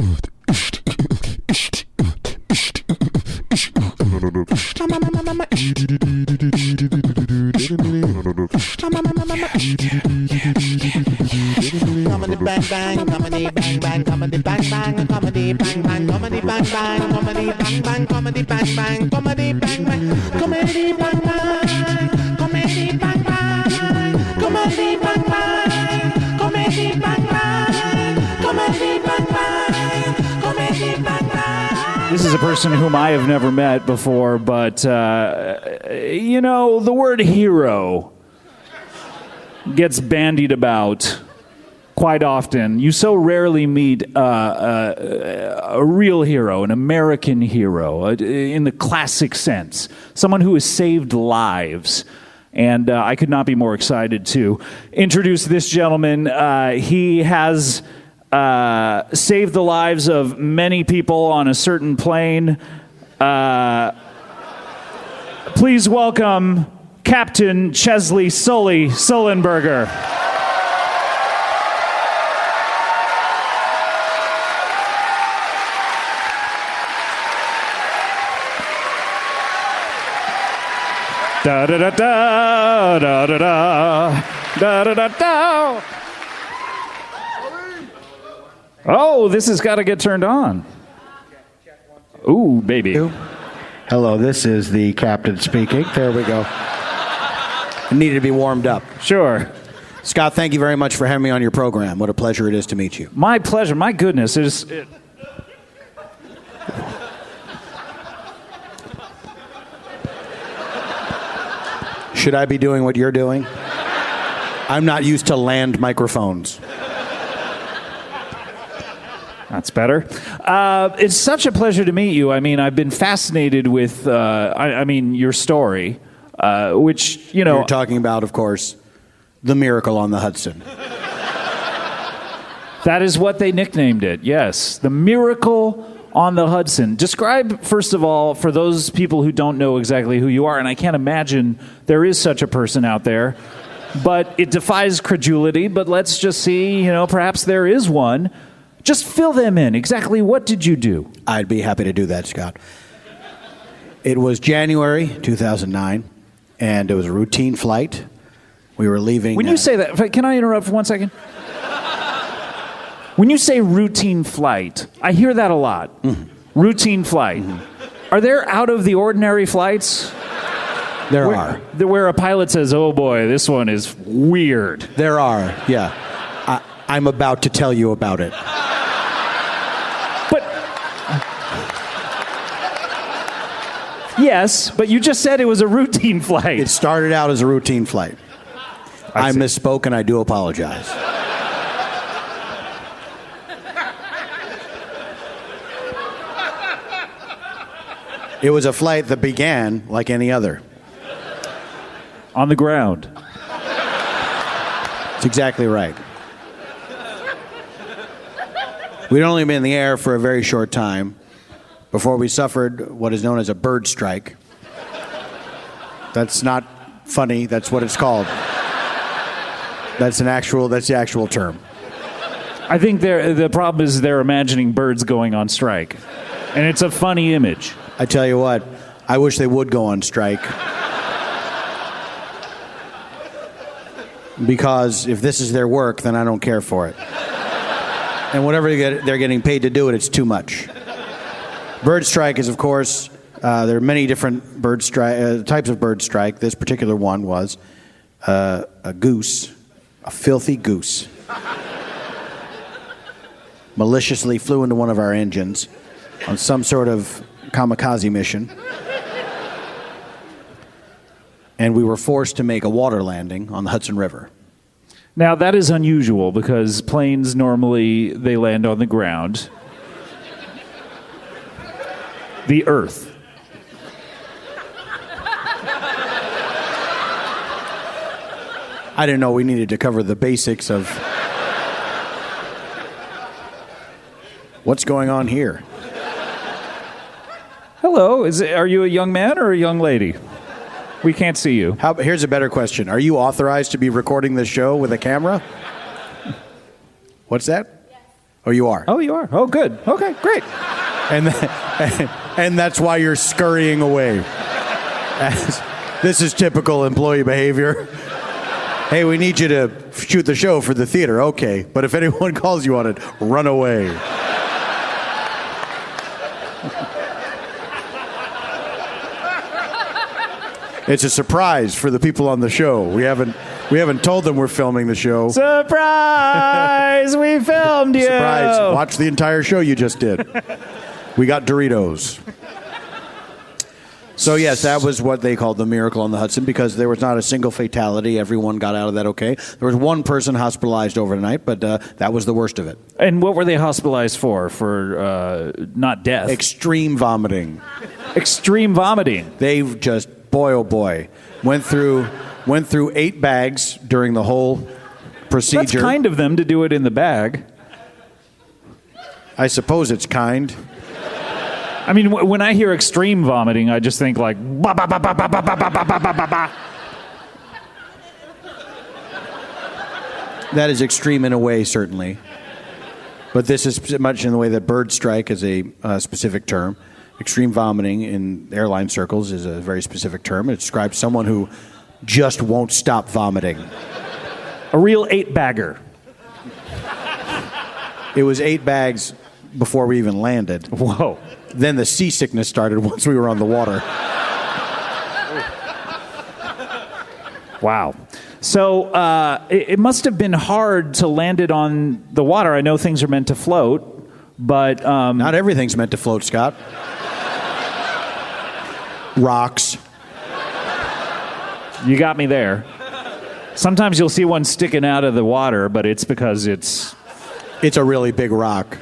Comedy bang bang, comedy bang bang, comedy bang bang, comedy bang bang, comedy bang bang, comedy bang bang, comedy bang bang, comedy bang bang, comedy bang bang, comedy bang bang, comedy bang bang, comedy bang bang, comedy bang bang, comedy bang bang. This is a person whom I have never met before, but you know, the word hero gets bandied about quite often. You so rarely meet a real hero, an American hero, in the classic sense, someone who has saved lives. And I could not be more excited to introduce this gentleman. He has saved the lives of many people on a certain plane. Please welcome Captain Chesley Sully Sullenberger. Da da da da da da da da da da. Oh, this has got to get turned on. Ooh, baby. Hello, this is the captain speaking. There we go. I needed to be warmed up. Sure. Scott, thank you very much for having me on your program. What a pleasure it is to meet you. My pleasure. My goodness. Should I be doing what you're doing? I'm not used to land microphones. That's better. It's such a pleasure to meet you. I mean, I've been fascinated with, your story, which, you know... You're talking about, of course, the miracle on the Hudson. That is what they nicknamed it, yes. The miracle on the Hudson. Describe, first of all, for those people who don't know exactly who you are, and I can't imagine there is such a person out there, but it defies credulity, but let's just see, perhaps there is one. Just fill them in. Exactly what did you do? I'd be happy to do that, Scott. It was January 2009, and it was a routine flight. We were leaving... When you say that, can I interrupt for 1 second? When you say routine flight, I hear that a lot. Mm-hmm. Routine flight. Mm-hmm. Are there out-of-the-ordinary flights? There are. Where a pilot says, oh boy, this one is weird. There are, yeah. I'm about to tell you about it. But... Yes, but you just said it was a routine flight. It started out as a routine flight. I misspoke, and I do apologize. It was a flight that began like any other. On the ground. That's exactly right. We'd only been in the air for a very short time before we suffered what is known as a bird strike. That's not funny, that's what it's called. That's the actual term. I think the problem is they're imagining birds going on strike. And it's a funny image. I tell you what, I wish they would go on strike. Because if this is their work, then I don't care for it. And whatever they're getting paid to do it, it's too much. Bird strike is, of course, there are many different types of bird strike. This particular one was a goose, a filthy goose, maliciously flew into one of our engines on some sort of kamikaze mission. And we were forced to make a water landing on the Hudson River. Now, that is unusual because planes normally, they land on the ground. The earth. I didn't know we needed to cover the basics of what's going on here. Hello, are you a young man or a young lady? We can't see you. Here's a better question. Are you authorized to be recording this show with a camera? What's that? Yes. Oh, you are? Oh, you are? Oh, good. Okay, great. And that's why you're scurrying away. This is typical employee behavior. Hey, we need you to shoot the show for the theater. Okay, but if anyone calls you on it, run away. It's a surprise for the people on the show. We haven't told them we're filming the show. Surprise! We filmed you! Surprise. Watch the entire show you just did. We got Doritos. So, yes, that was what they called the miracle on the Hudson because there was not a single fatality. Everyone got out of that okay. There was one person hospitalized overnight, but that was the worst of it. And what were they hospitalized for? For not death? Extreme vomiting. Extreme vomiting. They just, boy, oh boy, went through 8 bags during the whole procedure. That's kind of them to do it in the bag. I suppose it's kind. I mean, when I hear extreme vomiting, I just think like, ba ba ba ba ba ba ba ba ba ba ba ba. That is extreme in a way, certainly. But this is much in the way that bird strike is a specific term. Extreme vomiting in airline circles is a very specific term. It describes someone who just won't stop vomiting. A real 8-bagger. It was 8 bags before we even landed. Whoa. Then the seasickness started once we were on the water. Wow. So it must have been hard to land it on the water. I know things are meant to float, but... Not everything's meant to float, Scott. Rocks. You got me there. Sometimes you'll see one sticking out of the water, but it's because it's... It's a really big rock.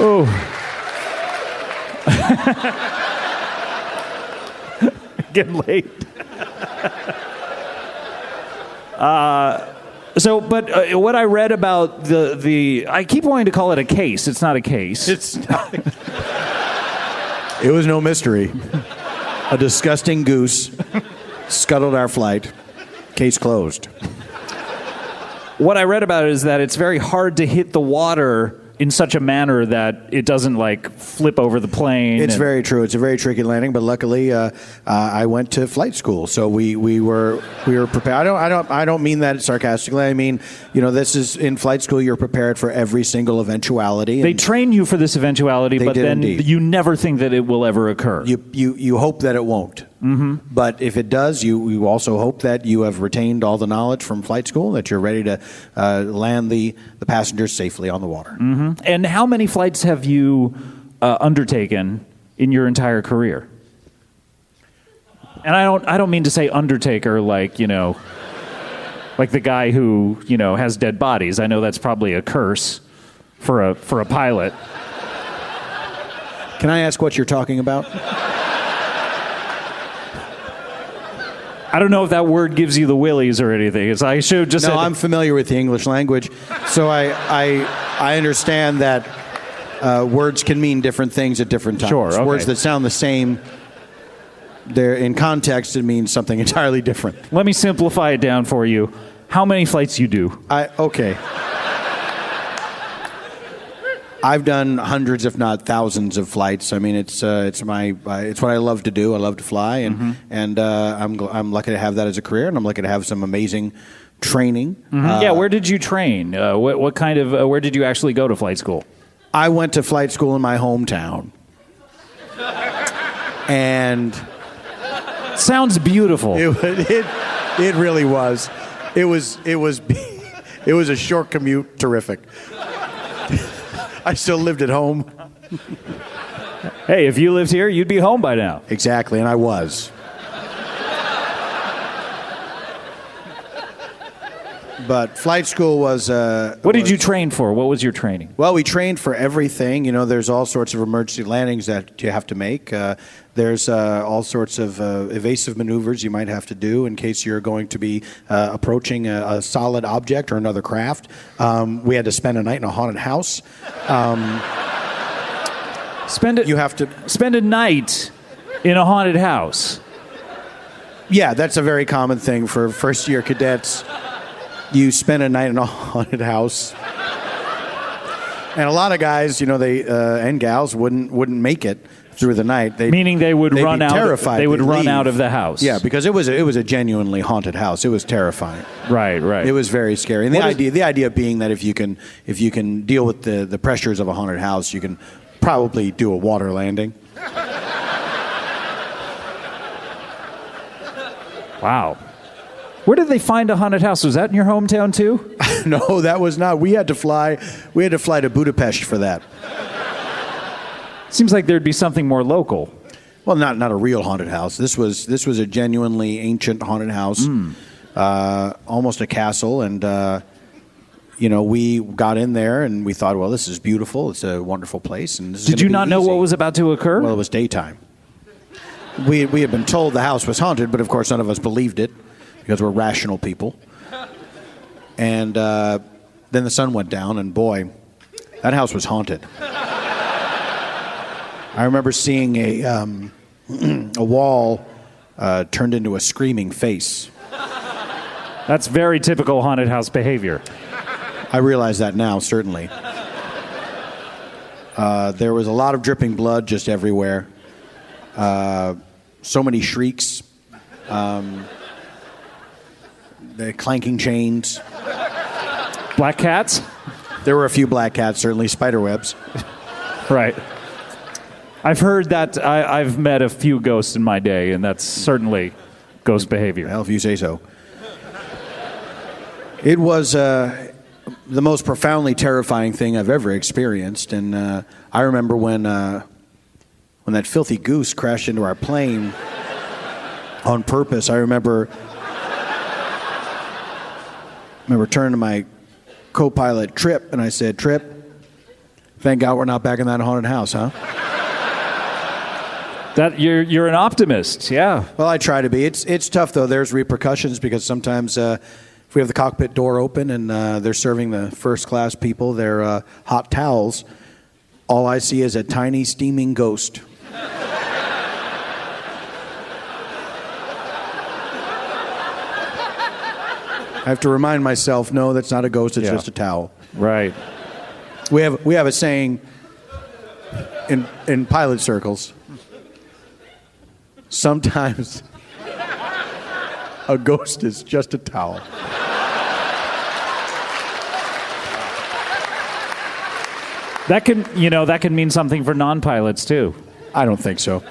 Oh. Getting late. But what I read about the I keep wanting to call it a case. It's not a case. It's not. It was no mystery. A disgusting goose scuttled our flight. Case closed. What I read about it is that it's very hard to hit the water in such a manner that it doesn't like flip over the plane. It's very true. It's a very tricky landing, but luckily I went to flight school, so we were prepared. I don't mean that sarcastically. I mean, this is in flight school. You're prepared for every single eventuality. They train you for this eventuality, but then indeed. You never think that it will ever occur. You hope that it won't. Mm-hmm. But if it does, you also hope that you have retained all the knowledge from flight school, that you're ready to land the passengers safely on the water. Mm-hmm. And how many flights have you undertaken in your entire career? And I don't mean to say undertaker like like the guy who has dead bodies. I know that's probably a curse for a pilot. Can I ask what you're talking about? I don't know if that word gives you the willies or anything. I should just. No, I'm familiar with the English language, so I understand that words can mean different things at different times. Sure, okay. Words that sound the same, they're in context, it means something entirely different. Let me simplify it down for you. How many flights you do? Okay. I've done hundreds, if not thousands, of flights. I mean, it's what I love to do. I love to fly, and I'm lucky to have that as a career, and I'm lucky to have some amazing training. Yeah, where did you train? What kind of where did you actually go to flight school? I went to flight school in my hometown, and sounds beautiful. It really was. It was a short commute, terrific. I still lived at home. Hey, if you lived here, you'd be home by now. Exactly, and I was. But flight school was... what did you train for? What was your training? Well, we trained for everything. You know, there's all sorts of emergency landings that you have to make. There's all sorts of evasive maneuvers you might have to do in case you're going to be approaching a solid object or another craft. We had to spend a night in a haunted house. You have to spend a night in a haunted house. Yeah, that's a very common thing for first-year cadets. You spend a night in a haunted house, and a lot of guys, you know, they and gals wouldn't make it through the night. Meaning they would run out. Terrified. They would run out of the house. Yeah, because it was a genuinely haunted house. It was terrifying. Right. It was very scary. And the idea being that if you can deal with the pressures of a haunted house, you can probably do a water landing. Wow. Where did they find a haunted house? Was that in your hometown too? No, that was not. We had to fly to Budapest for that. Seems like there'd be something more local. Well, not a real haunted house. This was a genuinely ancient haunted house, almost a castle. And you know, we got in there and we thought, well, this is beautiful. It's a wonderful place. And did you not know what was about to occur? Well, it was daytime. We had been told the house was haunted, but of course none of us believed it because we're rational people. And then the sun went down, and boy, that house was haunted. I remember seeing a wall turned into a screaming face. That's very typical haunted house behavior. I realize that now, certainly. There was a lot of dripping blood just everywhere. So many shrieks. The clanking chains. Black cats? There were a few black cats, certainly. Spider webs. Right. I've heard that. I've met a few ghosts in my day, and that's certainly ghost behavior. Well, if you say so. It was the most profoundly terrifying thing I've ever experienced, and I remember when that filthy goose crashed into our plane on purpose. I remember turning to my co-pilot, Trip, and I said, Trip, thank God we're not back in that haunted house, huh? That you're an optimist, yeah. Well, I try to be. It's tough, though. There's repercussions because sometimes if we have the cockpit door open and they're serving the first-class people their hot towels, all I see is a tiny steaming ghost. I have to remind myself, no, that's not a ghost, it's just a towel. Right. We have a saying in pilot circles. Sometimes a ghost is just a towel. That can mean something for non-pilots too. I don't think so.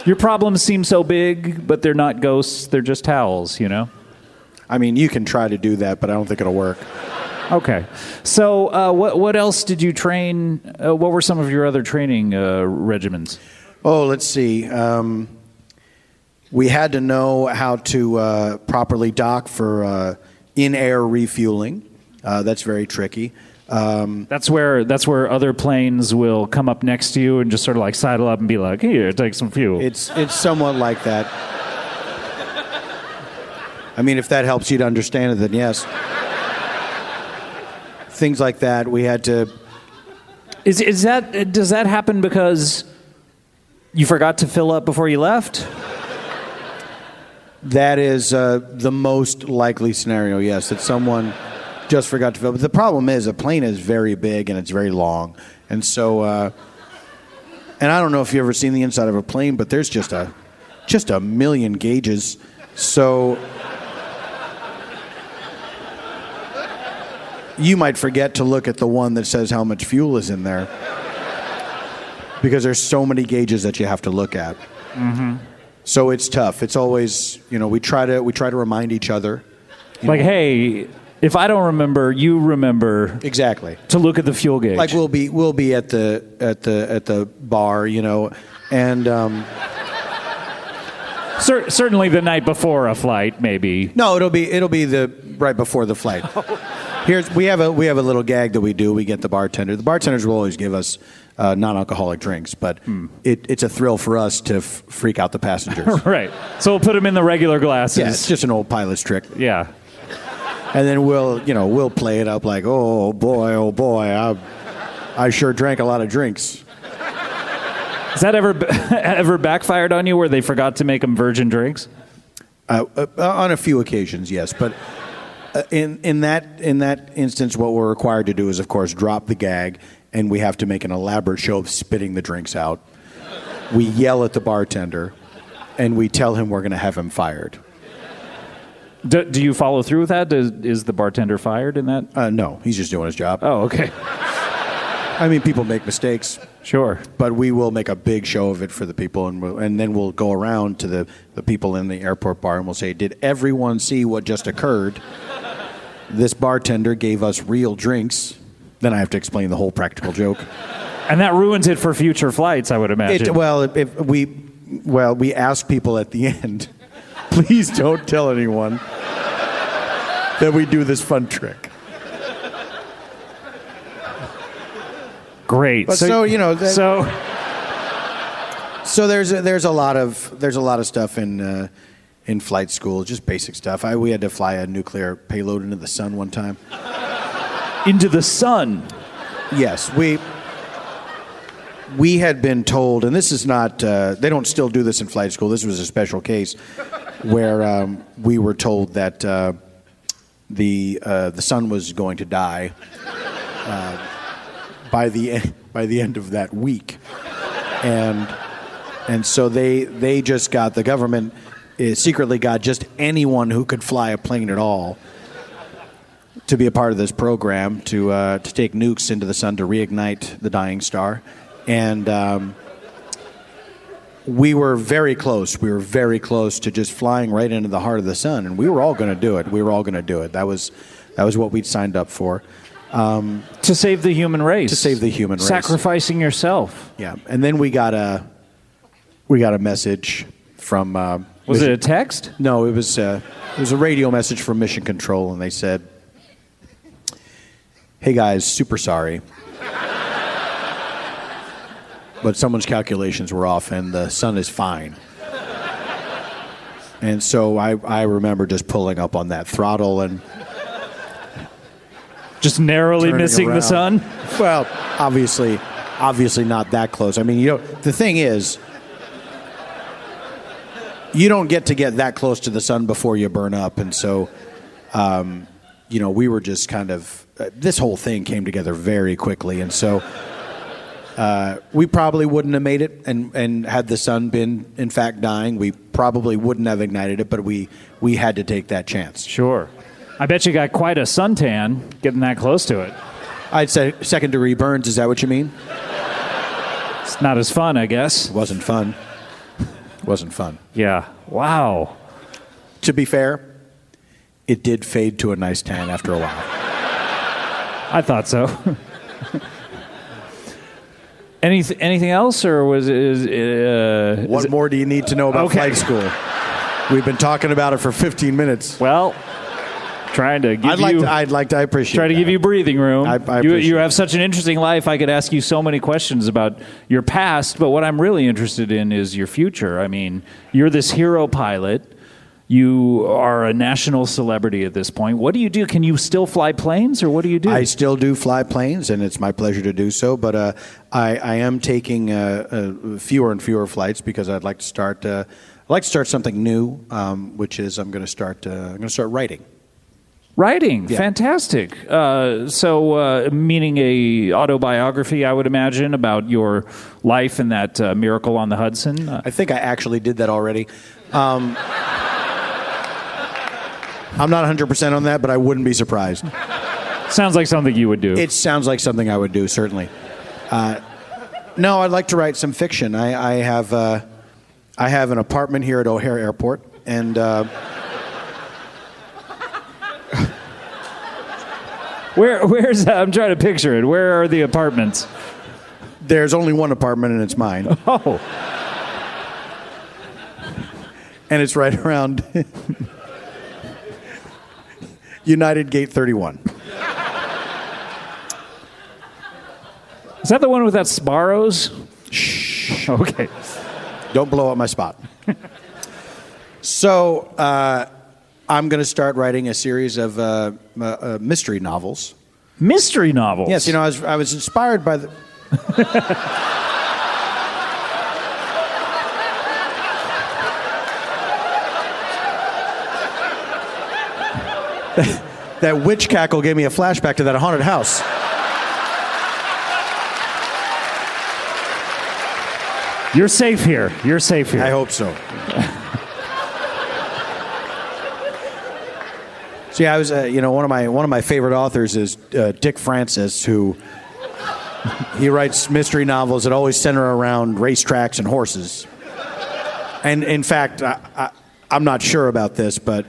Your problems seem so big, but they're not ghosts, they're just towels, you know? I mean, you can try to do that, but I don't think it'll work. Okay. So what else did you train? What were some of your other training regimens? Oh, let's see. We had to know how to properly dock for in-air refueling. That's very tricky. That's where other planes will come up next to you and just sort of like sidle up and be like, "Here, take some fuel." It's somewhat like that. I mean, if that helps you to understand it, then yes. Things like that. We had to. Does that happen because you forgot to fill up before you left? That is the most likely scenario. Yes, that someone just forgot to fill. But the problem is, a plane is very big and it's very long, and so. And I don't know if you've ever seen the inside of a plane, but there's just a million gauges. So. You might forget to look at the one that says how much fuel is in there because there's so many gauges that you have to look at. Mm-hmm. So it's tough. It's always, we try to remind each other. Like, hey, if I don't remember, you remember. Exactly. To look at the fuel gauge. Like we'll be at the bar, and Certainly the night before a flight, maybe. No, it'll be the right before the flight. We have a little gag that we do. We get the bartender. The bartenders will always give us non-alcoholic drinks, but it's a thrill for us to freak out the passengers. Right. So we'll put them in the regular glasses. Yeah, it's just an old pilot's trick. Yeah. And then we'll play it up like, oh boy, I sure drank a lot of drinks. Has that ever backfired on you where they forgot to make them virgin drinks? On a few occasions, yes, but in that instance, what we're required to do is, of course, drop the gag, and we have to make an elaborate show of spitting the drinks out. We yell at the bartender, and we tell him we're going to have him fired. Do you follow through with that? Is the bartender fired in that? No, he's just doing his job. Oh, okay. I mean, people make mistakes. Sure. But we will make a big show of it for the people, and then we'll go around to the people in the airport bar, and we'll say, did everyone see what just occurred? This bartender gave us real drinks. Then I have to explain the whole practical joke. And that ruins it for future flights, I would imagine. We ask people at the end, please don't tell anyone that we do this fun trick. Great. But so there's a lot of stuff in flight school, just basic stuff. We had to fly a nuclear payload into the sun one time. Into the sun? Yes, we had been told, and this is not, they don't still do this in flight school. This was a special case where we were told that the sun was going to die by the end of that week, and so they just got, the government secretly got just anyone who could fly a plane at all to be a part of this program to take nukes into the sun to reignite the dying star. And we were very close. We were very close to just flying right into the heart of the sun, and we were all going to do it. That was what we'd signed up for. To save the human race. To save the human race. Sacrificing yourself. Yeah, and then we got a message from. Was it a text? No, it was a radio message from Mission Control, and they said, "Hey guys, super sorry, but someone's calculations were off, and the sun is fine." And so I remember just pulling up on that throttle and just narrowly missing the sun. Well, obviously not that close. I mean, the thing is, you don't get that close to the sun before you burn up, and so, we were just kind of. This whole thing came together very quickly, and so we probably wouldn't have made it, and had the sun been in fact dying, we probably wouldn't have ignited it, but we had to take that chance. Sure. I bet you got quite a suntan getting that close to it. I'd say second-degree burns. Is that what you mean? It's not as fun, I guess. It wasn't fun. Yeah. Wow. To be fair, it did fade to a nice tan after a while. I thought so. Anything else, or was it? What more do you need to know about flight school? We've been talking about it for 15 minutes. Well, trying to give I appreciate. Try to give you breathing room. I appreciate you have such an interesting life. I could ask you so many questions about your past, but what I'm really interested in is your future. I mean, you're this hero pilot. You are a national celebrity at this point. What do you do? Can you still fly planes, or what do you do? I still do fly planes, and it's my pleasure to do so. But I am taking fewer and fewer flights because I'd like to start. I'd like to start something new, which is I'm going to start writing. Writing, yeah. Fantastic. So, meaning a autobiography, I would imagine, about your life and that miracle on the Hudson. I think I actually did that already. I'm not 100% on that, but I wouldn't be surprised. Sounds like something you would do. It sounds like something I would do, certainly. No, I'd like to write some fiction. I have an apartment here at O'Hare Airport, and where's I'm trying to picture it. Where are the apartments? There's only one apartment, and it's mine. Oh. And it's right around United Gate 31. Is that the one with that Sbarro's? Shh. Okay. Don't blow up my spot. So I'm going to start writing a series of mystery novels. Mystery novels? Yes, I was inspired by the... That witch cackle gave me a flashback to that haunted house. You're safe here. You're safe here. I hope so. See, I was, one of my favorite authors is Dick Francis, who he writes mystery novels that always center around racetracks and horses. And in fact, I'm not sure about this, but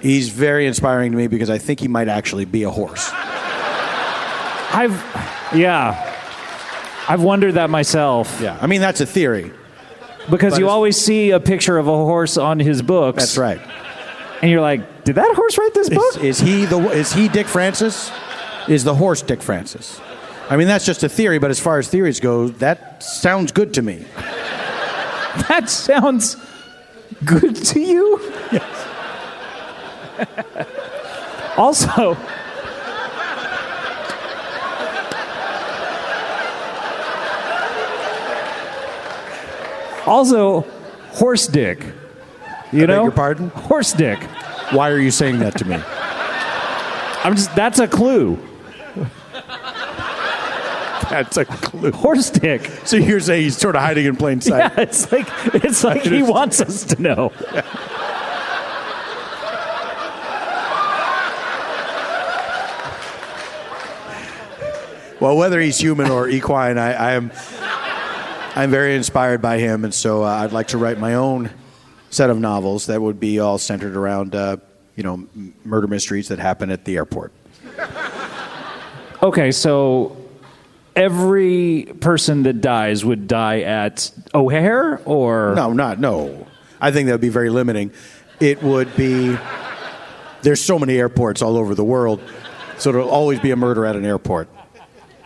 he's very inspiring to me because I think he might actually be a horse. I've wondered that myself. Yeah, I mean, that's a theory. Because you always see a picture of a horse on his books. That's right. And you're like, did that horse write this book? Is he Dick Francis? Is the horse Dick Francis? I mean, that's just a theory, but as far as theories go, that sounds good to me. That sounds good to you? Yes. Also, horse dick. You know? Beg your pardon? Horse dick. Why are you saying that to me? That's a clue. That's a clue. Horse dick. So you're saying he's sort of hiding in plain sight? Yeah, it's like he wants us to know. Well, whether he's human or equine, I'm very inspired by him, and so I'd like to write my own set of novels that would be all centered around, murder mysteries that happen at the airport. Okay, so every person that dies would die at O'Hare, or No. I think that would be very limiting. It would be. There's so many airports all over the world, so there'll always be a murder at an airport.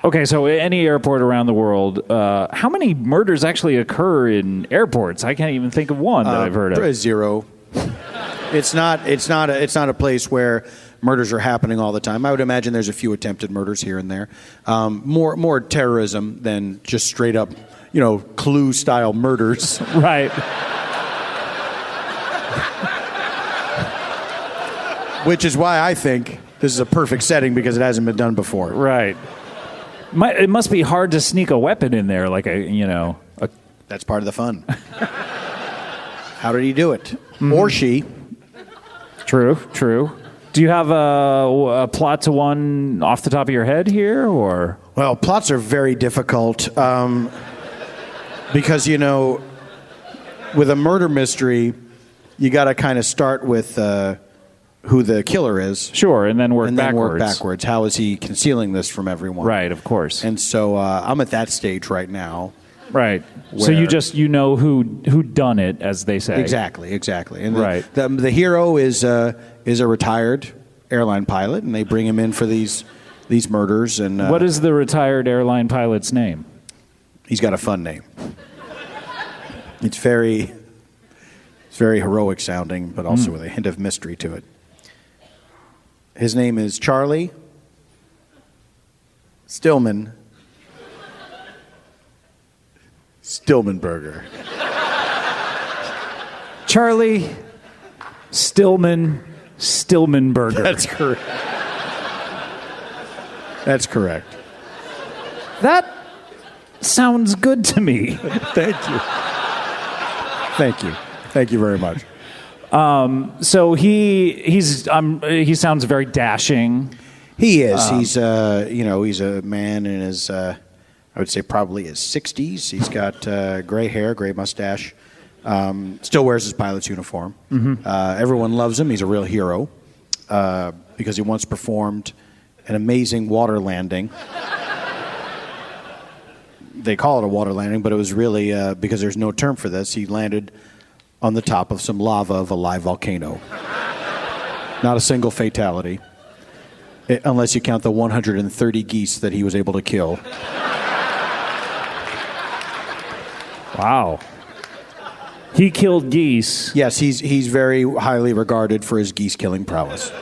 Okay, so any airport around the world, how many murders actually occur in airports? I can't even think of one that I've heard of. Zero. It's not a place where murders are happening all the time. I would imagine there's a few attempted murders here and there. More terrorism than just straight up, Clue-style murders. Right. Which is why I think this is a perfect setting because it hasn't been done before. Right. It must be hard to sneak a weapon in there, like a. That's part of the fun. How did he do it? Mm-hmm. Or she? True. Do you have a plot to one off the top of your head here, or? Well, plots are very difficult because with a murder mystery, you got to kind of start with who the killer is. Sure, and then work backwards. How is he concealing this from everyone? Right, of course. And so I'm at that stage right now. Right. So you know who done it, as they say. Exactly. And right. The hero is a retired airline pilot, and they bring him in for these murders. And what is the retired airline pilot's name? He's got a fun name. It's very heroic sounding, but also with a hint of mystery to it. His name is Charlie Stillman Stillmanberger. Charlie Stillman Stillmanberger. That's correct. That's correct. That sounds good to me. Thank you. Thank you very much. So he sounds very dashing. He is. He's a man in his I would say probably his 60s. He's got gray hair, gray mustache. Still wears his pilot's uniform. Mm-hmm. Everyone loves him. He's a real hero because he once performed an amazing water landing. They call it a water landing, but it was really because there's no term for this. He landed on the top of some lava of a live volcano. Not a single fatality, unless you count the 130 geese that he was able to kill. Wow. He killed geese. Yes, he's very highly regarded for his geese-killing prowess.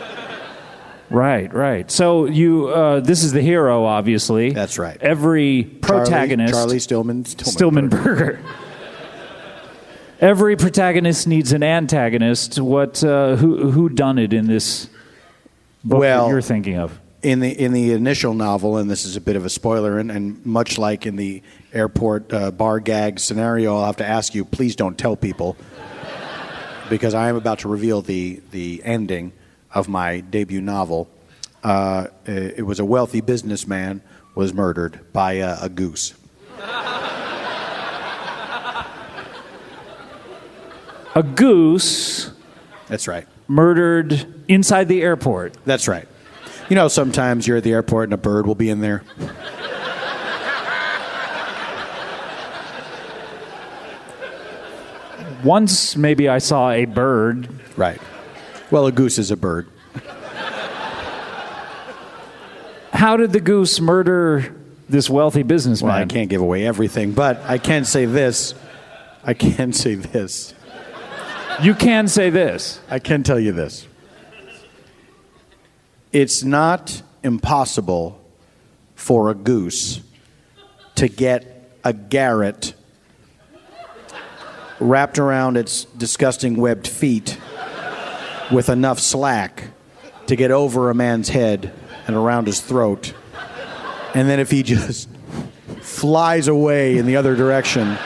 Right. So this is the hero, obviously. That's right. Every protagonist... Charlie Stillmanberger. Every protagonist needs an antagonist. Who done it in this book that you're thinking of? In the initial novel, and this is a bit of a spoiler, and much like in the airport bar gag scenario, I'll have to ask you, please don't tell people, because I am about to reveal the ending of my debut novel. It was a wealthy businessman was murdered by a goose. A goose? That's right. Murdered inside the airport? That's right. You know, sometimes you're at the airport and a bird will be in there. Once, maybe I saw a bird. Right. Well, a goose is a bird. How did the goose murder this wealthy businessman? Well, I can't give away everything, but I can say this. You can say this. I can tell you this. It's not impossible for a goose to get a garrote wrapped around its disgusting webbed feet with enough slack to get over a man's head and around his throat. And then if he just flies away in the other direction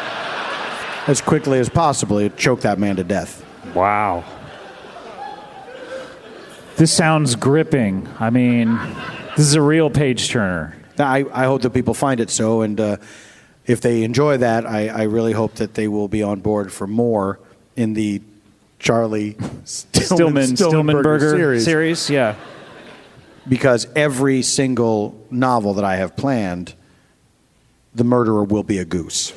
as quickly as possible, it'd choke that man to death. Wow. This sounds gripping. I mean, this is a real page turner. I hope that people find it so, and if they enjoy that, I really hope that they will be on board for more in the Charlie Stillmanberger series. Yeah. Because every single novel that I have planned, the murderer will be a goose.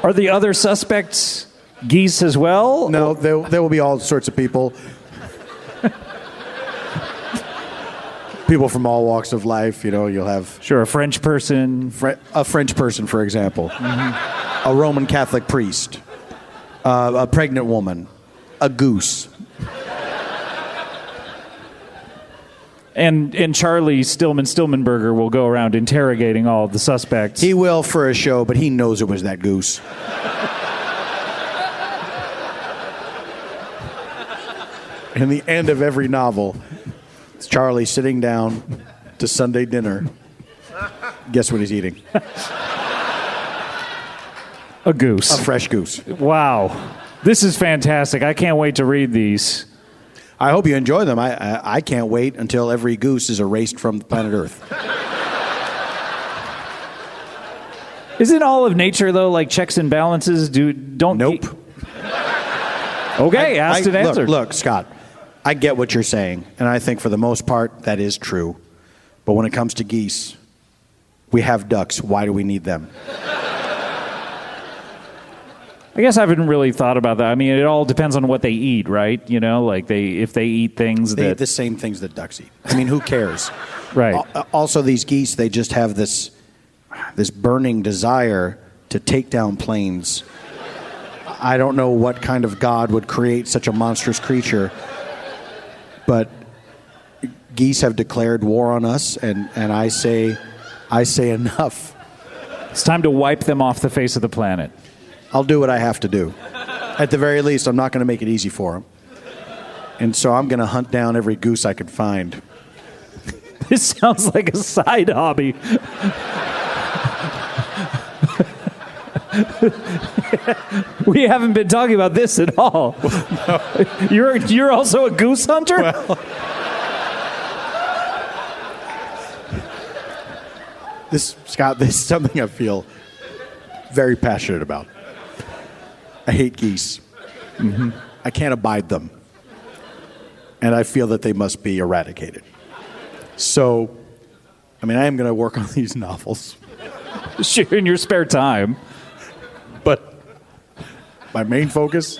Are the other suspects geese as well? No, there will be all sorts of people. People from all walks of life, you know, you'll have... Sure, a French person. A French person, for example. Mm-hmm. A Roman Catholic priest. A pregnant woman. A goose. And Charlie Stillmanberger will go around interrogating all of the suspects. He will for a show, but he knows it was that goose. In the end of every novel, it's Charlie sitting down to Sunday dinner. Guess what he's eating? A goose. A fresh goose. Wow. This is fantastic. I can't wait to read these. I hope you enjoy them. I can't wait until every goose is erased from planet Earth. Isn't all of nature, though, like checks and balances? Nope. Okay, asked and answered. Look, Scott, I get what you're saying, and I think for the most part that is true. But when it comes to geese, we have ducks. Why do we need them? I guess I haven't really thought about that. I mean, it all depends on what they eat, right? You know, like if they eat things they eat the same things that ducks eat. I mean, who cares? Right. Also, these geese, they just have this burning desire to take down planes. I don't know what kind of god would create such a monstrous creature, but geese have declared war on us, and I say enough. It's time to wipe them off the face of the planet. I'll do what I have to do. At the very least, I'm not going to make it easy for them. And so I'm going to hunt down every goose I can find. This sounds like a side hobby. We haven't been talking about this at all. You're also a goose hunter? Well, Scott, this is something I feel very passionate about. I hate geese. Mm-hmm. I can't abide them. And I feel that they must be eradicated. So, I mean, I am going to work on these novels. Sure, in your spare time. But My main focus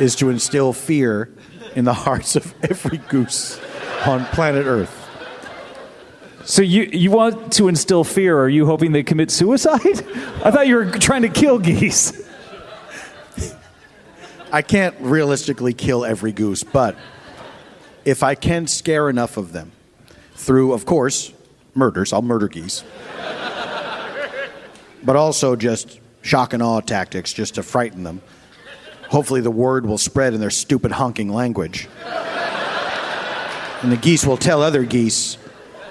is to instill fear in the hearts of every goose on planet Earth. So you want to instill fear? Are you hoping they commit suicide? I thought you were trying to kill geese. I can't realistically kill every goose, but if I can scare enough of them through, of course, murders, I'll murder geese, but also just shock and awe tactics just to frighten them. Hopefully the word will spread in their stupid honking language. And the geese will tell other geese,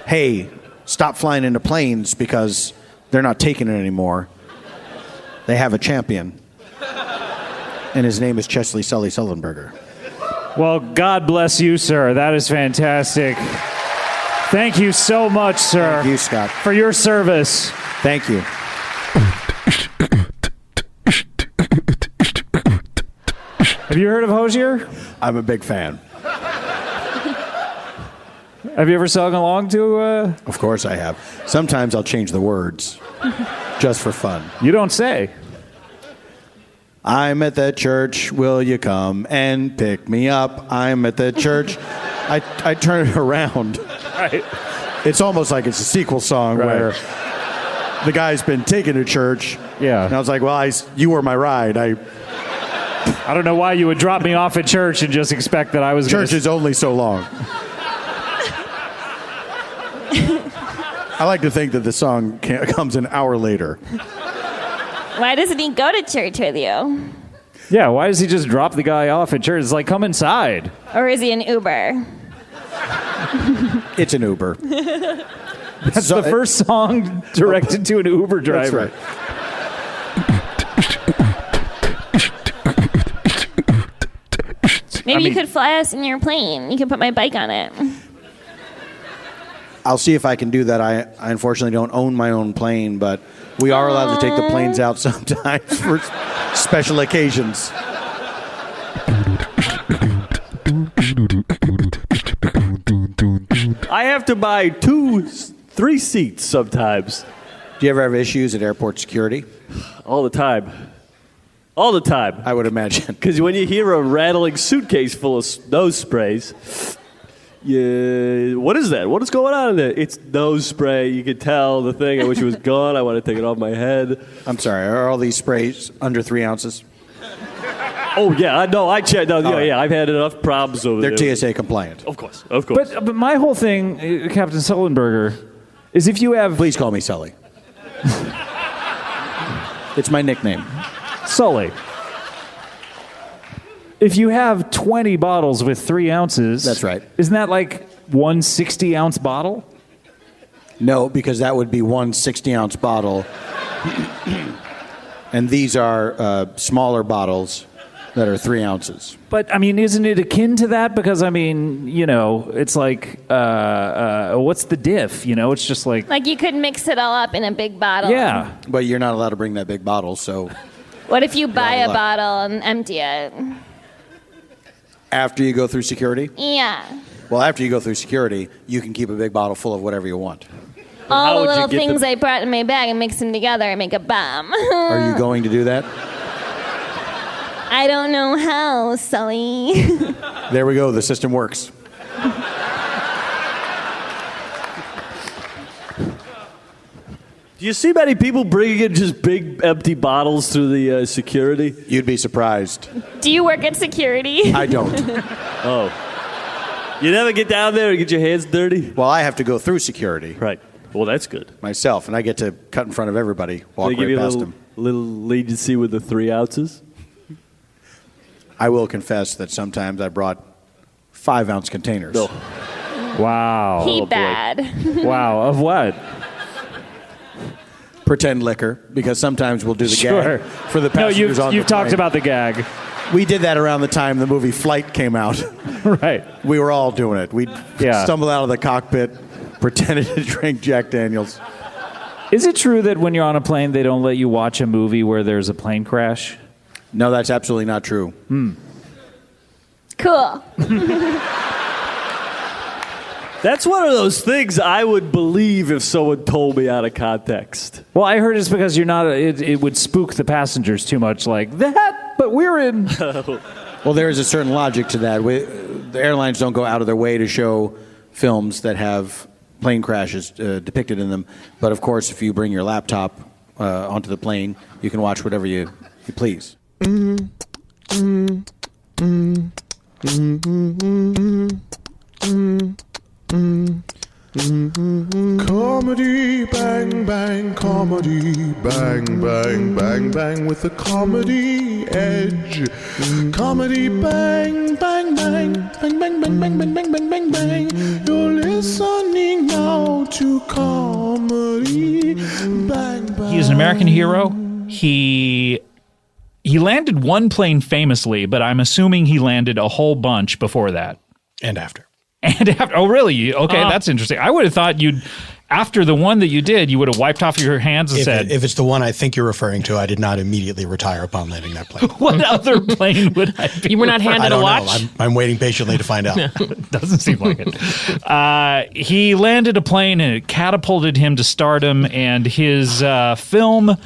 hey, stop flying into planes because they're not taking it anymore. They have a champion. And his name is Chesley Sully Sullenberger. Well, God bless you, sir. That is fantastic. Thank you so much, sir. Thank you, Scott. For your service. Thank you. Have you heard of Hosier? I'm a big fan. Have you ever sung along to... Of course I have. Sometimes I'll change the words just for fun. You don't say. I'm at the church, will you come and pick me up? I'm at the church. I turn it around. Right. It's almost like it's a sequel song where the guy's been taken to church. Yeah. And I was like, well, you were my ride. I don't know why you would drop me off at church and just expect that I was Church is only so long. I like to think that the song comes an hour later. Why doesn't he go to church with you? Yeah, why does he just drop the guy off at church? It's like, come inside. Or is he an Uber? It's an Uber. That's the first song directed to an Uber driver. That's right. Maybe you could fly us in your plane. You can put my bike on it. I'll see if I can do that. I unfortunately don't own my own plane, but we are allowed to take the planes out sometimes for special occasions. I have to buy 3 seats sometimes. Do you ever have issues at airport security? All the time. All the time. I would imagine. Because when you hear a rattling suitcase full of nose sprays, what is that? What is going on in there? It's nose spray. You can tell the thing. I wish it was gone. I want to take it off my head. I'm sorry. Are all these sprays under 3 ounces? Oh, yeah. I know. I checked. No, yeah. I've had enough problems over there. They're TSA compliant. Of course. Of course. But my whole thing, Captain Sullenberger, is if you have... Please call me Sully. It's my nickname. Sully. If you have 20 bottles with 3 ounces... That's right. Isn't that like one 60-ounce bottle? No, because that would be one 60-ounce bottle. And these are smaller bottles that are 3 ounces. But, I mean, isn't it akin to that? Because, I mean, you know, it's like, what's the diff? You know, it's just like... Like you could mix it all up in a big bottle. Yeah. But you're not allowed to bring that big bottle, so... What if you buy a bottle and empty it? After you go through security? Yeah. Well, after you go through security, you can keep a big bottle full of whatever you want. All the little things I brought in my bag and mix them together and make a bomb. Are you going to do that? I don't know how, Sully. There we go. The system works. Do you see many people bringing in just big empty bottles through the security? You'd be surprised. Do you work at security? I don't. Oh. You never get down there and get your hands dirty? Well, I have to go through security. Right. Well, that's good. Myself, and I get to cut in front of everybody, walk They give right you a past little, them. little leniency with the 3 ounces? I will confess that sometimes I brought 5-ounce containers. No. Wow. He bad. Wow. Of what? Pretend liquor, because sometimes we'll do the Sure. gag for the passengers on the you've talked plane. about the gag. We did that around the time the movie Flight came out. Right. We were all doing it. We'd Yeah. stumble out of the cockpit, pretended to drink Jack Daniels. Is it true that when you're on a plane, they don't let you watch a movie where there's a plane crash? No, that's absolutely not true. Cool. That's one of those things I would believe if someone told me out of context. Well, I heard it's because you're not. It would spook the passengers too much, like that. But we're in. Well, there is a certain logic to that. The airlines don't go out of their way to show films that have plane crashes depicted in them. But of course, if you bring your laptop onto the plane, you can watch whatever you please. Comedy, bang, bang, comedy, bang, bang, bang, bang, with a comedy edge. Comedy, bang, bang, bang, bang, bang, bang, bang, bang, bang, bang, bang, bang. You're listening now to comedy, bang, bang. He's an American hero. He landed one plane famously, but I'm assuming he landed a whole bunch before that. And after. Oh, really? Okay, that's interesting. I would have thought after the one that you did, you would have wiped off your hands and said... If it's the one I think you're referring to, I did not immediately retire upon landing that plane. What other plane would I be? You were not handed a watch? I don't know. I'm waiting patiently to find out. Doesn't seem like it. He landed a plane and it catapulted him to stardom, and his film...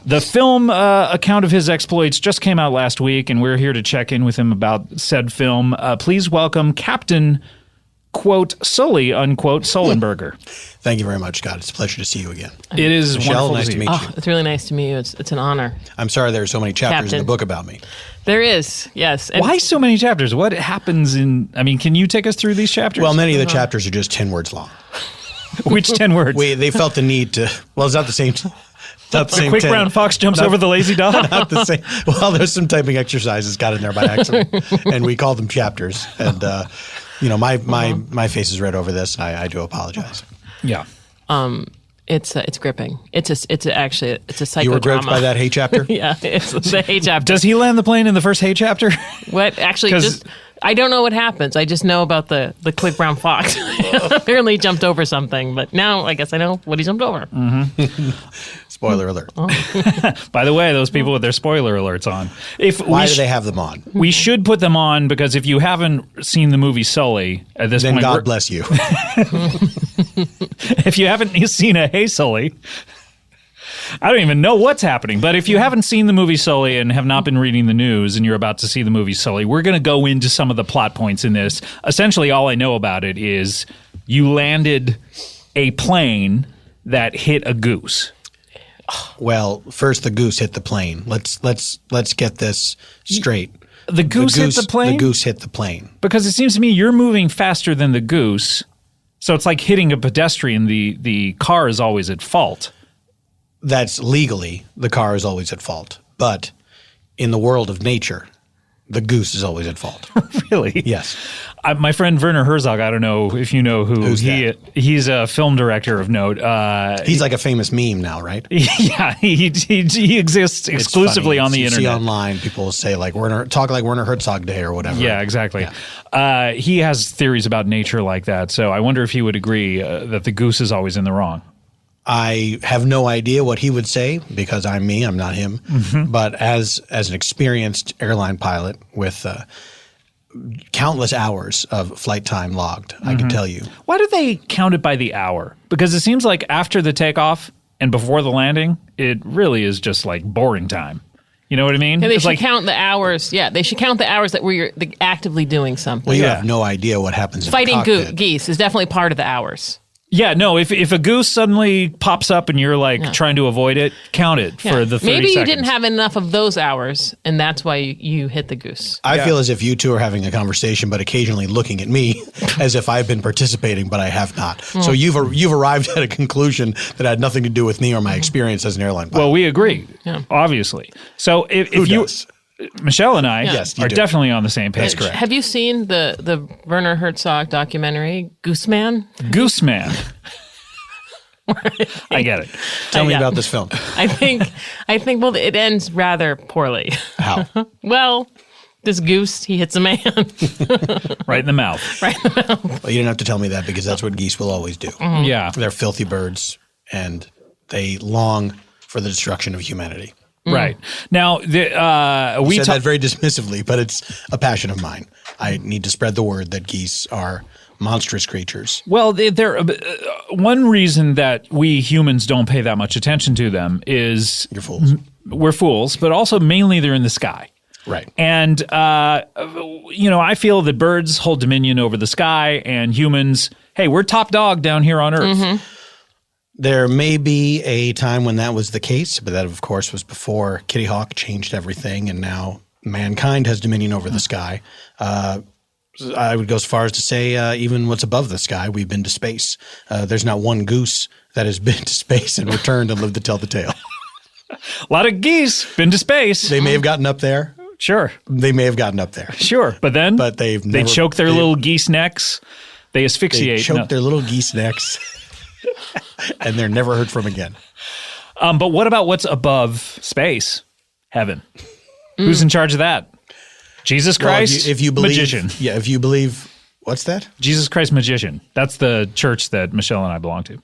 The film account of his exploits just came out last week, and we're here to check in with him about said film. Please welcome Captain, quote, Sully, unquote, Sullenberger. Thank you very much, Scott. It's a pleasure to see you again. It is Michelle, wonderful nice to meet you. It's really nice to meet you. It's an honor. I'm sorry there are so many chapters in Captain. the book about me. There is, yes. And Why so many chapters? What happens in... I mean, can you take us through these chapters? Well, many of the chapters are just 10 words long. Which 10 words? They felt the need to... Well, it's not the same... Not the The same quick 10. brown fox jumps over the lazy dog? Not the same. Well, there's some typing exercises got in there by accident, and we called them chapters. And my face is red over this. I do apologize. Yeah. it's gripping. It's a psychodrama. You were gripped by that Hay chapter? Yeah, it's the Hay chapter. Does he land the plane in the first Hay chapter? What? Actually, 'Cause- I don't know what happens. I just know about the quick brown fox. Apparently he jumped over something, but now I guess I know what he jumped over. Spoiler alert. By the way, those people with their spoiler alerts on. Why do they have them on? We should put them on because if you haven't seen the movie Sully at this Then point, God bless you. if you haven't seen a Hey Sully, I don't even know what's happening. But if you haven't seen the movie Sully and have not been reading the news and you're about to see the movie Sully, we're going to go into some of the plot points in this. Essentially, all I know about it is you landed a plane that hit a goose. Well, first the goose hit the plane. Let's get this straight. The goose hit the plane? The goose hit the plane. Because it seems to me you're moving faster than the goose. So it's like hitting a pedestrian. The car is always at fault. That's legally, the car is always at fault. But in the world of nature, the goose is always at fault. Really? Yes. My friend Werner Herzog, I don't know if you know who. Who's that? He's a film director of note. He's like a famous meme now, right? Yeah, he exists It's exclusively funny. on the you internet. see online, people will say like talk like Werner Herzog Day or whatever. Yeah, exactly. Yeah. He has theories about nature like that, so I wonder if he would agree that the goose is always in the wrong. I have no idea what he would say because I'm me, I'm not him. Mm-hmm. But as an experienced airline pilot with countless hours of flight time logged, I can tell you. Why do they count it by the hour? Because it seems like after the takeoff and before the landing, it really is just like boring time. You know what I mean? And they It's should like, count the hours. Yeah, they should count the hours that we're actively doing something. Well, you Yeah. have no idea what happens in Fighting the cockpit. geese is definitely part of the hours. yeah, no, if a goose suddenly pops up and you're like trying to avoid it, count it Yeah. for the 30 Maybe you seconds. didn't have enough of those hours, and that's why you hit the goose. I feel as if you two are having a conversation, but occasionally looking at me as if I've been participating, but I have not. So you've arrived at a conclusion that had nothing to do with me or my experience as an airline pilot. Well, we agree, Yeah. obviously. So if Who you, does? Michelle and I Yes, you are do. definitely on the same page. That's correct. Have you seen the Werner Herzog documentary, Goose Man? Goose Man. I get it. Tell me yeah. about this film. I think well, it ends rather poorly. How? Well, this goose, he hits a man. Right in the mouth. Right. Well, you didn't have to tell me that because that's what geese will always do. Yeah. They're filthy birds, and they long for the destruction of humanity. Right. Now, we Said that very dismissively, but it's a passion of mine. I need to spread the word that geese are monstrous creatures. Well, they're one reason that we humans don't pay that much attention to them is You're fools. We're fools, but also mainly they're in the sky. Right. And, I feel that birds hold dominion over the sky, and humans, hey, we're top dog down here on Earth. Mm-hmm. There may be a time when that was the case, but that, of course, was before Kitty Hawk changed everything, and now mankind has dominion over the sky. I would go as far as to say even what's above the sky, we've been to space. There's not one goose that has been to space and returned and lived to tell the tale. A lot of geese been to space. They may have gotten up there. Sure. They may have gotten up there. Sure. But they choke their little geese necks. They asphyxiate. They choke their little geese necks. And they're never heard from again. But what about what's above space? Heaven. Who's in charge of that? Jesus Christ, if you believe, magician. Yeah, if you believe, what's that? Jesus Christ, magician. That's the church that Michelle and I belong to.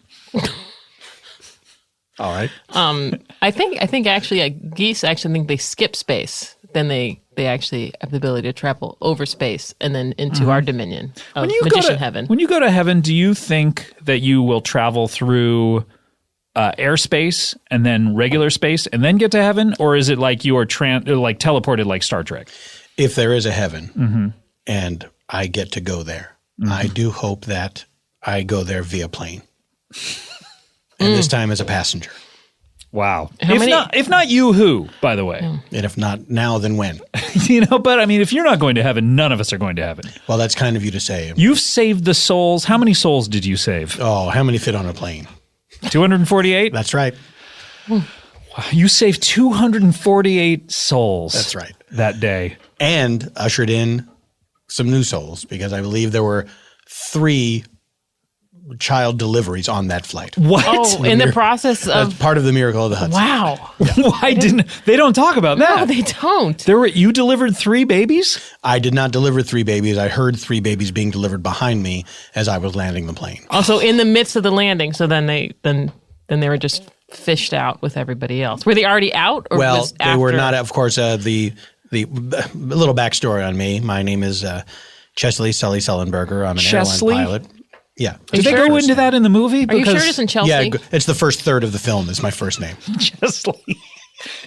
All right. I think actually geese actually think they skip space. Then they actually have the ability to travel over space and then into our dominion of magician heaven. When you go to heaven, do you think that you will travel through airspace and then regular space and then get to heaven, or is it like you are teleported like Star Trek? If there is a heaven and I get to go there, I do hope that I go there via plane. And this time as a passenger. Wow. If not you, who, by the way? And if not now, then when? But I mean, if you're not going to heaven, none of us are going to heaven. Well, that's kind of you to say. You've saved the souls. How many souls did you save? Oh, how many fit on a plane? 248? That's right. You saved 248 souls. That's right. That day. And ushered in some new souls because I believe there were 3 child deliveries on that flight. What? Oh, in the process of... That's part of the miracle of the Hudson. Wow. Yeah. Why didn't... They don't talk about that. No, they don't. You delivered 3 babies? I did not deliver 3 babies. I heard 3 babies being delivered behind me as I was landing the plane. Also in the midst of the landing, so then they were just fished out with everybody else. Were they already out? Or well, was they were not. Of course, the little backstory on me. My name is Chesley Sully Sullenberger. I'm an Chesley? airline pilot. Yeah. Did they go into that in the movie? Are you sure it isn't Chelsea? Yeah, it's the first third of the film is my first name. Chesley.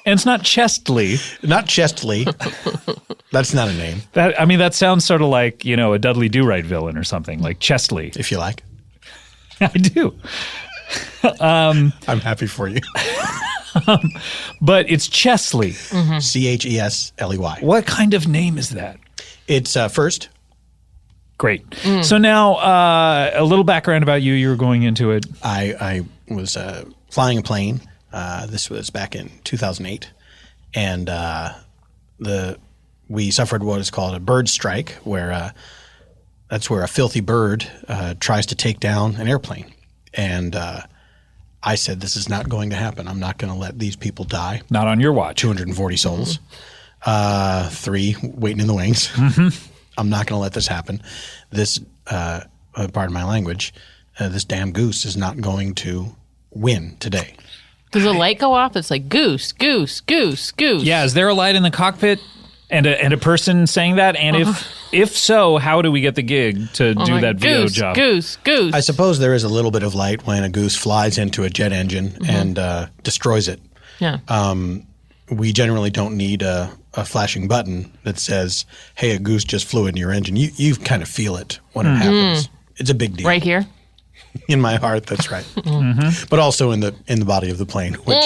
And it's not Chesley. Not Chesley. That's not a name. That sounds sort of like, a Dudley Do-Right villain or something, like Chesley. If you like. I do. I'm happy for you. But it's Chesley. Chesley. What kind of name is that? It's first. Great. So now a little background about you. You were going into it. I was flying a plane. This was back in 2008. And we suffered what is called a bird strike, where that's where a filthy bird tries to take down an airplane. And I said, this is not going to happen. I'm not going to let these people die. Not on your watch. 240 souls. 3 waiting in the wings. I'm not going to let this happen. This, pardon my language, this damn goose is not going to win today. Does a light go off? It's like goose, goose, goose, goose. Yeah, is there a light in the cockpit and a person saying that? And if so, how do we get the gig to do that VO job? Goose, goose. I suppose there is a little bit of light when a goose flies into a jet engine and destroys it. Yeah. We generally don't need a flashing button that says, hey, a goose just flew into your engine. You kind of feel it when it happens. It's a big deal. Right here? In my heart, that's right. But also in the body of the plane, which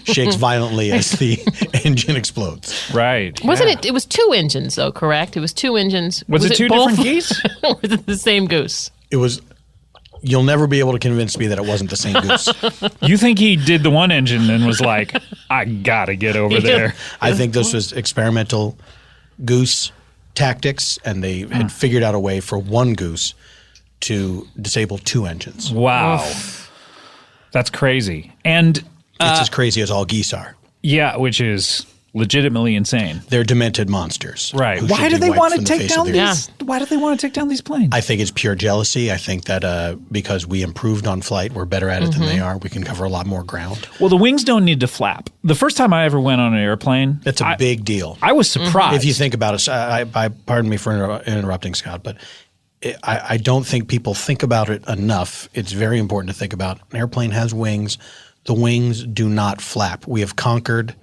shakes violently as the engine explodes. Right. Wasn't it? It was 2 engines, though, correct? It was 2 engines. Was it 2 both? different geese? Or was it the same goose? It was... You'll never be able to convince me that it wasn't the same goose. You think he did the one engine and was like, I gotta get over there. I think this was experimental goose tactics, and they had figured out a way for one goose to disable 2 engines. Wow. That's crazy. And it's as crazy as all geese are. Yeah, which is legitimately insane. They're demented monsters. Right. Why do they want to take down these? Why do they want to take down these planes? I think it's pure jealousy. I think that because we improved on flight, we're better at it than they are. We can cover a lot more ground. Well, the wings don't need to flap. The first time I ever went on an airplane, that's a big deal. I was surprised. If you think about it, pardon me for interrupting, Scott, but I don't think people think about it enough. It's very important to think about. An airplane has wings. The wings do not flap. We have conquered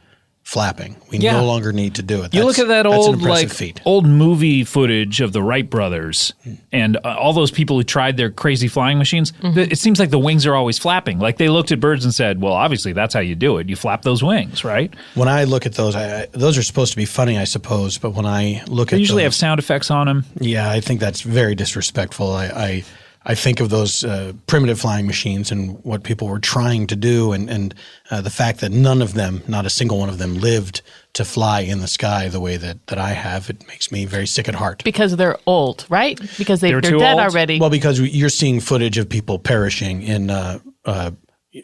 flapping. We no longer need to do it. You look at that that's an old impressive feat. old movie footage of the Wright brothers and all those people who tried their crazy flying machines. It seems like the wings are always flapping. Like they looked at birds and said, well, obviously that's how you do it. You flap those wings, right? When I look at those, those are supposed to be funny, I suppose. But when I look They at usually those, have sound effects on them. yeah, I think that's very disrespectful. I think of those primitive flying machines and what people were trying to do, and the fact that none of them, not a single one of them, lived to fly in the sky the way that I have. It makes me very sick at heart. Because they're old, right? Because they're too dead old? already. Well, because you're seeing footage of people perishing in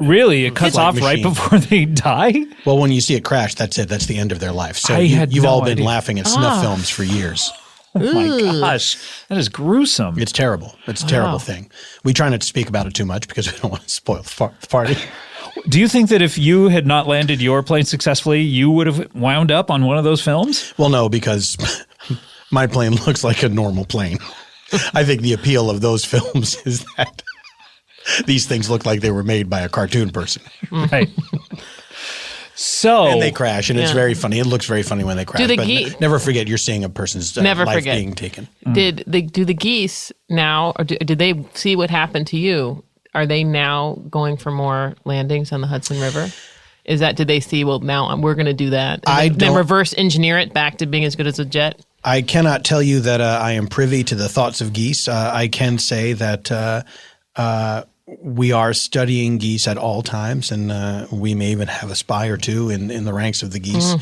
Really? It cuts off right machine. before they die? well, when you see it crash, that's it. That's the end of their life. So I had you've no all been idea. laughing at snuff films for years. Oh my gosh. That is gruesome. It's terrible. It's a terrible thing. We try not to speak about it too much because we don't want to spoil the party. Do you think that if you had not landed your plane successfully, you would have wound up on one of those films? Well, no, because my plane looks like a normal plane. I think the appeal of those films is that these things look like they were made by a cartoon person. Right. So And they crash, and it's Yeah. very funny. It looks very funny when they crash. the but ge- never forget you're seeing a person's Never life forget. being taken. Do the geese now, or did they see what happened to you? Are they now going for more landings on the Hudson River? Did they see, well, now we're going to do that? And then reverse engineer it back to being as good as a jet? I cannot tell you that I am privy to the thoughts of geese. I can say that we are studying geese at all times, and we may even have a spy or two in the ranks of the geese.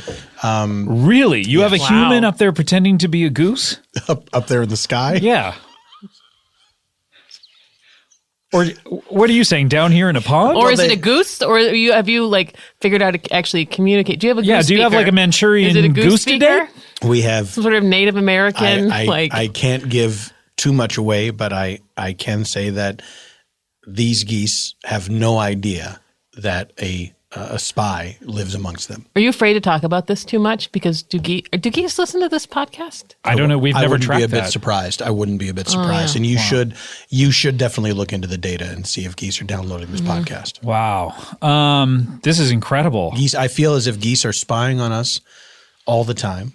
really? You have a human up there pretending to be a goose? Up there in the sky? Yeah. Or what are you saying? Down here in a pond? Or is it a goose? Or have you like figured out to actually communicate? Do you have a goose do you have speaker? like a Manchurian Is it a goose today? speaker? We have Some sort of Native American? I can't give too much away, but I can say that these geese have no idea that a spy lives amongst them. Are you afraid to talk about this too much? Because do geese listen to this podcast? I don't know. We've I never wouldn't tracked be a bit that. surprised. I wouldn't be a bit surprised. And you should definitely look into the data and see if geese are downloading this podcast. Wow. This is incredible. Geese, I feel as if geese are spying on us all the time.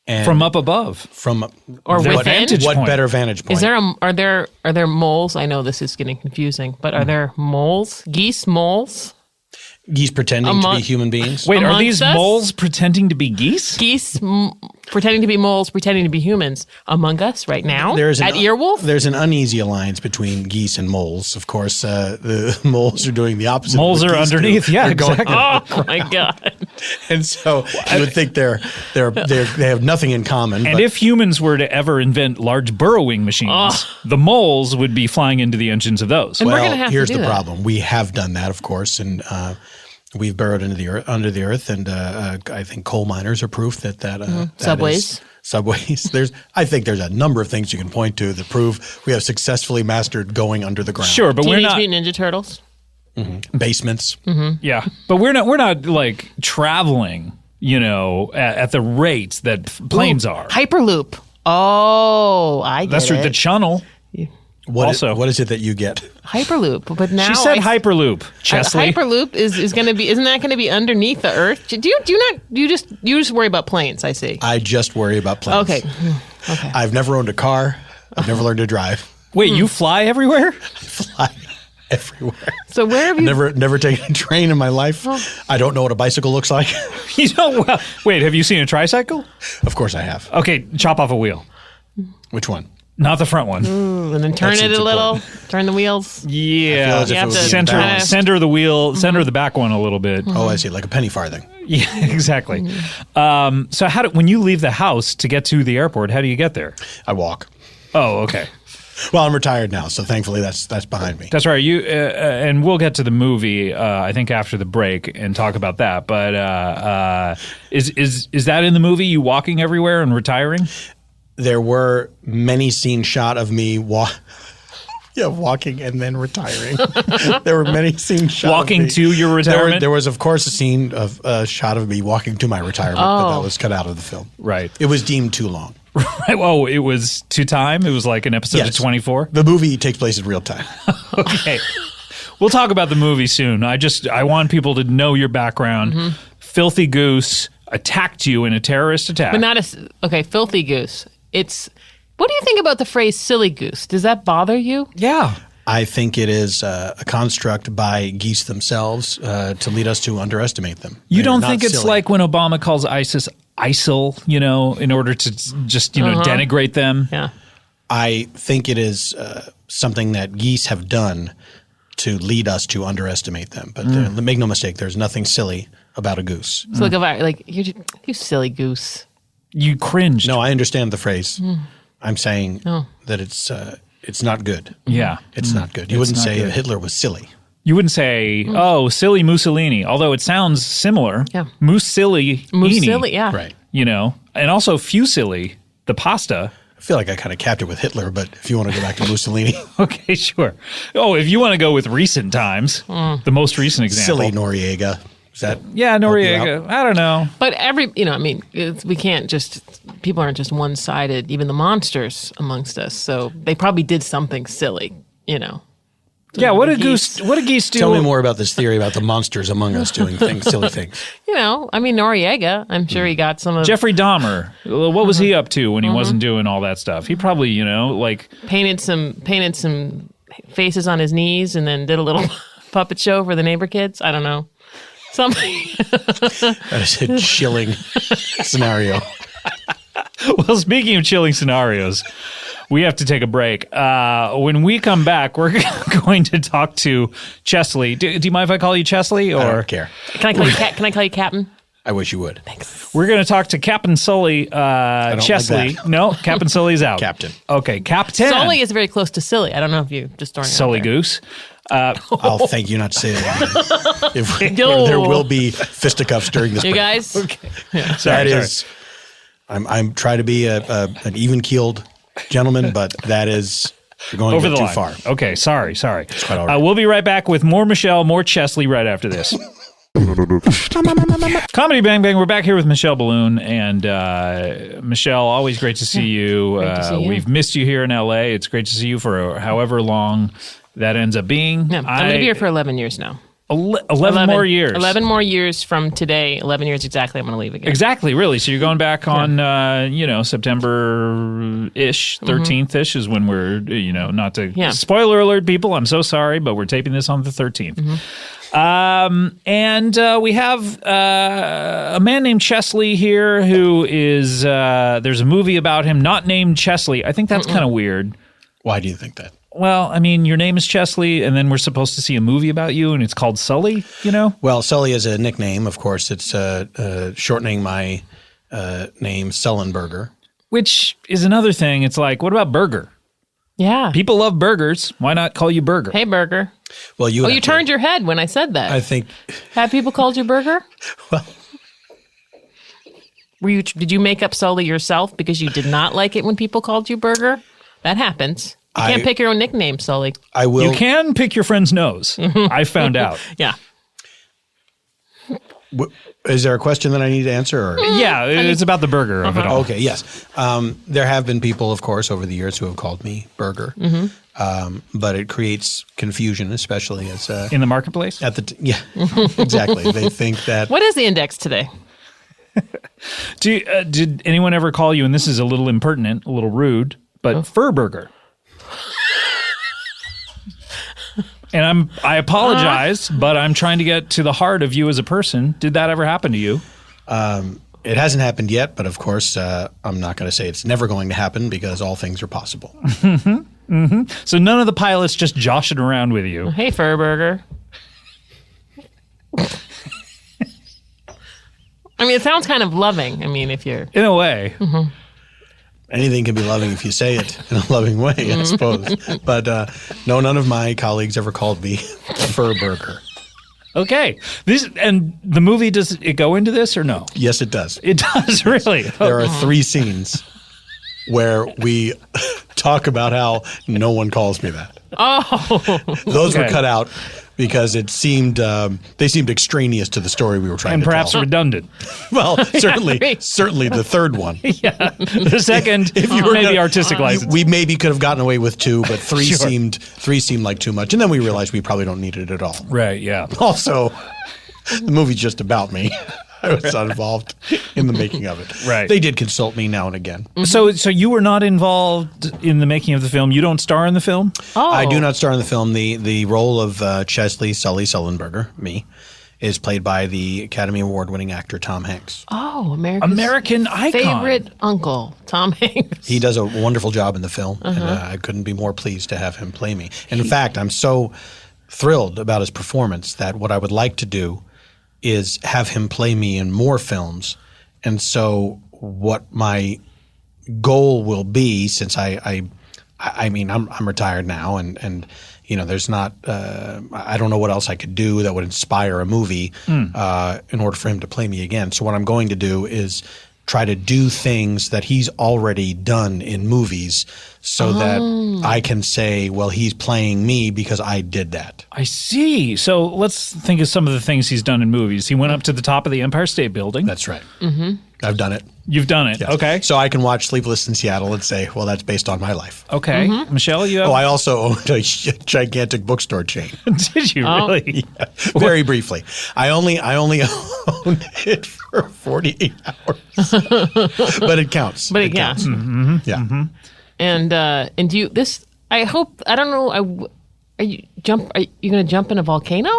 And From up above. from Or Their within? vantage what point. better vantage point? Is there are there moles? I know this is getting confusing, but are there moles? Geese moles? geese pretending to Among- be human beings? Wait, are Amongst these us? moles pretending to be geese? Geese pretending to be moles, pretending to be humans among us right now There's at Earwolf? There's an uneasy alliance between geese and moles. Of course, the moles are doing the opposite. of Moles what are geese do. underneath. Yeah, They're going- exactly. Oh my god! And so you would think they have nothing in common. And but if humans were to ever invent large burrowing machines, the moles would be flying into the engines of those. And we're well, gonna have to here's do the that. problem. We have done that, of course, and we've burrowed into the earth, under the earth, and I think coal miners are proof that that Subways. is- subways. I think there's a number of things you can point to that prove we have successfully mastered going under the ground. Sure, but we're Teenage not. Mutant Ninja Turtles. Basements. Yeah, but we're not like traveling. At the rate that planes are. Hyperloop. Oh, I get That's true. it. The channel. What Also- is it that you get? Hyperloop. But now She said I- Hyperloop. Chesley. Hyperloop is going to be. Isn't that going to be underneath the Earth? Do you just worry about planes? I see. I just worry about planes. Okay. Okay. I've never owned a car. I've never learned to drive. Wait, you fly everywhere? Fly everywhere. So where have you? Never taken a train in my life. I don't know what a bicycle looks like. Wait, have you seen a tricycle? Of course I have. Okay, chop off a wheel. Which one? Not the front one. And then turn That it seems a little. important. Turn the wheels. Yeah. as if You have it was to- in Center, balance. center the wheel, center the back one a little bit. Oh, I see. Like a penny farthing. Yeah, exactly. So when you leave the house to get to the airport, how do you get there? I walk. Oh, okay. Well, I'm retired now, so thankfully that's behind me. That's right. You and we'll get to the movie. I think after the break and talk about that. But is that in the movie? You walking everywhere and retiring? There were many scenes shot of me walking and then retiring. There were many scenes shot Walking of me. to your retirement? There was, of course, a scene of a shot of me walking to my retirement, but that was cut out of the film. Right. It was deemed too long. Right. Well, it was to time. It was like an episode of 24. The movie takes place in real time. Okay. We'll talk about the movie soon. I want people to know your background. Filthy Goose attacked you in a terrorist attack. But not Filthy Goose. What do you think about the phrase silly goose? Does that bother you? Yeah. I think it is a construct by geese themselves to lead us to underestimate them. You don't think it's like when Obama calls ISIS ISIL, in order to just, denigrate them? Yeah. I think it is something that geese have done to lead us to underestimate them. But make no mistake, there's nothing silly about a goose. So you silly goose. You cringed. No, I understand the phrase. I'm saying that it's not good. Yeah. It's not good. You wouldn't say Hitler was silly. You wouldn't say, silly Mussolini, although it sounds similar. Yeah. Mussilly. Mussilly, yeah. Right. And also fusilli, the pasta. I feel like I kind of capped it with Hitler, but if you want to go back to Mussolini. Okay, sure. Oh, if you want to go with recent times, the most recent example. Silly Noriega. Is that? Yeah, Noriega. I don't know. But we can't just, people aren't just one-sided, even the monsters amongst us. So they probably did something silly, Yeah, what did geese do? Tell me more about this theory about the monsters among us doing silly things. Noriega, I'm sure he got some of Jeffrey Dahmer. What was he up to when he wasn't doing all that stuff? He probably, painted some faces on his knees and then did a little puppet show for the neighbor kids. I don't know. Something. That is a chilling scenario. Well, speaking of chilling scenarios, we have to take a break. When we come back, we're going to talk to Chesley. Do you mind if I call you Chesley? Or I don't care. Can I call you Captain? I wish you would. Thanks. We're going to talk to Captain Sully. Chesley. Like No, Captain Sully's out. Captain. Okay, Captain. Sully is very close to silly. I don't know if you just throwing Sully it out there. Goose. I'll thank you not to say that again. There will be fisticuffs during this You break. guys? Okay. Yeah. Sorry. I'm trying to be an even-keeled gentleman, but that is you're going Over a bit the too line. far. Okay, sorry. It's quite all right. We'll be right back with more Michelle, more Chesley right after this. Comedy Bang Bang. We're back here with Michelle Balloon. And Michelle, always great to see you. Great to see you. We've missed you here in L.A. It's great to see you for however long that ends up being. Yeah, I'm going to be here for 11 years now. 11 more years. 11 more years from today. 11 years exactly. I'm going to leave again. Exactly, really. So you're going back on, September-ish, 13th-ish is when we're, not to... Yeah. Spoiler alert, people. I'm so sorry, but we're taping this on the 13th. And we have a man named Chesley here who is... there's a movie about him not named Chesley. I think that's kind of weird. Why do you think that? Well, I mean, your name is Chesley, and then we're supposed to see a movie about you, and it's called Sully, Well, Sully is a nickname. Of course, it's shortening my name, Sullenberger. Which is another thing. It's like, what about Burger? Yeah. People love burgers. Why not call you Burger? Hey, Burger. Well, you turned your head when I said that. I think. Have people called you Burger? Well, Did you make up Sully yourself because you did not like it when people called you Burger? That happens. You can't pick your own nickname, Sully. I will. You can pick your friend's nose. I found out. Yeah. Is there a question that I need to answer? Or? Yeah, it's about the burger of it all. Okay, yes. There have been people, of course, over the years who have called me Burger, but it creates confusion, especially as In the marketplace? yeah, exactly. They think that What is the index today? Did anyone ever call you, and this is a little impertinent, a little rude, but Fur Burger? And I apologize, but I'm trying to get to the heart of you as a person. Did that ever happen to you? it hasn't happened yet, but of course, I'm not going to say it's never going to happen because all things are possible. So none of the pilots just joshing around with you. Hey, Furburger. I mean, it sounds kind of loving. I mean, if you're... In a way. Mm-hmm. Anything can be loving if you say it in a loving way, I suppose. But no, none of my colleagues ever called me Furburger. Okay. And the movie, does it go into this or no? Yes, it does. It does, really? There are 3 scenes where we talk about how no one calls me that. Oh. Those were Okay. cut out because it seemed they seemed extraneous to the story we were trying And to perhaps tell. redundant. Well, certainly the third one. Yeah. The second, If you were maybe gonna- artistic license. We maybe could have gotten away with 2, but 3 Sure. seemed like too much, and then we realized we probably don't need it at all. Right, yeah. Also, the movie's just about me. I was not involved in the making of it. Right. They did consult me now and again. So you were not involved in the making of the film? You don't star in the film? Oh. I do not star in the film. The role of Chesley, Sully, Sullenberger, me, is played by the Academy Award-winning actor Tom Hanks. Oh, American icon. favorite uncle, Tom Hanks. He does a wonderful job in the film, and I couldn't be more pleased to have him play me. And in fact, I'm so thrilled about his performance that what I would like to do is have him play me in more films. And so what my goal will be, since I mean, I'm retired now, and you know, there's not I don't know what else I could do that would inspire a movie in order for him to play me again. So what I'm going to do is try to do things that he's already done in movies so that I can say, well, he's playing me because I did that. I see. So let's think of some of the things he's done in movies. He went up to the top of the Empire State Building. That's right. I've done it. You've done it. Yes. Okay. So I can watch Sleepless in Seattle and say, well, that's based on my life. Okay. Michelle, you have... Oh, I also owned a gigantic bookstore chain. Did you really? Yeah, very briefly. I only owned it for 48 hours. But it counts. But it counts. Yeah. And do you this? I hope. I don't know. Are you going to jump in a volcano?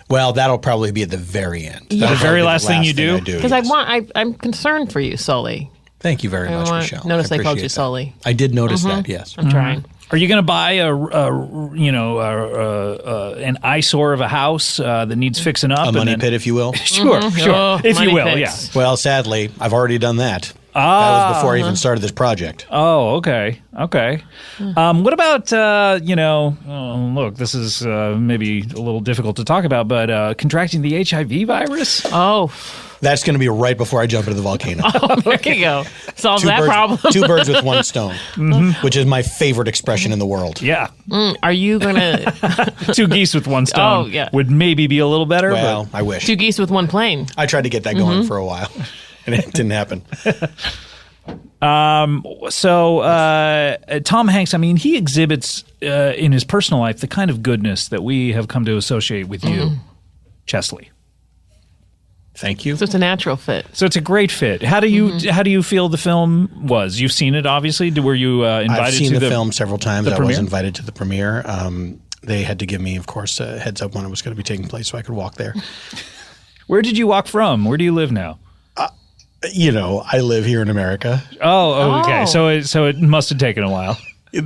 Well, that'll probably be at the very end. Yeah. That'll The very probably be last thing you do? Because yes. I'm concerned for you, Sully. Thank you very much, Michelle. Notice I called appreciate you that. Sully. I did notice that. Yes. I'm trying. Are you going to buy an eyesore of a house that needs fixing up? A money pit, if you will. Sure, sure. Oh, If you money will, pits. Well, sadly, I've already done that. That was before I even started this project. Oh, okay. Okay. What about, look, this is maybe a little difficult to talk about, but contracting the HIV virus? Oh, That's going to be right before I jump into the volcano. there you go. Solve that problem. Two birds with one stone, which is my favorite expression in the world. Yeah. Are you going to 2 geese with 1 stone Oh, yeah. would maybe be a little better. Well, I wish. 2 geese with 1 plane? I tried to get that going for a while, and it didn't happen. Tom Hanks, I mean, he exhibits in his personal life the kind of goodness that we have come to associate with you, Chesley. Thank you. So it's a natural fit. So it's a great fit. How do you feel the film was? You've seen it, obviously. Were you invited I've seen to the film several times. I was premiere? invited to the premiere. They had to give me, of course, a heads up when it was going to be taking place so I could walk there. Where did you walk from? Where do you live now? You know, I live here in America, Oh, okay. So it must have taken a while. in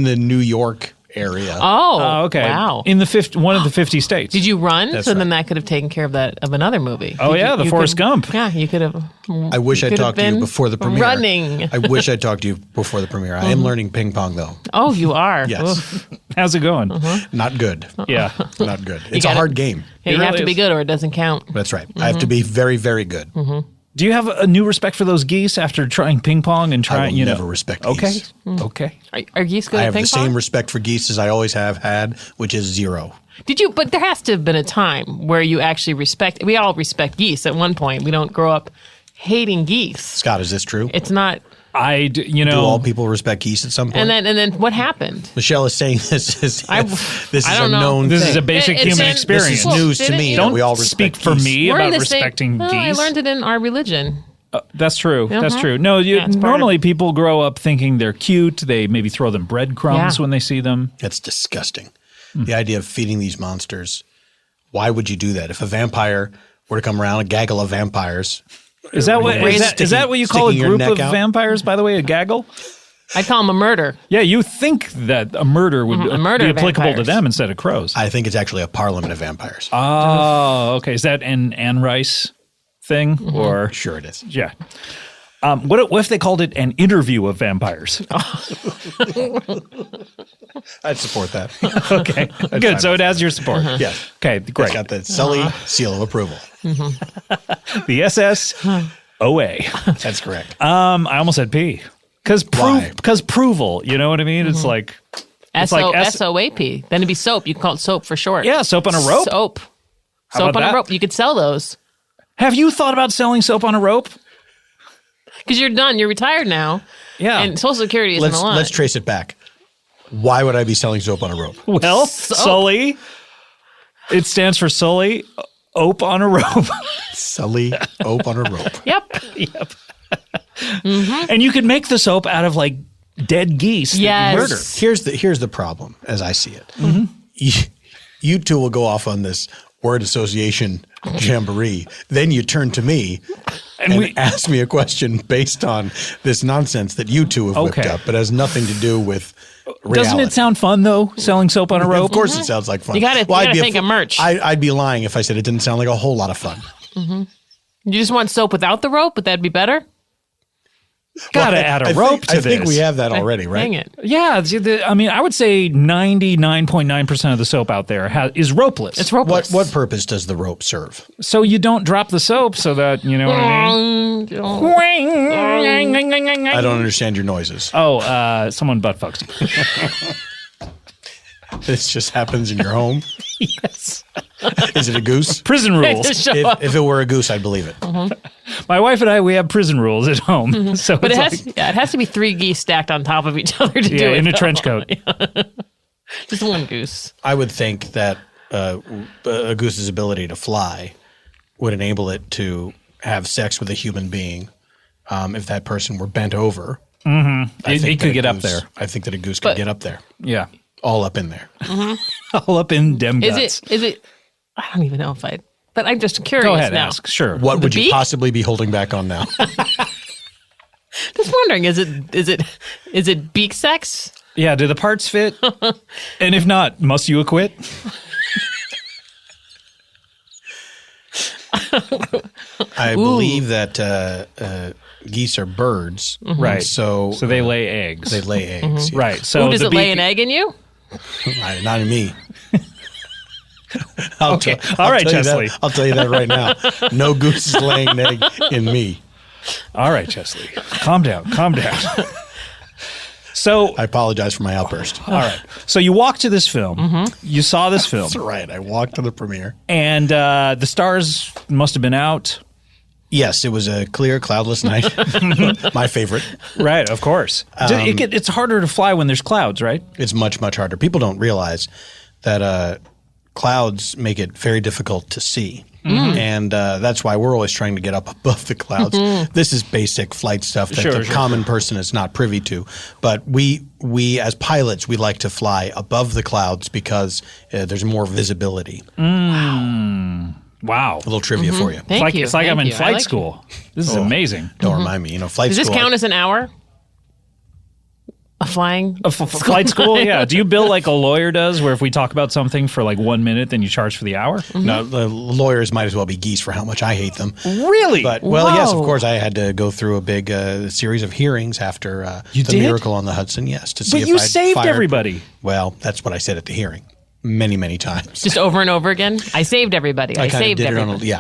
the New York area. Oh, Okay. Wow. In one of the 50 states. Did you run? That's So then right. that could have taken care of another movie. Oh, yeah, the Forrest Gump. Yeah, you could have. I wish I could have talked to you been before the premiere. running. I wish I talked to you before the premiere. I am learning ping pong, though. Oh, you are. Yes. Oof. How's it going? Not good. Yeah. Not good. It's a gotta- hard game. Yeah, you It have really to be is. good or it doesn't count. That's right. I have to be very, very good. Do you have a new respect for those geese after trying ping pong and I trying, will never respect Okay. geese. Okay. Are geese good I at have ping the pong? same respect for geese as I always have had, which is 0. Did you? But there has to have been a time where you actually respect. We all respect geese at one point. We don't grow up hating geese. Scott, is this true? It's not. Do all people respect geese at some point? And then what happened? Michelle is saying this is I this is don't a know. known This thing. is a basic It's human in- experience. This is Well, news to didn't me you- that Don't we all speak respect for geese. me We're in about the same- respecting Well, geese. I learned it in our religion. That's true. That's Uh-huh. true. No, Yeah, it's part normally people grow up thinking they're cute. They maybe throw them breadcrumbs Yeah. when they see them. That's disgusting. The idea of feeding these monsters. Why would you do that? If a vampire were to come around, a gaggle of vampires. Is that what is that what you call a sticking your group neck of out? vampires? By the way, a gaggle. I call them a murder. Yeah, you think that a murder would A murder be of applicable to vampires. them instead of crows. I think it's actually a parliament of vampires. Oh, okay. Is that an Anne Rice thing or Sure it is. yeah? What if they called it an interview of vampires? I'd support that. Okay, good. So it has your support. Yes. Okay, It's great. got the Sully seal of approval. The SS OA. That's correct. I almost said P. Why? Because proval, you know what I mean? It's like It's like S-O-A-P. Then it'd be soap. You can call it soap for short. Yeah, soap on a rope. Soap. How Soap about on that? a rope. You could sell those. Have you thought about selling soap on a rope? Because you're done. You're retired now. Yeah. And Social Security isn't a lot. Let's trace it back. Why would I be selling soap on a rope? Well, Soap. Sully. It stands for Sully, Ope on a rope. Sully, ope on a rope. Yep. Yep. And you could make the soap out of like dead geese that Yes. you murder. Here's the problem, as I see it. You two will go off on this word association jamboree. Then you turn to me and ask me a question based on this nonsense that you two have whipped Okay. up, but has nothing to do with reality. Doesn't it sound fun though, selling soap on a rope? Of course it sounds like fun. You gotta I'd be think of merch. I'd be lying if I said it didn't sound like a whole lot of fun. You just want soap without the rope? Would that be better? Gotta add a rope to I think this. we have that already, right? Dang it. Yeah, I mean, I would say 99.9% of the soap out there is ropeless. It's ropeless. What purpose does the rope serve? So you don't drop the soap so that, you know what I mean? I don't understand your noises. Oh, someone butt fucked. This just happens in your home? Yes. Is it a goose? Prison rules. If it were a goose, I'd believe it. My wife and I, we have prison rules at home. So But it's it has to be 3 geese stacked on top of each other to do it. in a though. trench coat. Just one goose. I would think that a goose's ability to fly would enable it to have sex with a human being if that person were bent over. It could get up there. I think that a goose could get up there. Yeah. All up in there. All up in dem guts. Is it? I don't even know but I'm just curious Go ahead, now. ask. Sure. What The would you beak? possibly be holding back on now? Just wondering, is it beak sex? Yeah, do the parts fit? And if not, must you acquit? I believe that geese are birds. Right. So they lay eggs. they lay eggs. yeah. Right. So Does the it lay beak- an egg in you? Not in me. Okay. All right, Chesley. I'll tell you that right now. No goose is laying an egg in me. All right, Chesley. Calm down. Calm down. So, I apologize for my outburst. all right. So you walked to this film. You saw this film. That's right. I walked to the premiere. And the stars must have been out. Yes, it was a clear, cloudless night. My favorite. Right, of course. It's harder to fly when there's clouds, right? It's much, much harder. People don't realize that clouds make it very difficult to see. And that's why we're always trying to get up above the clouds. This is basic flight stuff that the common person is not privy to. But we as pilots, we like to fly above the clouds because there's more visibility. Wow. A little trivia for you. Thank you. It's like I'm in Thank you. I flight like school. This is amazing. Don't remind me. Flight Does this school. count as an hour? A flying? Flight school, yeah. Do you bill like a lawyer does, where if we talk about something for like 1 minute, then you charge for the hour? No, the lawyers might as well be geese for how much I hate them. Really? But yes, of Whoa. course, I had to go through a big series of hearings after You the did? miracle on the Hudson. Yes, to see But if you I'd saved fired- everybody. Well, that's what I said at the hearing, many, many times. Just over and over again? I saved everybody. I kinda saved did everybody.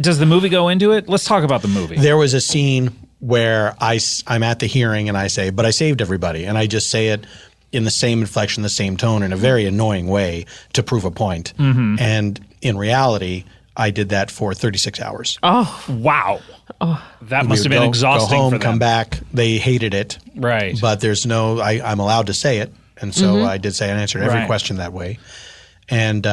Does the movie go into it? Let's talk about the movie. There was a scene where I'm at the hearing and I say, "But I saved everybody," and I just say it in the same inflection, the same tone, in a very annoying way to prove a point. And in reality, I did that for 36 hours. Oh, Wow. That must We have would been exhausting Go home, for them. come back. They hated it. Right. But there's I'm allowed to say it. And so I did say and answered every Right. question that way. And,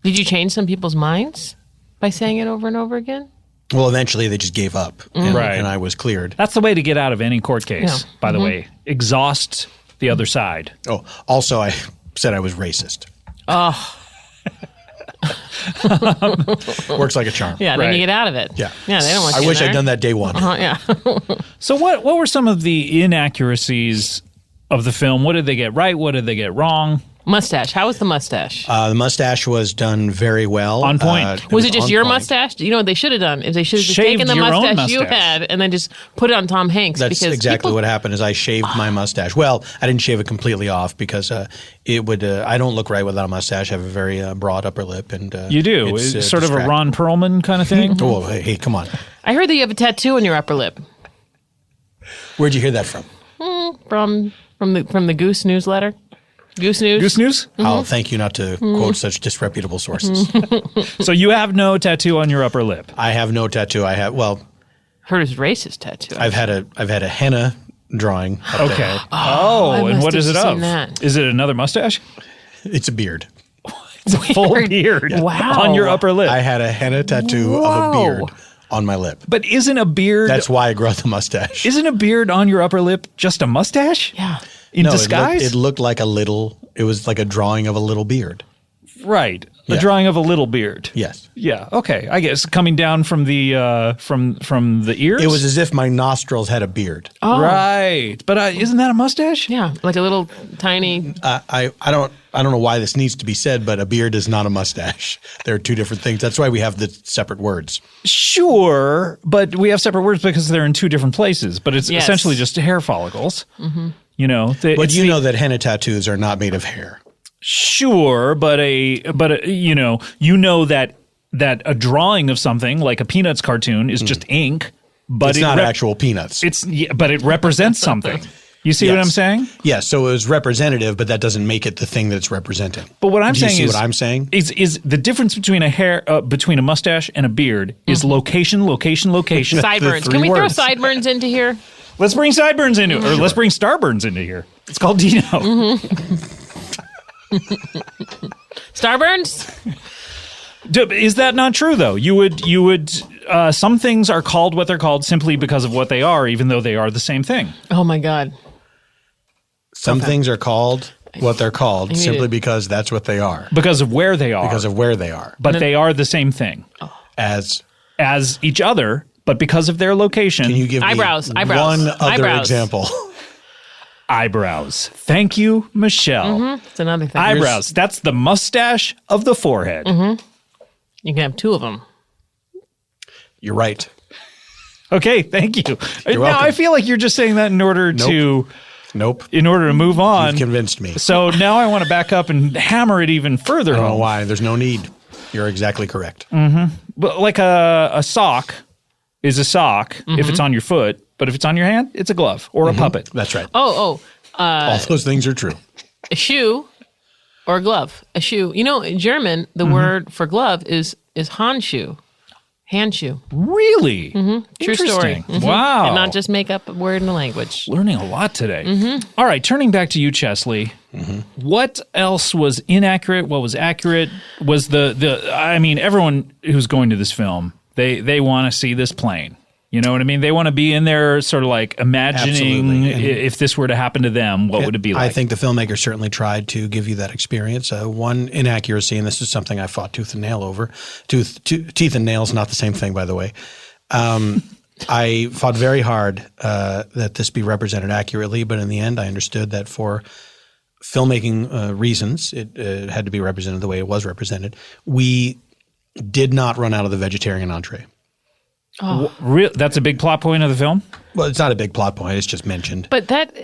did you change some people's minds by saying it over and over again? well, eventually they just gave up. And, Right. and I was cleared. That's the way to get out of any court case, Yeah. by the way. Exhaust the other side. Oh, also, I said I was racist. Oh, Works like a charm. yeah. Right. Then you get out of it. Yeah. Yeah, they don't want I you wish there. I'd done that day one. Yeah. So what were some of the inaccuracies of the film? What did they get right? What did they get wrong? Mustache. How was the mustache? The mustache was done very well. On point. was it just on your point. mustache? You know what they should have done? If they should have just Shaved taken the your own mustache you mustache. had and then just put it on Tom Hanks. That's because exactly people- what happened. Is I shaved my mustache. Well, I didn't shave it completely off because it would. I don't look right without a mustache. I have a very broad upper lip, and You do. It's sort of a Ron Perlman kind of thing. Oh, hey, come on! I heard that you have a tattoo on your upper lip Where'd you hear that from? from the Goose newsletter. Goose news. Goose news? I'll thank you not to quote such disreputable sources. So you have no tattoo on your upper lip? I have no tattoo. I have, well, Heard his racist tattoo. I've had a henna drawing. Up Okay. there. And what is it have of? seen that. Is it another mustache? It's a beard. It's a full beard Wow. on your upper lip. I had a henna tattoo of a beard on my lip. But isn't a beard... That's why I grew out the mustache. Isn't a beard on your upper lip just a mustache? Yeah. In No, disguise? It looked like it was like a drawing of a little beard. Right. A Yeah. drawing of a little beard. Yes. Yeah. Okay. I guess coming down from the from the ears. It was as if my nostrils had a beard. Oh. Right. But isn't that a mustache? Yeah, like a little tiny. I don't know why this needs to be said, but a beard is not a mustache. They're two different things. That's why we have the separate words. Sure, but we have separate words because they're in two different places. But it's Yes. essentially just hair follicles. You know. But you know that henna tattoos are not made of hair. Sure, but you know that a drawing of something like a Peanuts cartoon is just ink, but It's not actual peanuts. but it represents something. You see what Yes. I'm saying? Yes, so it was representative, but that doesn't make it the thing that it's representing. But what I'm Do you saying see is what I'm saying? is the difference between between a mustache and a beard is location. Sideburns. three Can we throw words. sideburns into here? Let's bring sideburns into it, or let's bring starburns into here. It's called Dino. Starburns? Is that not true though? You would some things are called what they're called simply because of what they are, even though they are the same thing. Oh my God. Some things are called what they're called need simply it. because that's what they are. Because of where they are. Because of where they are. But they are the same thing As as each other, but because of their location. can you give Eyebrows, me eyebrows, one other eyebrows. example? Eyebrows. Thank you, Michelle. It's another thing. Eyebrows. That's the mustache of the forehead. You can have two of them. You're right. Okay, thank you. Now welcome. I feel like you're just saying that in order to Nope. move on. You've convinced me. So now I want to back up and hammer it even further I don't know home. why. There's no need. You're exactly correct. But like a sock is a sock if it's on your foot, but if it's on your hand, it's a glove or a puppet. That's right. All All those things are true. a shoe or a glove. A shoe. You know, in German, the word for glove is Handschuh. Handschuh. Really? True story. Interesting. Wow. And not just make up a word in a language. Learning a lot today. All right, turning back to you, Chesley. What else was inaccurate? What was accurate? Was I mean, everyone who's going to this film, they want to see this plane. You know what I mean? They want to be in there sort of like imagining Absolutely. if this were to happen to them, what would it be like? I think the filmmaker certainly tried to give you that experience. One inaccuracy, and this is something I fought tooth and nail over. Teeth and nails, not the same thing, by the way. I fought very hard that this be represented accurately, but in the end, I understood that for filmmaking reasons, it had to be represented the way it was represented. We did not run out of the vegetarian entree. That's a big plot point of the film? Well, it's not a big plot point. It's just mentioned. But but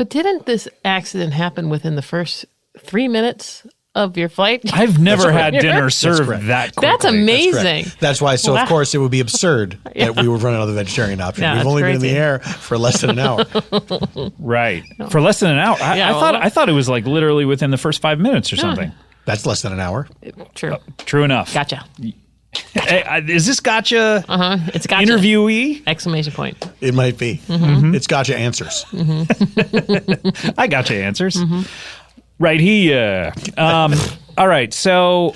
didn't this accident happen within the first 3 minutes of your flight? I've never had dinner correct. served That's that quickly. That's amazing. That's why. So Wow. of course it would be absurd that we would run out of the vegetarian option. Yeah, We've that's only been in crazy. the air for less than an hour. Right. For less than an hour. Yeah, I thought it was like literally within the first 5 minutes or something. That's less than an hour. True. True enough. Gotcha. Hey, is this gotcha It's gotcha. interviewee? Exclamation point. It might be. It's gotcha answers. I gotcha answers. Right here. All right. So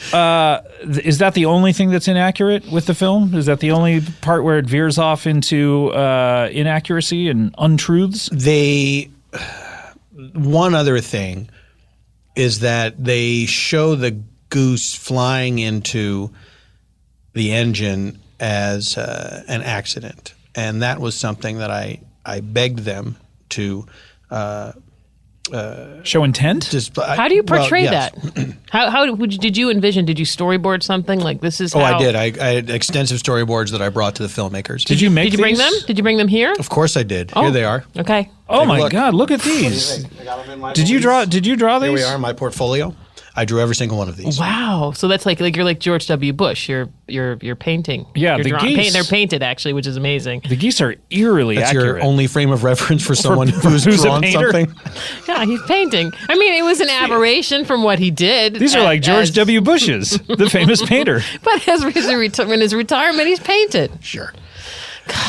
is that the only thing that's inaccurate with the film? Is that the only part where it veers off into inaccuracy and untruths? One other thing is that they show the goose flying into the engine as an accident, and that was something that I begged them to Show intent? How do you portray yes. that? How did you envision? Did you storyboard something like this? Is Oh, how, I did. I had extensive storyboards that I brought to the filmmakers. Did you make Did you bring these? them? Did you bring them here? Of course I did. Oh. Here they are. Okay. Oh Take a my look. God! Look at these. I got them in my Did you draw? Did you draw these? Here we are in my portfolio. I drew every single one of these. Wow. So that's like you're like George W. Bush. You're painting. Yeah, You're the geese. they're painted actually, which is amazing. The geese are eerily That's accurate. your only frame of reference for someone who's who's a drawn painter? something? Yeah, he's painting. I mean, it was an aberration from what he did. These are like George W. Bush's, the famous painter. But in his retirement, he's painted. Sure.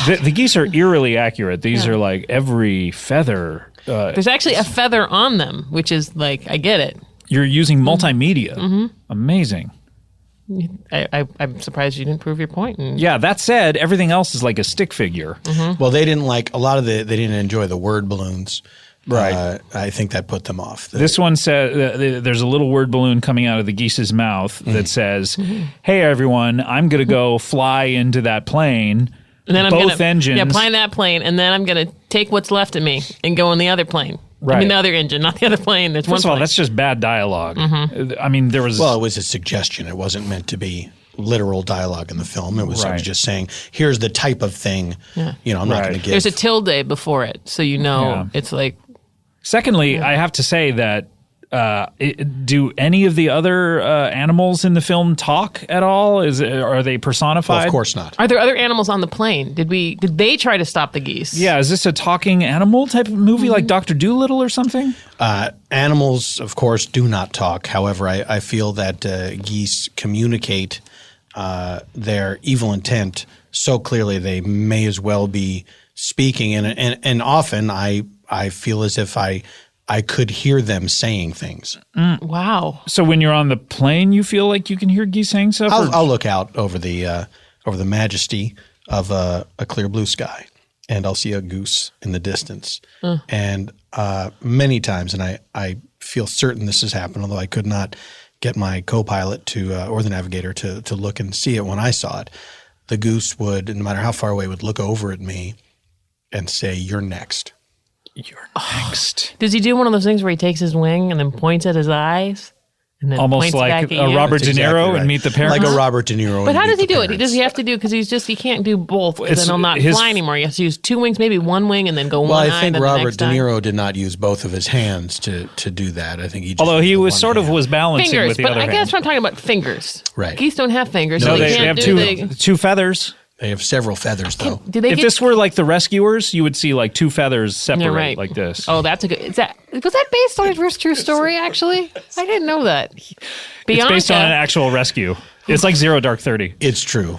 The geese are eerily accurate. These are like every feather. There's actually a feather on them, which is like, I get it. You're using multimedia. Amazing. I'm surprised you didn't prove your point. Yeah, that said, everything else is like a stick figure. Well, they didn't like they didn't enjoy the word balloons. Right. I think that put them off. This one says there's a little word balloon coming out of the geese's mouth that says, "Hey everyone, I'm going to go fly into that plane." And then both engines. Yeah, fly in that plane, and then I'm going to take what's left of me and go in the other plane. Right. I mean, the other engine, not the other plane. There's First of one all, plane. that's just bad dialogue. I mean, there was. Well, it was a suggestion. It wasn't meant to be literal dialogue in the film. It was sort Right. of just saying, here's the type of thing. Yeah. You know, I'm not Right. going to give. There's a tilde before it, so you know it's like. Secondly, I have to say that do any of the other animals in the film talk at all? Are they personified? Well, of course not. Are there other animals on the plane? Did they try to stop the geese? Yeah, is this a talking animal type of movie like Dr. Dolittle or something? Animals, of course, do not talk. However, I feel that geese communicate their evil intent so clearly they may as well be speaking. And often I feel as if I could hear them saying things. Wow. So when you're on the plane, you feel like you can hear geese saying stuff? I'll look out over the majesty of a clear blue sky, and I'll see a goose in the distance. And many times, and I feel certain this has happened, although I could not get my co-pilot or the navigator to look and see it when I saw it. The goose would, no matter how far away, would look over at me and say, "You're next." You're next. Does he do one of those things where he takes his wing and then points at his eyes? And then Almost points like back at a you? Robert That's De Niro exactly and right. Meet the Parents? Like a Robert De Niro. But and how Meet does he the do it? Parents. Does he have to do because he can't do both because then he'll not his- fly anymore. He has to use two wings, maybe one wing, and then go Well, one I eye. think then the Robert next De eye. Niro did not use both of his hands to do that. I think he just Although used he the was one sort of hand. was balancing Fingers, with the but other I guess hand. what I'm talking about fingers. Right. Geese don't have fingers, No, so No, they they can't have do two feathers. They have several feathers, though. Do they If get? this were like The Rescuers, you would see like two feathers separate You're right. like this. Oh, that's a good. Was that based on a true story? Actually, I didn't know that. It's Bianca, based on an actual rescue. It's like Zero Dark 30. It's true.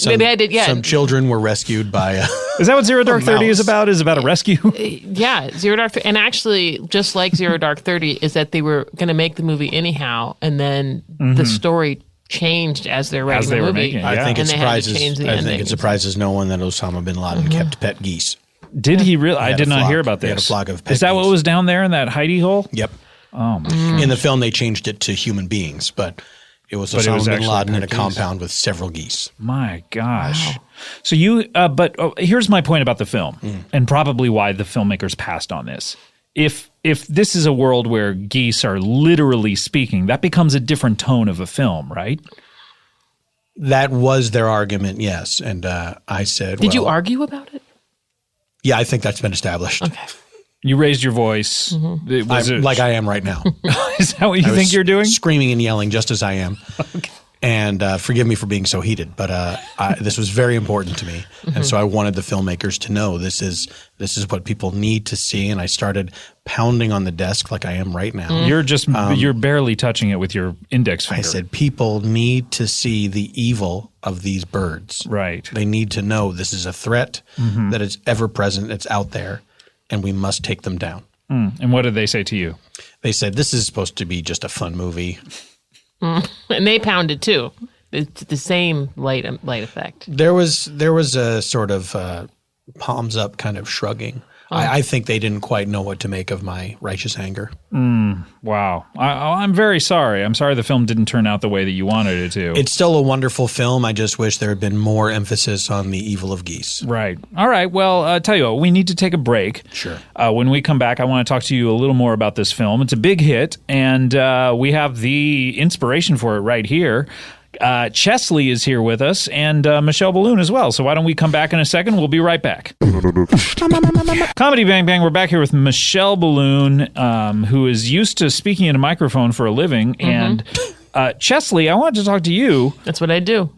Maybe I did, yeah. Some children were rescued by. Is that what Zero Dark 30 is mouse. about? Is about a rescue? yeah, Zero Dark, and actually, just like Zero Dark 30, is that they were going to make the movie anyhow, and then the story changed as they're writing they the were movie. making it, I yeah. think it And they had to change surprises. the I think ending. it surprises no one that Osama bin Laden kept pet geese. Did he really? I had did a not flock. hear about He this. had a flock of pet Is that what geese. was down there in that hidey hole? Yep. Oh my! In the film, they changed it to human beings, but it was But it was Osama bin actually Laden in pet a geese. compound with several geese. My gosh. So you, but here's my point about the film, and probably why the filmmakers passed on this. If this is a world where geese are literally speaking, that becomes a different tone of a film, right? That was their argument, yes. And I said, Did you well, argue about it? Yeah, I think that's been established. Okay. You raised your voice. Like I am right now. Is that what you I was think you're doing? Screaming and yelling just as I am. And forgive me for being so heated, but this was very important to me, and so I wanted the filmmakers to know this is what people need to see. And I started pounding on the desk like I am right now. You're barely touching it with your index finger. I said, people need to see the evil of these birds. Right. They need to know this is a threat that is ever present. It's out there, and we must take them down. And what did they say to you? They said this is supposed to be just a fun movie. And they pounded too. It's the same light effect. There was a sort of palms up kind of shrugging. I think they didn't quite know what to make of my righteous anger. Wow. I'm very sorry. I'm sorry the film didn't turn out the way that you wanted it to. It's still a wonderful film. I just wish there had been more emphasis on the evil of geese. Right. All right. Well, tell you what, we need to take a break. Sure. When we come back, I want to talk to you a little more about this film. It's a big hit, and we have the inspiration for it right here. Chesley is here with us, and Michelle Balloon as well. So why don't we come back in a second? We'll be right back. Comedy Bang Bang. We're back here with Michelle Balloon, who is used to speaking in a microphone for a living, and Chesley, I wanted to talk to you. That's what I do.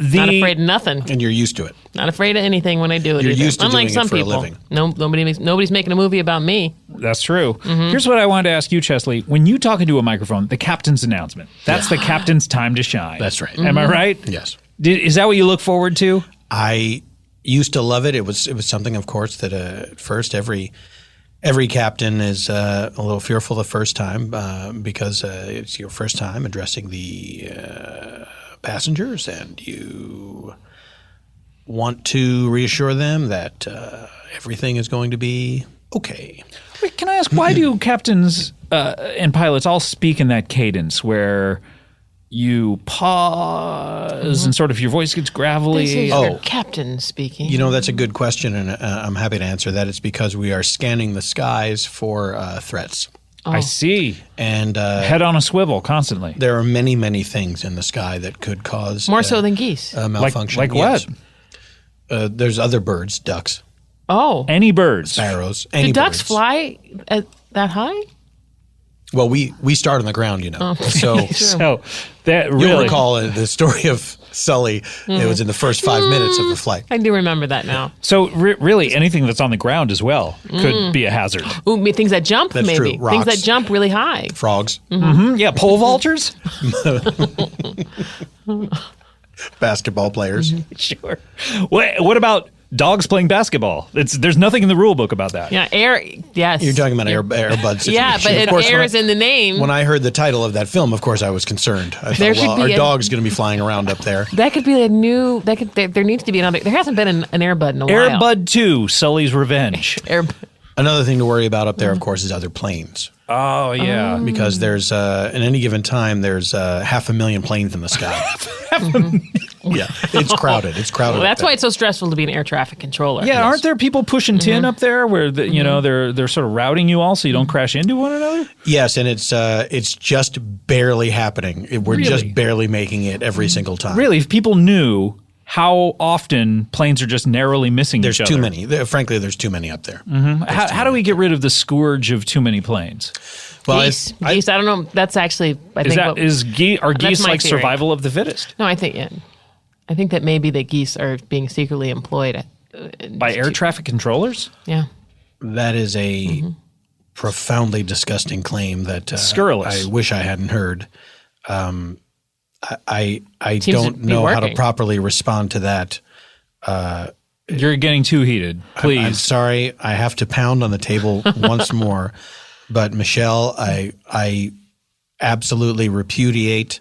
Not afraid of nothing. And you're used to it. Not afraid of anything when I do it. You're either. used to Unlike doing some it for people. a living. No, nobody's making a movie about me. That's true. Here's what I wanted to ask you, Chesley. When you talk into a microphone, the captain's announcement, that's the captain's time to shine. That's right. Am I right? Yes. Is that what you look forward to? I used to love it. It was something, of course, that at first every captain is a little fearful the first time because it's your first time addressing the passengers, and you want to reassure them that everything is going to be okay. Wait, can I ask, why do captains and pilots all speak in that cadence where you pause and sort of your voice gets gravelly? This is your captain speaking. You know, that's a good question, and I'm happy to answer that. It's because we are scanning the skies for threats. I see. And head on a swivel constantly. There are many, many things in the sky that could cause more so than geese. Malfunction. Like what? There's other birds, ducks. Oh, any birds, sparrows. Do ducks fly that high? Well, we start on the ground, you know. So that really, you'll recall the story of Sully. It was in the first 5 minutes of the flight. I do remember that now. So really, anything that's on the ground as well could be a hazard. Ooh, things that jump, That's maybe true. Rocks. things that jump really high. Frogs. Yeah, pole vaulters. Basketball players. Sure. What about dogs playing basketball? There's nothing in the rule book about that. Yeah, air. Yes, You're talking about Airbud situation. Yeah, but Of course, air is in the name. When I heard the title of that film, of course, I was concerned. I thought, well, our dog's going to be flying around up there. That could be a new. There needs to be another. There hasn't been an Airbud in a while. Airbud 2, Sully's Revenge. Another thing to worry about up there, of course, is other planes. Oh, yeah. Because there's, at any given time, there's 500,000 planes in the sky. Yeah, it's crowded. It's crowded. Well, that's why it's so stressful to be an air traffic controller. Yeah, aren't there people pushing tin up there where they're sort of routing you all so you don't crash into one another? Yes, and it's just barely happening. We're just barely making it every single time. Really, if people knew how often planes are just narrowly missing there's each other. There's too many. Frankly, there's too many up there. How do we get rid of the scourge of too many planes? Well, geese. I don't know. That's actually. Are geese like theory. survival of the fittest? No, I think that maybe the geese are being secretly employed by air traffic controllers. Yeah, that is a profoundly disgusting claim that scurrilous. I wish I hadn't heard. I don't know how to properly respond to that. You're getting too heated. Please. I'm sorry. I have to pound on the table once more. But Michelle, I absolutely repudiate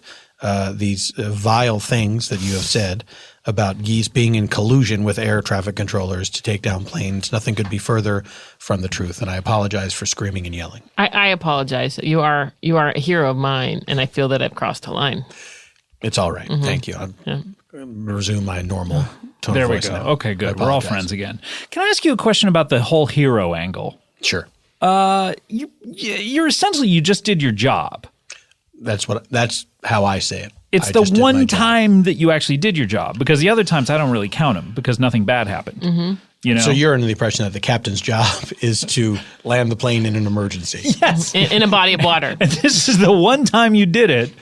these vile things that you have said about geese being in collusion with air traffic controllers to take down planes. Nothing could be further from the truth, and I apologize for screaming and yelling. I apologize. You are a hero of mine, and I feel that I've crossed a line. It's all right. Thank you. I'll resume my normal tone there of we voice go. now. Okay, good. We're all friends again. Can I ask you a question about the whole hero angle? Sure. You're essentially, you just did your job. That's how I say it. It's the one time that you actually did your job, because the other times I don't really count them because nothing bad happened. You know? So you're under the impression that the captain's job is to land the plane in an emergency. Yes. In a body of water. And this is the one time you did it.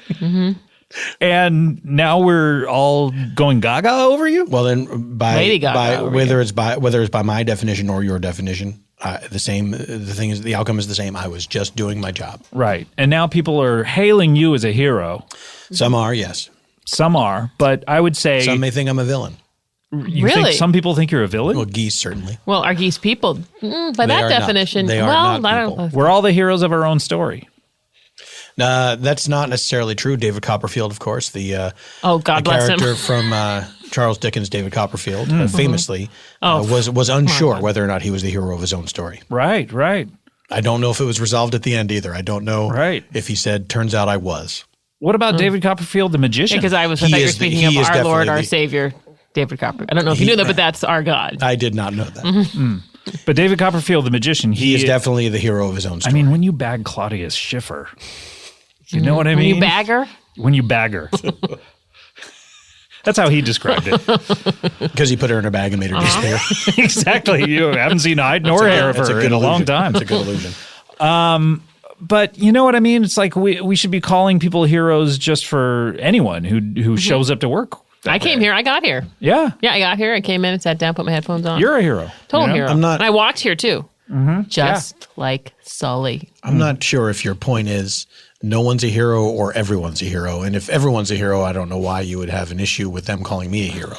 And now we're all going gaga over you? Well, then whether it's by my definition or your definition, the outcome is the same. I was just doing my job. Right. And now people are hailing you as a hero. Some are, yes. Some are, but I would say some may think I'm a villain. You think some people think you're a villain? Well, geese certainly. Well, are geese people? By that definition, they are not people. We're all the heroes of our own story. That's not necessarily true. David Copperfield, of course, the God bless him, character from Charles Dickens' David Copperfield, famously was unsure whether or not he was the hero of his own story. Right, right. I don't know if it was resolved at the end either. I don't know if he said, "Turns out I was." What about David Copperfield, the magician? Because I thought you were speaking of our Lord, our Savior, David Copperfield. I don't know if you knew that, but that's our God. I did not know that. But David Copperfield, the magician, he is definitely the hero of his own story. I mean, when you bag Claudius Schiffer, you know what I mean? When you bag her? when you bag her. That's how he described it. Because he put her in a bag and made her disappear. Exactly. You haven't seen hide nor hair of her in a long time. It's a good illusion. But you know what I mean? It's like we should be calling people heroes just for anyone who shows up to work. I came here. I got here. Yeah. Yeah, I got here. I came in and sat down, put my headphones on. You're a hero. Total hero. I'm not- And I walked here too. Just like Sully. I'm not sure if your point is no one's a hero or everyone's a hero. And if everyone's a hero, I don't know why you would have an issue with them calling me a hero.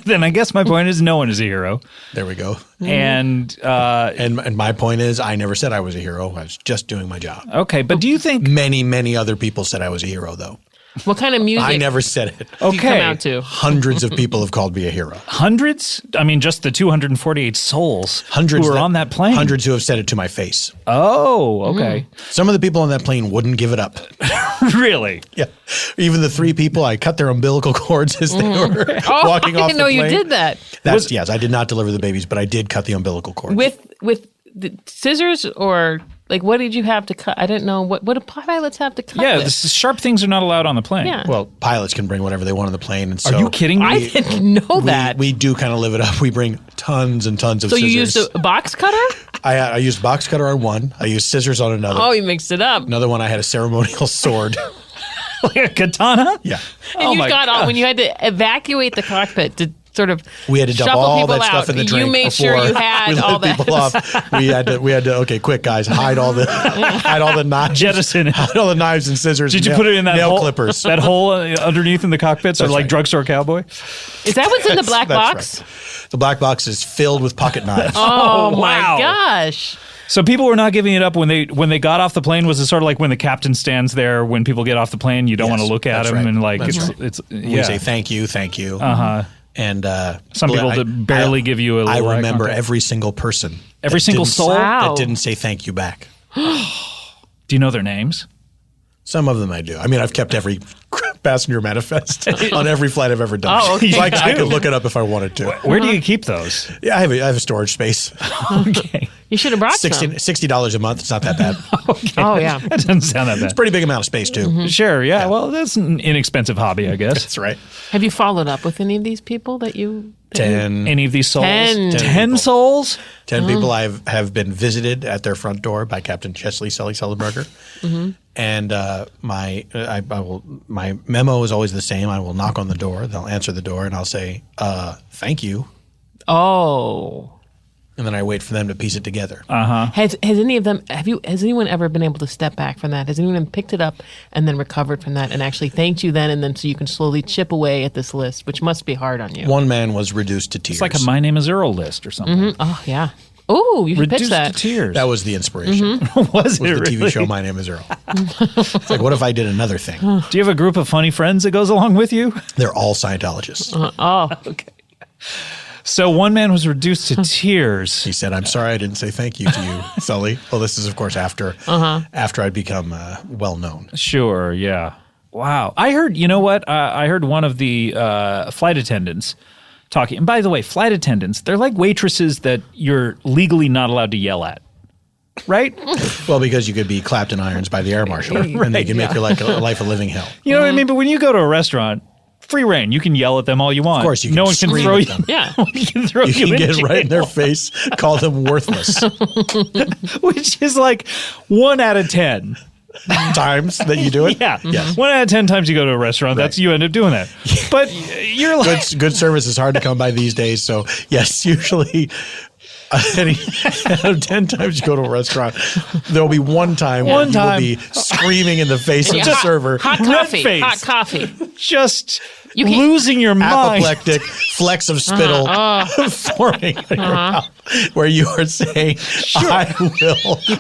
Then I guess my point is no one is a hero. There we go. And my point is I never said I was a hero. I was just doing my job. okay, but do you think Many, many other people said I was a hero, though. What kind of music I never said it. do you come out to? Hundreds of people have called me a hero. hundreds? I mean, just the 248 souls Hundreds who were on that plane. Hundreds who have said it to my face. Oh, okay. Some of the people on that plane wouldn't give it up. Really? Yeah. Even the 3 people, I cut their umbilical cords as they were walking off I didn't know the you plane. did that. Yes, I did not deliver the babies, but I did cut the umbilical cords. With the scissors or like what did you have to cut? I didn't know what do pilots have to cut Yeah, with? the sharp things are not allowed on the plane. Yeah. Well, pilots can bring whatever they want on the plane. And so Are you kidding me? I didn't know that. We do kind of live it up. We bring tons and tons of So scissors. you used a box cutter? I used box cutter on one. I used scissors on another. Oh, you mixed it up. Another one, I had a ceremonial sword. Like a katana? Yeah. And Oh you my got all gosh. when you had to evacuate the cockpit to sort of We had to dump shuffle all people that out. stuff in the drink You made sure before you had we let all that people off. We had to. Okay, quick guys, hide all the knives, Jettison it. hide all the knives and scissors. Did and you put it in that nail hole, clippers? That hole underneath in the cockpits, or That's like right. drugstore cowboy? Is that what's in the black That's box? right. The black box is filled with pocket knives. Oh, wow. my gosh. So people were not giving it up when they got off the plane. Was it sort of like when the captain stands there when people get off the plane? You don't Yes, want to look at that's him right. and like That's it's We yeah. say thank you. Uh-huh. And Some people that barely give you a little I eye remember contact. every single person. Every that single didn't- soul? Wow. that didn't say thank you back. Do you know their names? Some of them I do. I mean, I've kept every passenger manifest on every flight I've ever done. Oh, okay. So I could look it up if I wanted to. Where do you keep those? Yeah, I have a storage space. Okay. You should have brought some. $60 a month. It's not that bad. Oh, yeah. That doesn't sound that bad. Pretty big amount of space too. Sure, yeah. Well, that's an inexpensive hobby, I guess. That's right. Have you followed up with any of these people that you... 10 Any of these souls? 10. 10 people. souls? 10 people have been visited at their front door by Captain Chesley, Sully, Sullenberger. And my memo is always the same. I will knock on the door. They'll answer the door, and I'll say, thank you. Oh. And then I wait for them to piece it together. Has any of them, has anyone ever been able to step back from that? Has anyone picked it up and then recovered from that and actually thanked you then and then so you can slowly chip away at this list, which must be hard on you? One man was reduced to tears. It's like a My Name is Earl list or something. Oh, yeah. Oh, you should pitch Reduced that. to tears. That was the inspiration. was it Was the really? TV show My Name is Earl. It's like, what if I did another thing? Do you have a group of funny friends that goes along with you? They're all Scientologists. Okay. So one man was reduced to tears. He said, I'm sorry I didn't say thank you to you, Sully. Well, this is, of course, after I'd become well known. Sure, yeah. Wow. I heard, you know what? I heard one of the flight attendants talking. And by the way, flight attendants, they're like waitresses that you're legally not allowed to yell at. Right? Well, because you could be clapped in irons by the air marshal, and they can make your life a living hell. You know what I mean? But when you go to a restaurant, free reign. You can yell at them all you want. Of course, you can no one can scream throw at you. them. Yeah. No one can throw You can in get right in their jail. face, call them worthless Which is like 1 out of 10. times that you do it. Yeah. Yes. 1 out of 10 times you go to a restaurant, that's you end up doing that. But you're like, Good service is hard to come by these days. So, yes, usually out of 10 times you go to a restaurant, there'll be one time where you will be screaming in the face of the server. Hot Red coffee. face. Hot coffee. just You can't- losing your mind. Apoplectic, flecks of spittle forming in your mouth, where you are saying, I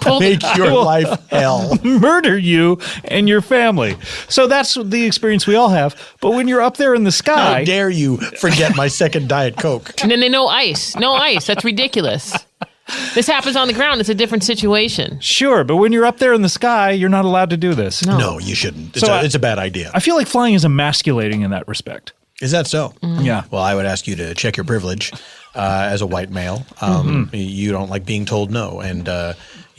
will make your life hell. Murder you and your family. So that's the experience we all have. But when you're up there in the How sky, dare you forget my second Diet Coke? And then they no ice. No ice. That's ridiculous. This happens on the ground. It's a different situation. sure, but when you're up there in the sky, you're not allowed to do this. No, you shouldn't. It's, So it's a bad idea. I feel like flying is emasculating in that respect. Is that so? Yeah. Well, I would ask you to check your privilege as a white male. You don't like being told no. And,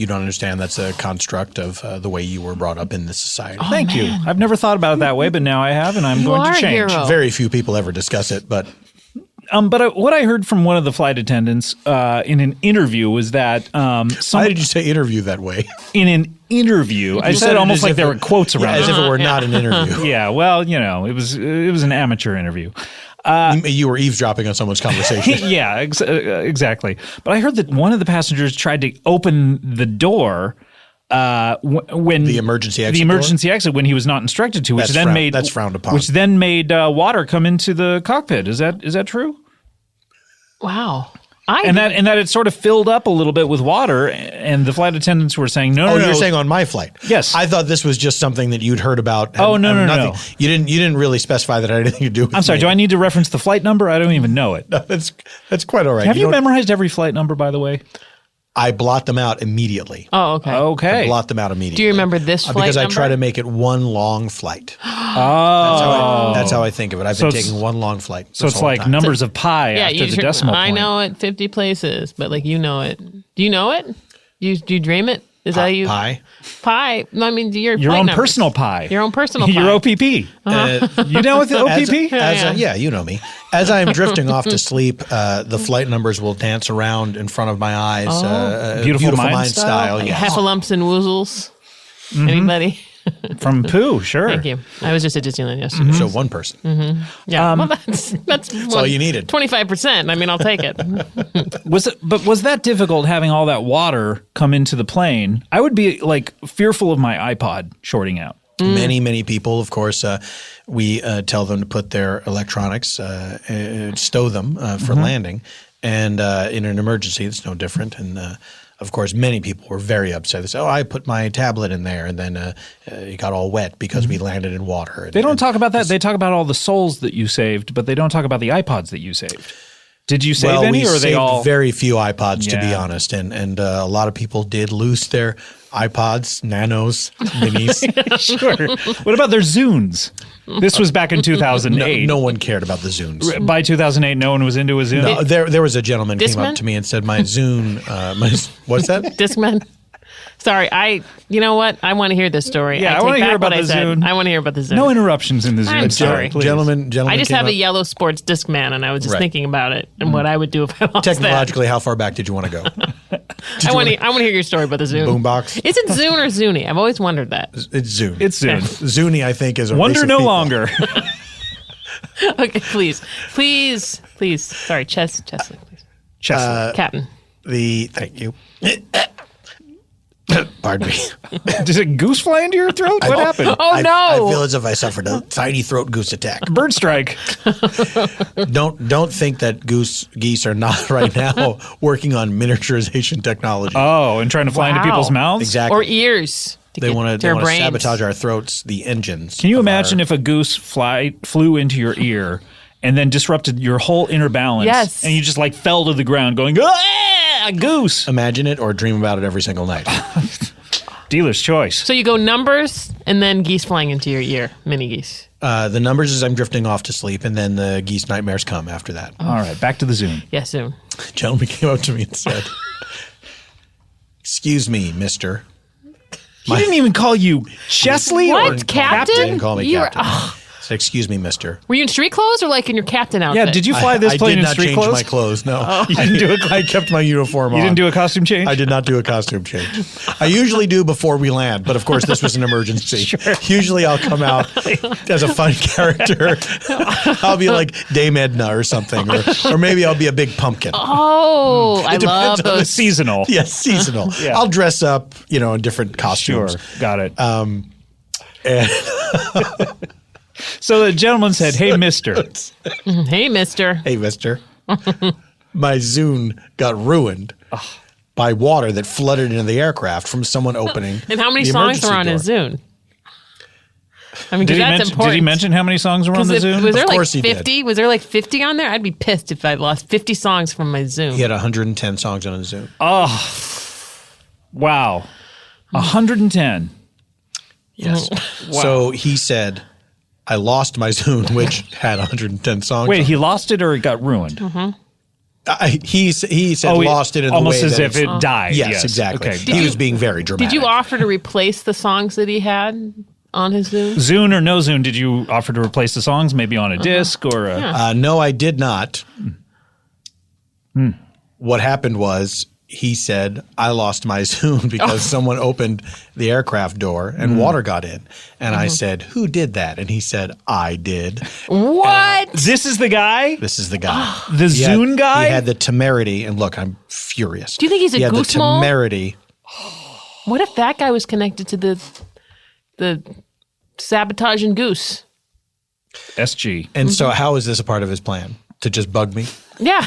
you don't understand that's a construct of the way you were brought up in this society. Thank you. I've never thought about it that way, but now I have, and I'm going to change. Very few people ever discuss it, but what I heard from one of the flight attendants in an interview was that why did you say interview that way? In an interview, I said almost like there were quotes around as if it were not an interview. Yeah, well, it was an amateur interview. You were eavesdropping on someone's conversation. Yeah, exactly. But I heard that one of the passengers tried to open the door when the emergency exit when he was not instructed to, that's frowned upon. Which then made water come into the cockpit. Is that true? Wow. And that it sort of filled up a little bit with water, and the flight attendants were saying, no. You're saying on my flight? Yes. I thought this was just something that you'd heard about. No. You didn't really specify that it had anything to do with I'm sorry, do I need to reference the flight number? I don't even know it. No, that's quite all right. Have you memorized every flight number, by the way? I blot them out immediately. Oh, okay. Okay. I blot them out immediately. Do you remember this flight Because number? I try to make it one long flight. That's how I think of it. I've been taking one long flight. So it's like numbers of pi Yeah, after the decimal point. I know it 50 places, but like you know it. Do you know it? Do you dream it? Is that you? Pi? Pi. No, I mean your own numbers. personal pi. Your own personal pi. Your OPP. You know what the OPP? Yeah, you know me. As I'm drifting off to sleep, the flight numbers will dance around in front of my eyes. Beautiful Mind style. Yes. Heffalumps and woozles. Anybody? From Pooh, sure. Thank you. I was just at Disneyland yesterday. So one person. Yeah, well, that's all you needed. 25%. I mean, I'll take it. Was that difficult having all that water come into the plane? I would be like fearful of my iPod shorting out. Many people, of course, we tell them to put their electronics, stow them for landing. And in an emergency, it's no different. And of course, many people were very upset. They said, I put my tablet in there, and then it got all wet because we landed in water. They don't talk about that. They talk about all the souls that you saved, but they don't talk about the iPods that you saved. Did you save any, or are they all? Very few iPods, to be honest. And a lot of people did lose their iPods, Nanos, Minis. Sure. What about their Zunes? This was back in 2008. No one cared about the Zunes. By 2008, no one was into a Zune? No, there was a gentleman came up to me and said, my Zune, what's that? Discman. Sorry, you know what? I want to hear this story. Yeah, I want to hear about the Zune. I want to hear about the Zune. No interruptions in the Zune. I'm sorry. Gentlemen. I just have a yellow sports Discman, and I was just thinking about it and what I would do if I lost Technologically, how far back did you want to go? I want to hear your story about the Zune. Boombox? Is it Zune or Zuni? I've always wondered that. It's Zune. It's Zune. Zuni, I think, is a Wonder race of no people. longer. Okay, please. Sorry, Chesley, please. Chesley. Captain. Thank you. Pardon me. Did a goose fly into your throat? What happened? Oh, no. I feel as if I suffered a tiny throat goose attack. Bird strike. Don't think that geese are not right now working on miniaturization technology. Oh, and trying to fly into people's mouths? Exactly. Or ears. They want to sabotage our throats, the engines. Can you imagine if a goose flew into your ear and then disrupted your whole inner balance? Yes. And you just like fell to the ground going, a goose. Imagine it or dream about it every single night. Dealer's choice. So you go numbers and then geese flying into your ear, mini geese. The numbers is I'm drifting off to sleep, and then the geese nightmares come after that. All right, back to the Zune. Yes, Zune. A gentleman came up to me and said, "Excuse me, mister." He didn't even call you Chesley What? or Captain? Didn't call me You were- captain. Said, "Excuse me, mister." Were you in street clothes or like in your captain outfit? Yeah, did you fly this plane in street I did not change my clothes, no. You didn't do I kept my uniform on. You didn't do a costume change? I did not do a costume change. I usually do before we land, but of course this was an emergency. Sure. Usually I'll come out as a fun character. I'll be like Dame Edna or something, or maybe I'll be a big pumpkin. Oh, I love depends on those. Seasonal. Yes, seasonal. Yeah. I'll dress up, in different costumes. Sure, got it. And So the gentleman said, hey, mister. Hey, mister. hey, mister, my Zune got ruined by water that flooded into the aircraft from someone opening. And how many the songs were on emergency his Zune? I mean, Did he, that's important. did he mention how many songs were on the Zune? Was there Of like course he did. 50? Was there like 50 on there? I'd be pissed if I lost 50 songs from my Zune. He had 110 songs on his Zune. Wow. 110. Yes. So he said, I lost my Zune, which had 110 songs. Wait, on he it. lost it or it got ruined? He said lost it in almost the way as that if it died. Yes, exactly. Okay. He was being very dramatic. Did you offer to replace the songs that he had on his Zune? Zune or no Zune, did you offer to replace the songs maybe on a disc or a... No, I did not. What happened was he said, I lost my Zune because someone opened the aircraft door and water got in. And I said, who did that? And he said, I did. What? This is the guy? This is the guy. The Zune guy? He had the temerity. And look, I'm furious. Do you think he's a He had the goose mole? temerity. What if that guy was connected to the sabotaging goose? SG. And so how is this a part of his plan? To just bug me? Yeah.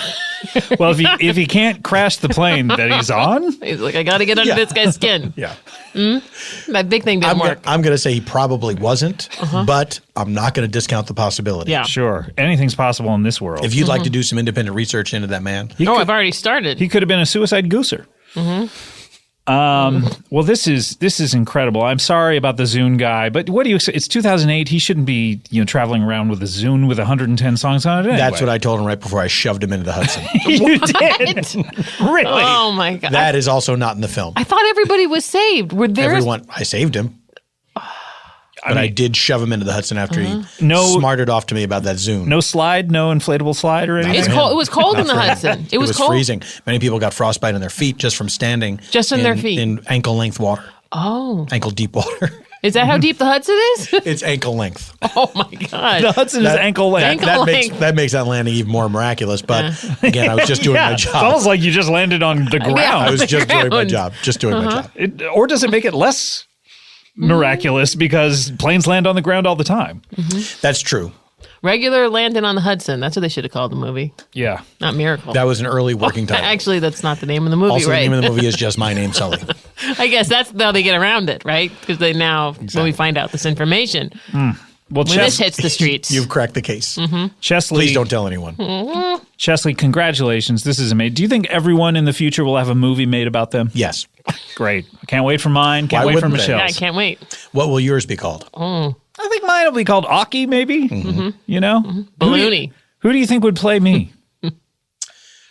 Well, if he can't crash the plane that he's on, He's like, I got to get under this guy's skin. Yeah. That big thing didn't work. I'm going to say he probably wasn't, but I'm not going to discount the possibility. Yeah. sure, anything's possible in this world. If you'd like to do some independent research into that man, I've already started. He could have been a suicide gooser. Well, this is incredible. I'm sorry about the Zune guy, but what do you? It's 2008. He shouldn't be traveling around with a Zune with 110 songs on it. Anyway. that's what I told him right before I shoved him into the Hudson. You did. Really? Oh my God. That is also not in the film. I thought everybody was saved. Were there? Everyone, I saved him. But I did shove him into the Hudson after he smarted off to me about that Zune. No slide, no inflatable slide or anything. It's cold. It was cold in the Hudson. It was cold. Freezing. Many people got frostbite on their feet just from standing. Just on their feet. In ankle length water. Oh. Ankle deep water. Is that how deep the Hudson is? It's ankle length. Oh my God. The Hudson is ankle length. That makes that landing even more miraculous. But again, I was just doing my job. It's almost like you just landed on the ground. I was just doing my job. Just doing my job. Or does it make it less miraculous because planes land on the ground all the time? That's true. Regular landing on the Hudson. That's what they should have called the movie. Yeah. Not Miracle. That was an early working title. Actually, that's not the name of the movie, Also, right? the name of the movie is just My Name, Sully. I guess that's how they get around it, right? Because they now, when we find out this information, Well, when this hits the streets. You've cracked the case. Chesley, Please don't tell anyone. Chesley, congratulations. This is amazing. Do you think everyone in the future will have a movie made about them? Yes. Great. I can't wait for mine. Can't Why wait for wouldn't they? Michelle's. Yeah, I can't wait. What will yours be called? I think mine will be called Aki, maybe. You know? Balloony. Who do you think would play me?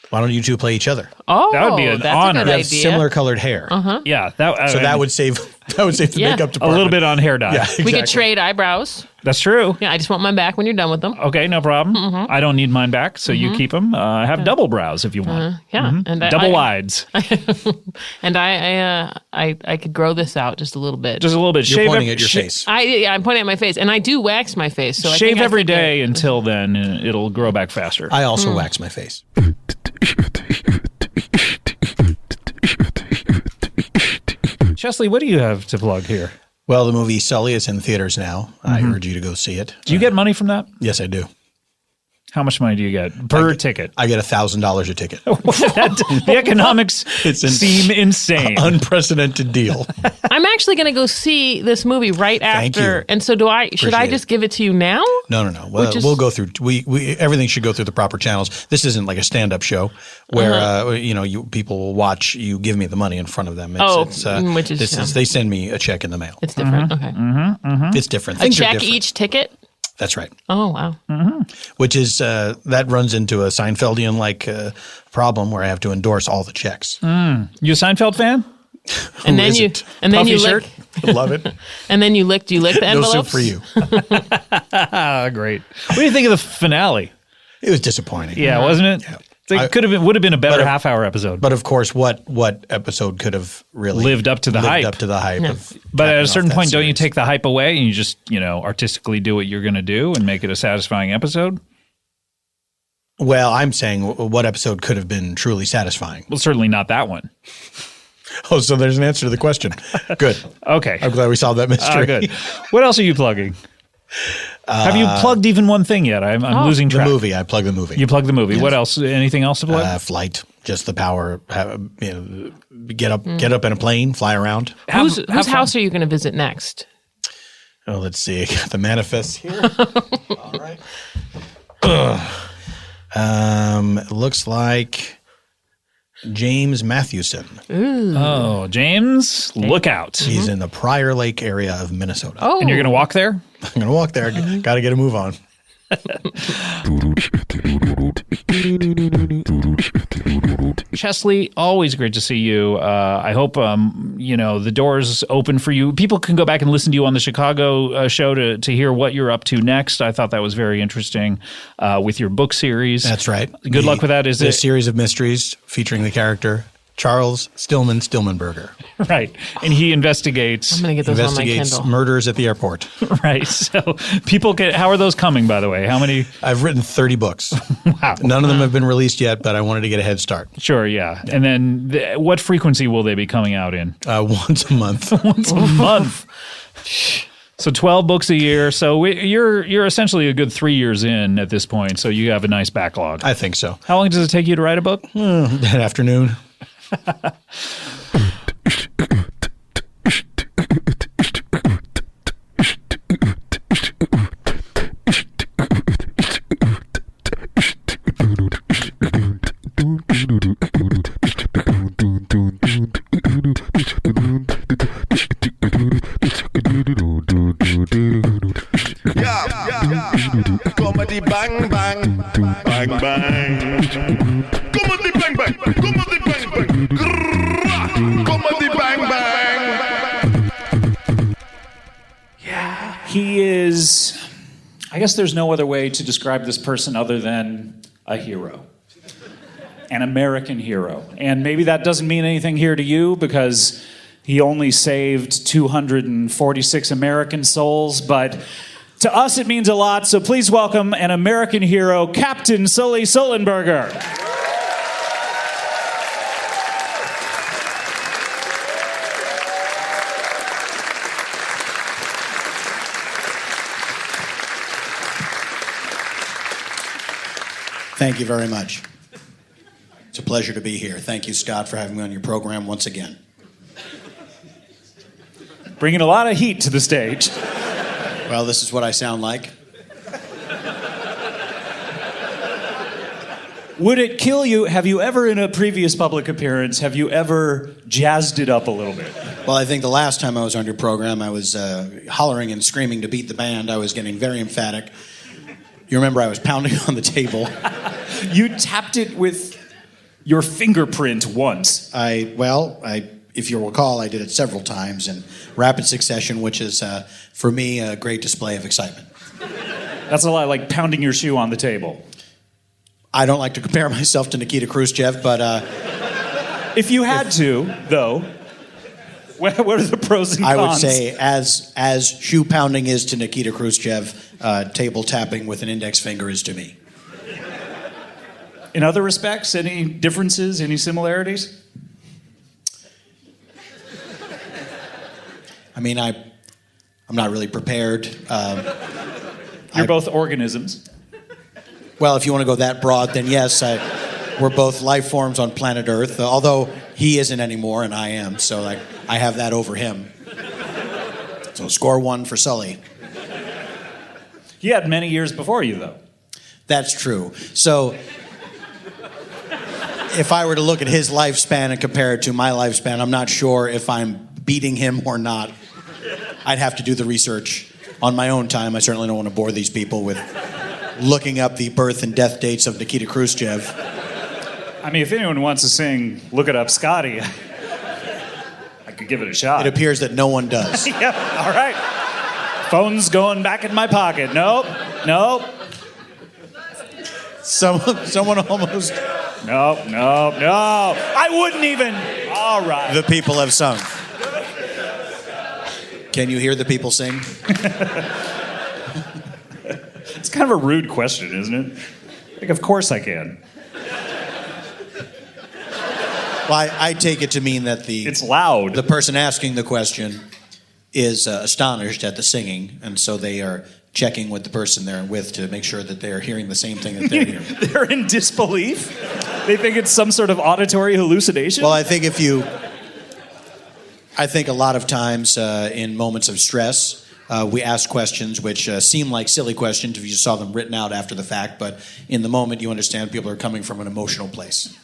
Why don't you two play each other? Oh, That would be an that's honor. a You good You have idea. similar colored hair. Yeah. So that would save the Yeah. makeup a department. little bit on hair dye. Yeah, exactly. We could trade eyebrows. That's true. Yeah, I just want mine back when you're done with them. Okay, no problem. I don't need mine back, so you keep them. Have double brows if you want. Yeah, and Double wides. And I could grow this out just a little bit. Just a little bit. You're Shave pointing at your face. I'm pointing at my face, and I do wax my face. So I Shave think I every could get- day until then, and it'll grow back faster. I also wax my face. Chesley, what do you have to plug here? Well, the movie Sully is in theaters now. I urge you to go see it. Do you get money from that? Yes, I do. How much money do you get per ticket? I get $1,000 a ticket. The economics seem insane. Unprecedented deal. I'm actually going to go see this movie right Thank after. you. And so, should I Appreciate just it. give it to you now? No. Well, Which is- we'll go through. We everything should go through the proper channels. This isn't like a stand-up show where people will watch. You give me the money in front of them. Which is they send me a check in the mail. It's different. Okay, It's different. a Things are check different. each ticket. That's right. Oh wow. Which is that runs into a Seinfeldian like problem where I have to endorse all the checks. You a Seinfeld fan? And then isn't? you shirt? lick, Love it. and then you lick the No envelopes. soup for you. Great. What do you think of the finale? It was disappointing. Yeah, wasn't it? Yeah. It would have been a better half-hour episode. But of course, what episode could have really Lived up to the hype. Up to the hype. Of But at capping a off certain that point, don't you series. take the hype away and you just, artistically do what you're going to do and make it a satisfying episode? Well, I'm saying what episode could have been truly satisfying. Well, certainly not that one. Oh, so there's an answer to the question. Good. Okay. I'm glad we solved that mystery. Good. What else are you plugging? Have you plugged even one thing yet? I'm losing The track. movie. I plug the movie. You plugged the movie. What else? Anything else to plug? Flight. Just the power. Get up in a plane, fly around. Whose house are you going to visit next? Oh, let's see. I got the manifest here. All right. It looks like James Mathewson. Oh, James, look out. He's in the Prior Lake area of Minnesota. Oh, And you're going to walk there? I'm going to walk there. Got to get a move on. Chesley, always great to see you. I hope the doors open for you. People can go back and listen to you on the Chicago show to hear what you're up to next. I thought that was very interesting with your book series. That's right. Good luck with that. Is a it series of mysteries featuring the character Charles Stillman Stillmanberger. Right, and he investigates. I'm going to get those on my Kindle. Murders at the airport. Right. So people can. How are those coming? By the way, how many? I've written 30 books. Wow. None of them have been released yet, but I wanted to get a head start. Sure. Yeah. And then what frequency will they be coming out in? Once a month. Once a month. So 12 books a year. So you're essentially a good 3 years in at this point. So you have a nice backlog. I think so. How long does it take you to write a book? That afternoon. Comedy bang bang bang bang. Comedy bang bang. Comedy bang bang. Comedy bang bang. Yeah, he is. I guess there's no other way to describe this person other than a hero. An American hero. And maybe that doesn't mean anything here to you because he only saved 246 American souls, but to us it means a lot, so please welcome an American hero, Captain Sully Sullenberger. Thank you very much. It's a pleasure to be here. Thank you, Scott, for having me on your program once again. Bringing a lot of heat to the stage. Well, this is what I sound like. Would it kill you? Have you ever, in a previous public appearance, have you ever jazzed it up a little bit? Well, I think the last time I was on your program, I was hollering and screaming to beat the band. I was getting very emphatic. You remember I was pounding on the table. You tapped it with your fingerprint once. If you'll recall, I did it several times in rapid succession, which is, for me, a great display of excitement. That's a lot like pounding your shoe on the table. I don't like to compare myself to Nikita Khrushchev, but... if you had to, though, what are the pros and cons? I would say, as shoe pounding is to Nikita Khrushchev, table tapping with an index finger is to me. In other respects, any differences, any similarities? I mean, I'm not really prepared. You're both organisms. Well, if you want to go that broad, then yes, we're both life forms on planet Earth, although he isn't anymore and I am, so I have that over him. So score 1 for Sully. He had many years before you, though. That's true. So if I were to look at his lifespan and compare it to my lifespan, I'm not sure if I'm beating him or not. I'd have to do the research on my own time. I certainly don't want to bore these people with looking up the birth and death dates of Nikita Khrushchev. I mean, if anyone wants to sing Look It Up, Scotty, I could give it a shot. It appears that no one does. Yeah, all right. Phone's going back in my pocket. Nope. Someone almost... No. I wouldn't even. All right. The people have sung. Can you hear the people sing? It's kind of a rude question, isn't it? Like, of course I can. Well, I take it to mean that it's loud. The person asking the question is astonished at the singing, and so they are checking with the person they're with to make sure that they are hearing the same thing that they're hearing. They're in disbelief? They think it's some sort of auditory hallucination? Well, I think a lot of times in moments of stress, we ask questions which seem like silly questions if you saw them written out after the fact, but in the moment you understand people are coming from an emotional place.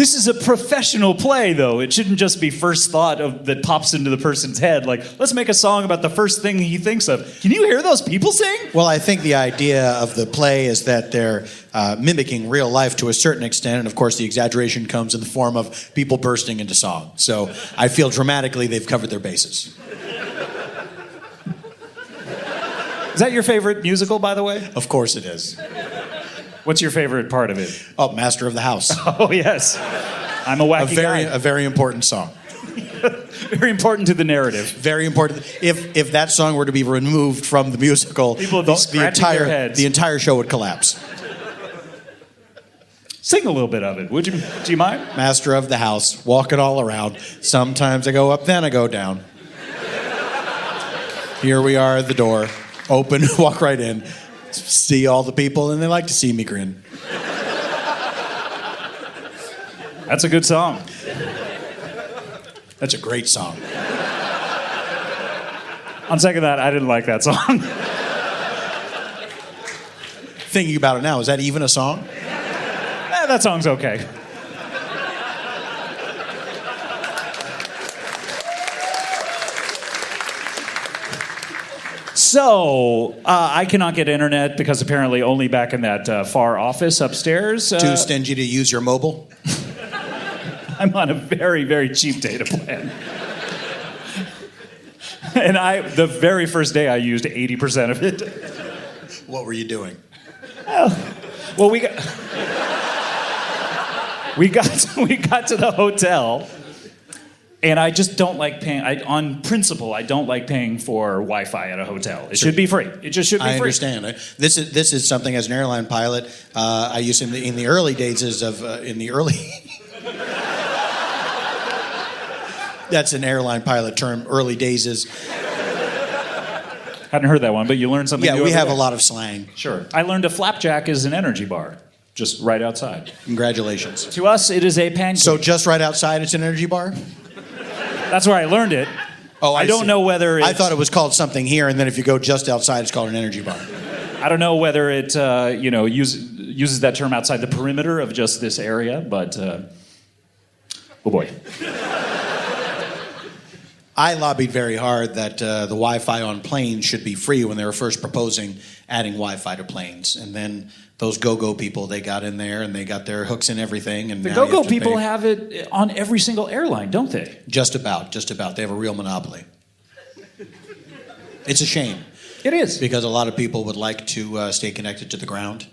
This is a professional play, though. It shouldn't just be first thought that pops into the person's head. Like, let's make a song about the first thing he thinks of. Can you hear those people sing? Well, I think the idea of the play is that they're mimicking real life to a certain extent, and of course the exaggeration comes in the form of people bursting into song. So I feel dramatically they've covered their bases. Is that your favorite musical, by the way? Of course it is. What's your favorite part of it? Oh, Master of the House. Oh, yes. I'm a wacky guy. A very important song. Very important to the narrative. Very important. If that song were to be removed from the musical, people would be scratching their heads. The entire show would collapse. Sing a little bit of it, would you? Do you mind? Master of the House, walking all around. Sometimes I go up, then I go down. Here we are at the door. Open, walk right in. See all the people, and they like to see me grin. That's a good song. That's a great song. On second thought, I didn't like that song. Thinking about it now, is that even a song? That song's okay. So, I cannot get internet because apparently only back in that far office upstairs. Too stingy to use your mobile? I'm on a very, very cheap data plan. And the very first day I used 80% of it. What were you doing? Well, we got to the hotel. And I just don't like paying. On principle, I don't like paying for Wi-Fi at a hotel. It should be free. It just should be free. I understand. This is something as an airline pilot. I used in the early days That's an airline pilot term. Early days is. Hadn't heard that one, but you learned something. Yeah, new we have there. A lot of slang. Sure. I learned a flapjack is an energy bar, just right outside. Congratulations. To us, it is a pancake. So just right outside, it's an energy bar. That's where I learned it. Oh, I don't know whether I thought it was called something here, and then if you go just outside, it's called an energy bar. I don't know whether it uses that term outside the perimeter of just this area, but oh boy. I lobbied very hard that the Wi-Fi on planes should be free when they were first proposing adding Wi-Fi to planes, and then those go-go people, they got in there and they got their hooks and everything. And the go-go people have it on every single airline, don't they? Just about. They have a real monopoly. It's a shame. It is. Because a lot of people would like to stay connected to the ground.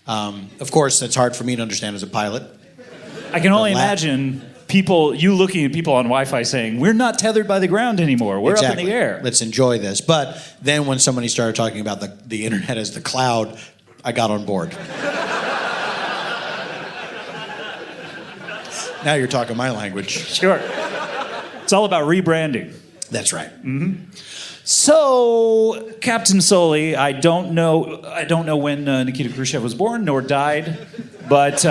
Of course, that's hard for me to understand as a pilot. I can only imagine you looking at people on Wi-Fi saying, we're not tethered by the ground anymore. We're up in the air. Let's enjoy this. But then when somebody started talking about the internet as the cloud, I got on board. Now you're talking my language. Sure. It's all about rebranding. That's right. Mm-hmm. So, Captain Sully, I don't know when Nikita Khrushchev was born nor died, but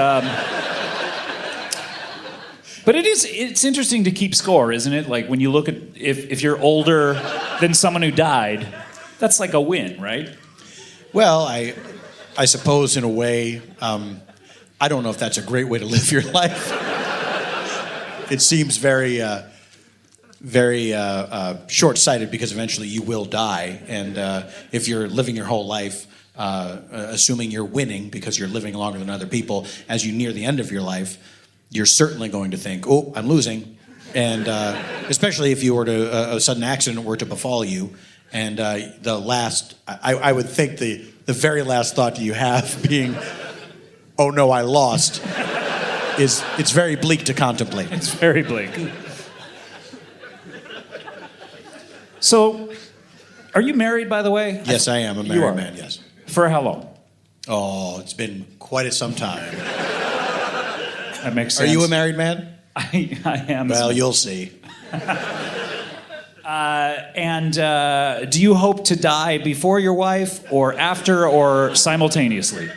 it's interesting to keep score, isn't it? Like when you look at if you're older than someone who died, that's like a win, right? Well, I suppose in a way, I don't know if that's a great way to live your life. It seems very short-sighted because eventually you will die, and if you're living your whole life assuming you're winning because you're living longer than other people, as you near the end of your life, you're certainly going to think, oh, I'm losing, and especially if you were to a sudden accident were to befall you, and I would think the very last thought you have being, oh no, I lost, it's very bleak to contemplate. It's very bleak. So, are you married, by the way? Yes, I am a married man, yes. For how long? Oh, it's been quite some time. That makes sense. Are you a married man? I am. Well, you'll see. Do you hope to die before your wife, or after, or simultaneously?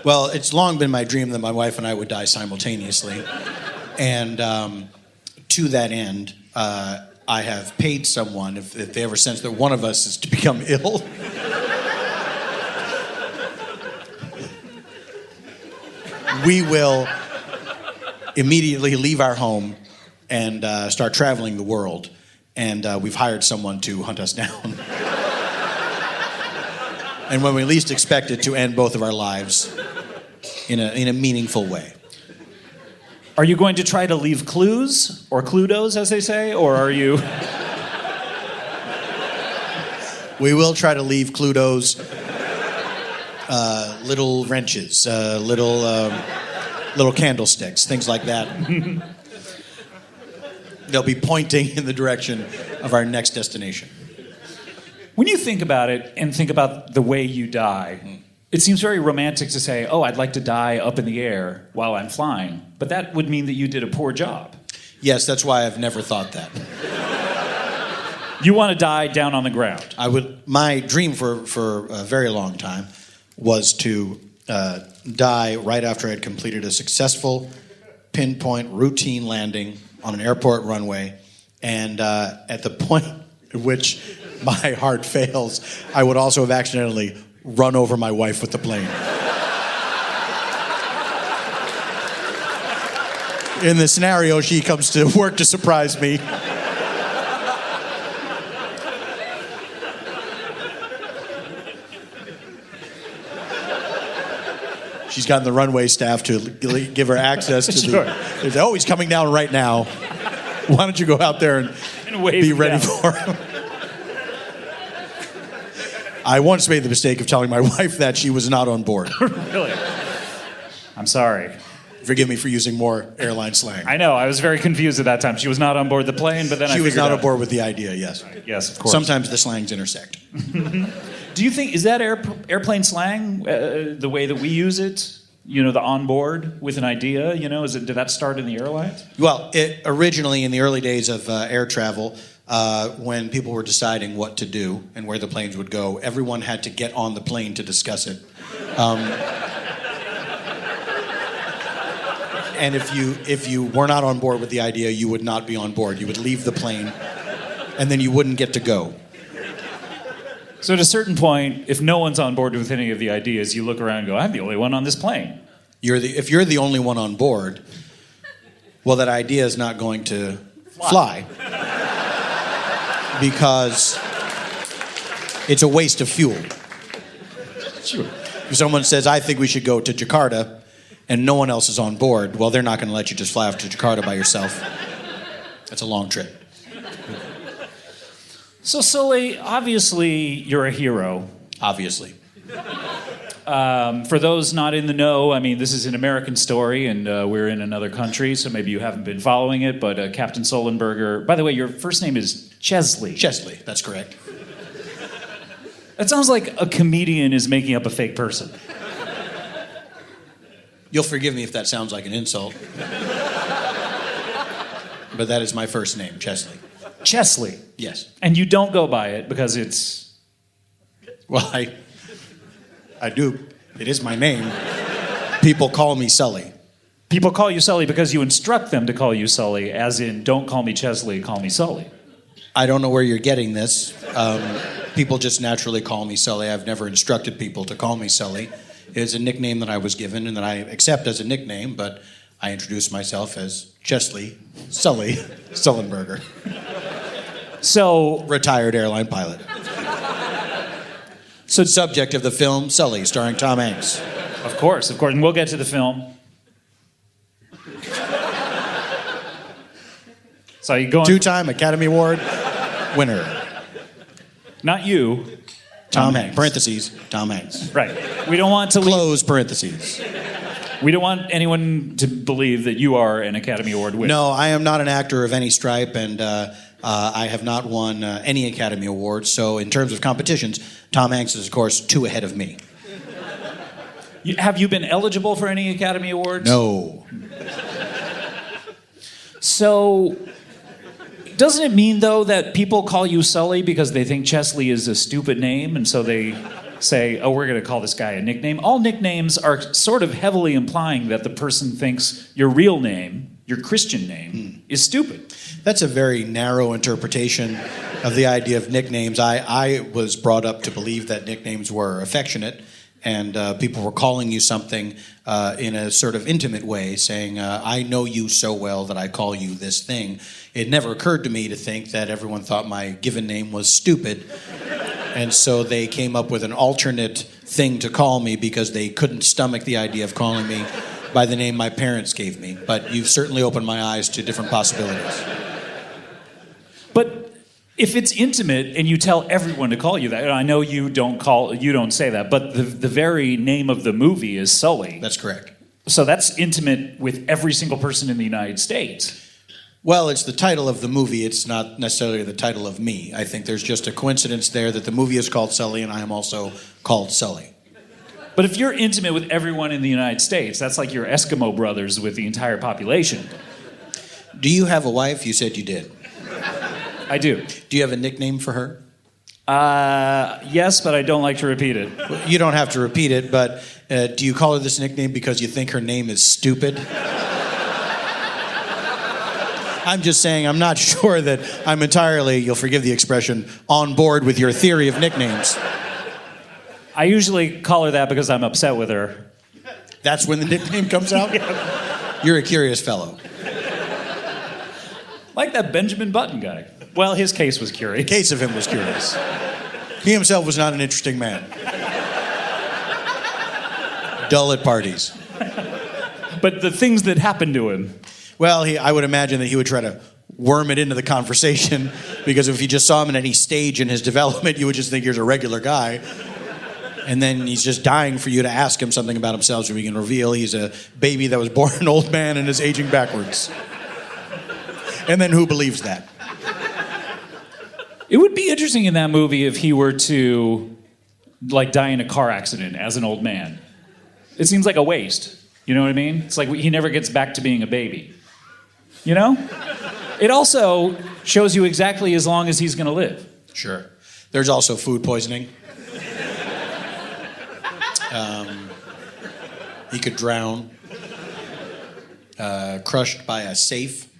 Well, it's long been my dream that my wife and I would die simultaneously. And to that end, I have paid someone, if they ever sense that one of us is to become ill, immediately leave our home and start traveling the world. And we've hired someone to hunt us down. And when we least expect it, to end both of our lives in a meaningful way. Are you going to try to leave clues, or cluedos, as they say, or are you... We will try to leave cluedos, little wrenches, little candlesticks, things like that. They'll be pointing in the direction of our next destination. When you think about it and think about the way you die, it seems very romantic to say, oh, I'd like to die up in the air while I'm flying. But that would mean that you did a poor job. Yes, that's why I've never thought that. You want to die down on the ground. My dream for a very long time was to die right after I'd completed a successful pinpoint routine landing on an airport runway. And at the point at which my heart fails, I would also have accidentally run over my wife with the plane. In the scenario, she comes to work to surprise me. She's gotten the runway staff to give her access to Sure. Oh, he's coming down right now. Why don't you go out there and be ready for him? I once made the mistake of telling my wife that she was not on board. Really? I'm sorry. Forgive me for using more airline slang. I know, I was very confused at that time. She was not on board the plane, but then she was not on board with the idea, yes. Yes, of course. Sometimes the slangs intersect. Do you think, is that airplane slang, the way that we use it? You know, the onboard with an idea, you know, did that start in the airlines? Well, originally in the early days of air travel, when people were deciding what to do and where the planes would go, everyone had to get on the plane to discuss it. And if you were not on board with the idea, you would not be on board. You would leave the plane, and then you wouldn't get to go. So at a certain point, if no one's on board with any of the ideas, you look around and go, I'm the only one on this plane. If you're the only one on board, well, that idea is not going to fly. Because it's a waste of fuel. Sure. If someone says, I think we should go to Jakarta, and no one else is on board, well, they're not going to let you just fly off to Jakarta by yourself. That's a long trip. So, Sully, obviously, you're a hero. Obviously. For those not in the know, I mean, this is an American story, and we're in another country, so maybe you haven't been following it, but Captain Sullenberger... By the way, your first name is Chesley. Chesley, that's correct. That sounds like a comedian is making up a fake person. You'll forgive me if that sounds like an insult. But that is my first name, Chesley. Chesley? Yes. And you don't go by it because it's... Well, I do. It is my name. People call me Sully. People call you Sully because you instruct them to call you Sully, as in, don't call me Chesley, call me Sully. I don't know where you're getting this. People just naturally call me Sully. I've never instructed people to call me Sully. It's a nickname that I was given and that I accept as a nickname, but I introduce myself as Chesley Sully Sullenberger. So... Retired airline pilot. So subject of the film Sully, starring Tom Hanks. Of course, and we'll get to the film. So you going... Two-time Academy Award winner. Not you. Tom Hanks. Parentheses, Tom Hanks. Right. We don't want to... Close parentheses. We don't want anyone to believe that you are an Academy Award winner. No, I am not an actor of any stripe, and I have not won any Academy Awards. So in terms of competitions, Tom Hanks is, of course, 2 ahead of me. Have you been eligible for any Academy Awards? No. So, doesn't it mean, though, that people call you Sully because they think Chesley is a stupid name, and so they say, oh, we're going to call this guy a nickname? All nicknames are sort of heavily implying that the person thinks your real name, your Christian name, is stupid. That's a very narrow interpretation of the idea of nicknames. I was brought up to believe that nicknames were affectionate, and people were calling you something in a sort of intimate way, saying, I know you so well that I call you this thing. It never occurred to me to think that everyone thought my given name was stupid, and so they came up with an alternate thing to call me because they couldn't stomach the idea of calling me by the name my parents gave me. But you've certainly opened my eyes to different possibilities. But if it's intimate and you tell everyone to call you that, I know you don't say that, but the very name of the movie is Sully. That's correct. So that's intimate with every single person in the United States. Well, it's the title of the movie. It's not necessarily the title of me. I think there's just a coincidence there that the movie is called Sully and I am also called Sully. But if you're intimate with everyone in the United States, that's like your Eskimo brothers with the entire population. Do you have a wife? You said you did. I do. Do you have a nickname for her? Yes, but I don't like to repeat it. Well, you don't have to repeat it, but do you call her this nickname because you think her name is stupid? I'm just saying I'm not sure that I'm entirely, you'll forgive the expression, on board with your theory of nicknames. I usually call her that because I'm upset with her. That's when the nickname comes out? Yeah. You're a curious fellow. Like that Benjamin Button guy. Well, his case was curious. The case of him was curious. He himself was not an interesting man. Dull at parties. But the things that happened to him. Well, I would imagine that he would try to worm it into the conversation, because if you just saw him at any stage in his development, you would just think here's a regular guy. And then he's just dying for you to ask him something about himself so we can reveal he's a baby that was born an old man and is aging backwards. And then who believes that? It would be interesting in that movie if he were to, like, die in a car accident as an old man. It seems like a waste. You know what I mean? It's like he never gets back to being a baby. You know? It also shows you exactly as long as he's going to live. Sure. There's also food poisoning. He could drown. Crushed by a safe.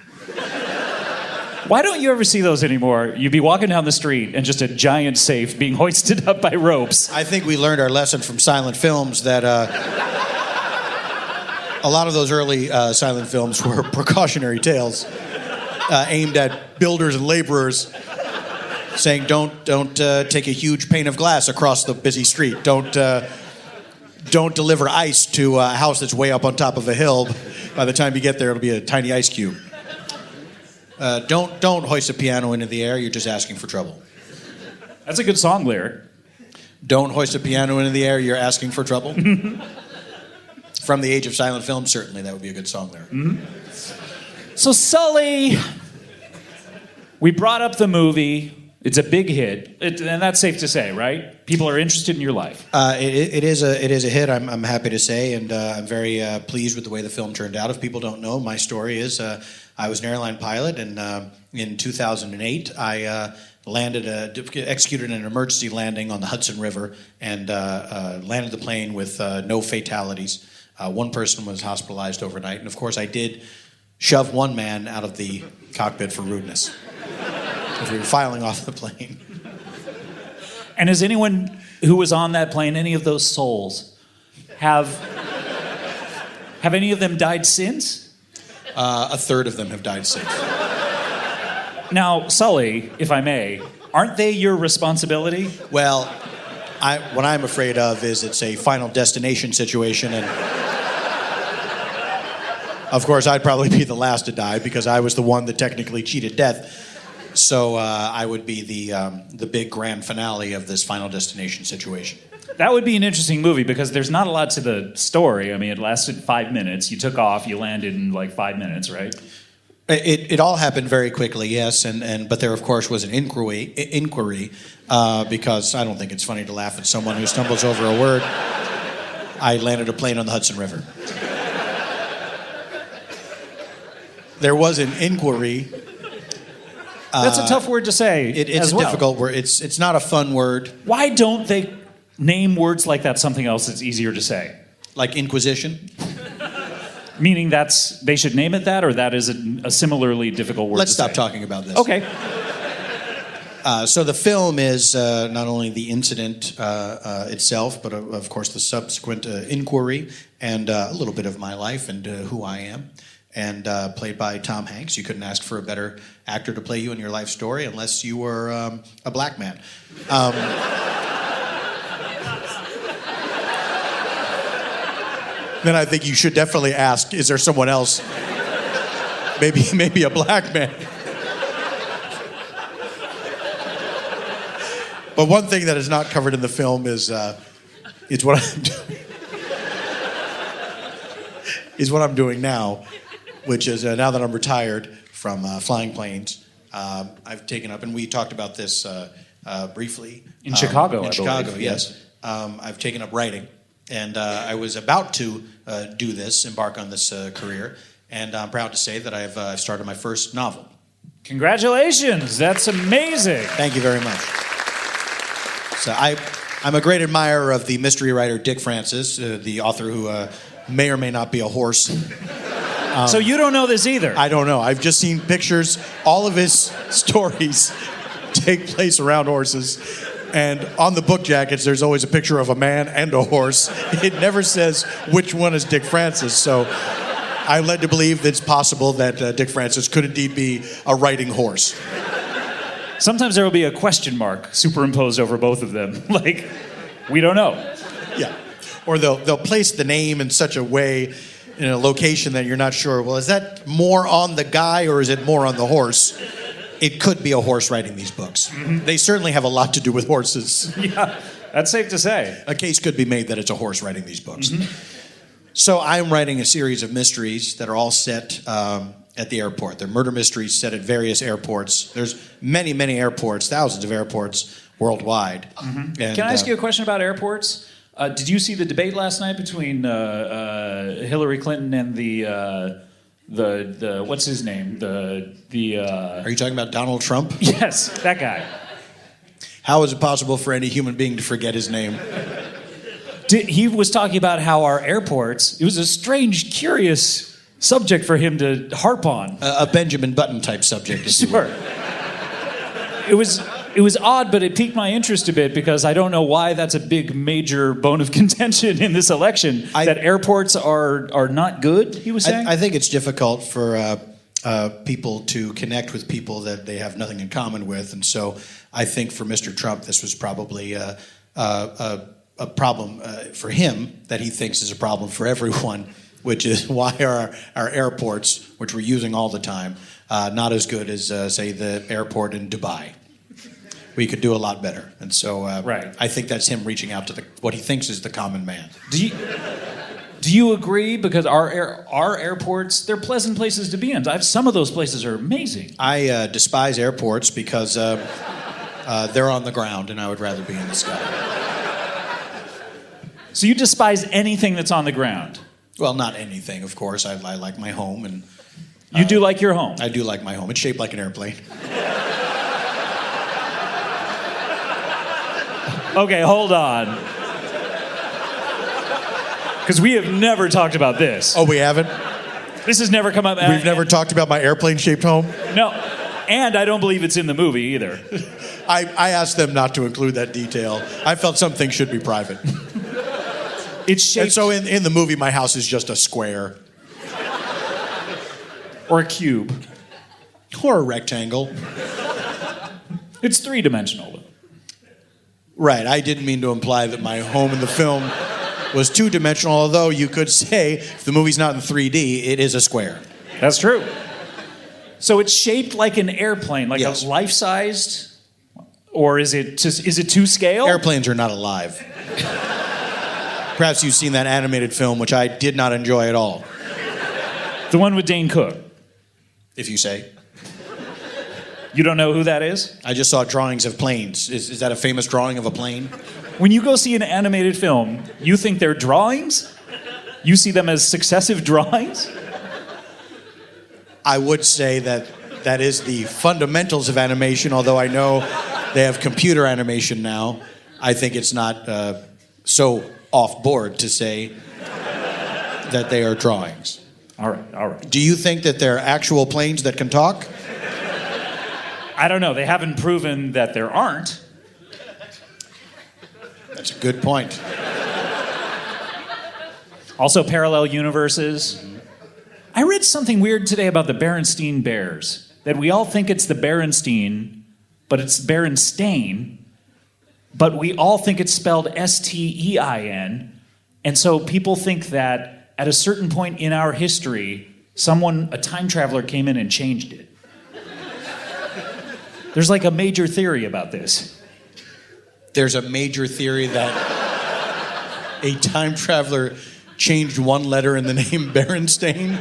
Why don't you ever see those anymore? You'd be walking down the street and just a giant safe being hoisted up by ropes. I think we learned our lesson from silent films that a lot of those early silent films were precautionary tales aimed at builders and laborers, saying don't take a huge pane of glass across the busy street. Don't deliver ice to a house that's way up on top of a hill. By the time you get there, it'll be a tiny ice cube. Don't hoist a piano into the air. You're just asking for trouble. That's a good song lyric. Don't hoist a piano into the air. You're asking for trouble. From the age of silent film, certainly that would be a good song lyric. Mm-hmm. So Sully, we brought up the movie. It's a big hit, and that's safe to say, right? People are interested in your life. It is a hit. I'm happy to say, and I'm very pleased with the way the film turned out. If people don't know, my story is I was an airline pilot, and in 2008 I executed an emergency landing on the Hudson River and landed the plane with no fatalities. One person was hospitalized overnight, and of course I did shove one man out of the cockpit for rudeness as we were filing off the plane. And has anyone who was on that plane, any of those souls, have any of them died since? A third of them have died since. Now, Sully, if I may, aren't they your responsibility? Well, what I'm afraid of is it's a final destination situation, and of course I'd probably be the last to die because I was the one that technically cheated death. So I would be the big grand finale of this final destination situation. That would be an interesting movie because there's not a lot to the story. I mean, it lasted 5 minutes. You took off. You landed in like 5 minutes, right? It all happened very quickly, yes, but there of course was an inquiry because I don't think it's funny to laugh at someone who stumbles over a word. I landed a plane on the Hudson River. There was an inquiry. That's a tough word to say. It's a difficult word. It's not a fun word. Why don't they name words like that something else that's easier to say? Like Inquisition? Meaning they should name it that, or that is a similarly difficult word Let's to stop say? talking about this. Okay. So the film is not only the incident itself, but of course the subsequent inquiry and a little bit of my life and who I am. And played by Tom Hanks. You couldn't ask for a better actor to play you in your life story unless you were a black man. Then I think you should definitely ask, is there someone else? Maybe a black man. But one thing that is not covered in the film is what I'm doing. Is what I'm doing now, which is now that I'm retired from flying planes, I've taken up, and we talked about this briefly. In Chicago, In I Chicago, believe. yes. I've taken up writing, and I was about to embark on this career, and I'm proud to say that I've started my first novel. Congratulations! That's amazing. Thank you very much. So I'm a great admirer of the mystery writer Dick Francis, the author who may or may not be a horse. So you don't know this either? I don't know. I've just seen pictures. All of his stories take place around horses. And on the book jackets, there's always a picture of a man and a horse. It never says which one is Dick Francis. So I'm led to believe that it's possible that Dick Francis could indeed be a riding horse. Sometimes there will be a question mark superimposed over both of them. Like, we don't know. Yeah. Or they'll place the name in such a way, in a location that you're not sure, well, is that more on the guy or is it more on the horse? It could be a horse writing these books. Mm-hmm. They certainly have a lot to do with horses. Yeah, that's safe to say. A case could be made that it's a horse writing these books. Mm-hmm. So I'm writing a series of mysteries that are all set at the airport. They're murder mysteries set at various airports. There's many, many airports, thousands of airports worldwide. Mm-hmm. And, Can I ask you a question about airports? Did you see the debate last night between Hillary Clinton and the what's his name? Are you talking about Donald Trump? Yes, that guy. How is it possible for any human being to forget his name? He was talking about how our airports, it was a strange, curious subject for him to harp on. A Benjamin Button type subject. Sure. It was odd, but it piqued my interest a bit because I don't know why that's a big, major bone of contention in this election. That airports are not good, he was saying? I think it's difficult for people to connect with people that they have nothing in common with. And so I think for Mr. Trump, this was probably a problem for him that he thinks is a problem for everyone, which is why are our airports, which we're using all the time, not as good as, say, the airport in Dubai. We could do a lot better. And so right. I think that's him reaching out to what he thinks is the common man. Do you agree? Because our airports, they're pleasant places to be in. Some of those places are amazing. I despise airports because they're on the ground and I would rather be in the sky. So you despise anything that's on the ground? Well, not anything, of course. I like my home. And you do like your home? I do like my home. It's shaped like an airplane. Okay, hold on. Because we have never talked about this. Oh, we haven't? This has never come up. We've never talked about my airplane-shaped home? No. And I don't believe it's in the movie either. I asked them not to include that detail. I felt some things should be private. It's shaped... And so in the movie, my house is just a square. Or a cube. Or a rectangle. It's three-dimensional, though. Right. I didn't mean to imply that my home in the film was two-dimensional, although you could say if the movie's not in 3D, it is a square. That's true. So it's shaped like an airplane, like yes. a life-sized, or is it to scale? Airplanes are not alive. Perhaps you've seen that animated film, which I did not enjoy at all. The one with Dane Cook. If you say. You don't know who that is? I just saw drawings of planes. Is that a famous drawing of a plane? When you go see an animated film, you think they're drawings? You see them as successive drawings? I would say that is the fundamentals of animation, although I know they have computer animation now. I think it's not so off-board to say that they are drawings. All right. Do you think that they're actual planes that can talk? I don't know. They haven't proven that there aren't. That's a good point. Also, parallel universes. I read something weird today about the Berenstain Bears. That we all think it's the Berenstain, but it's Berenstain. But we all think it's spelled Stein. And so people think that at a certain point in our history, a time traveler came in and changed it. There's like a major theory about this. There's a major theory that a time traveler changed one letter in the name Berenstain?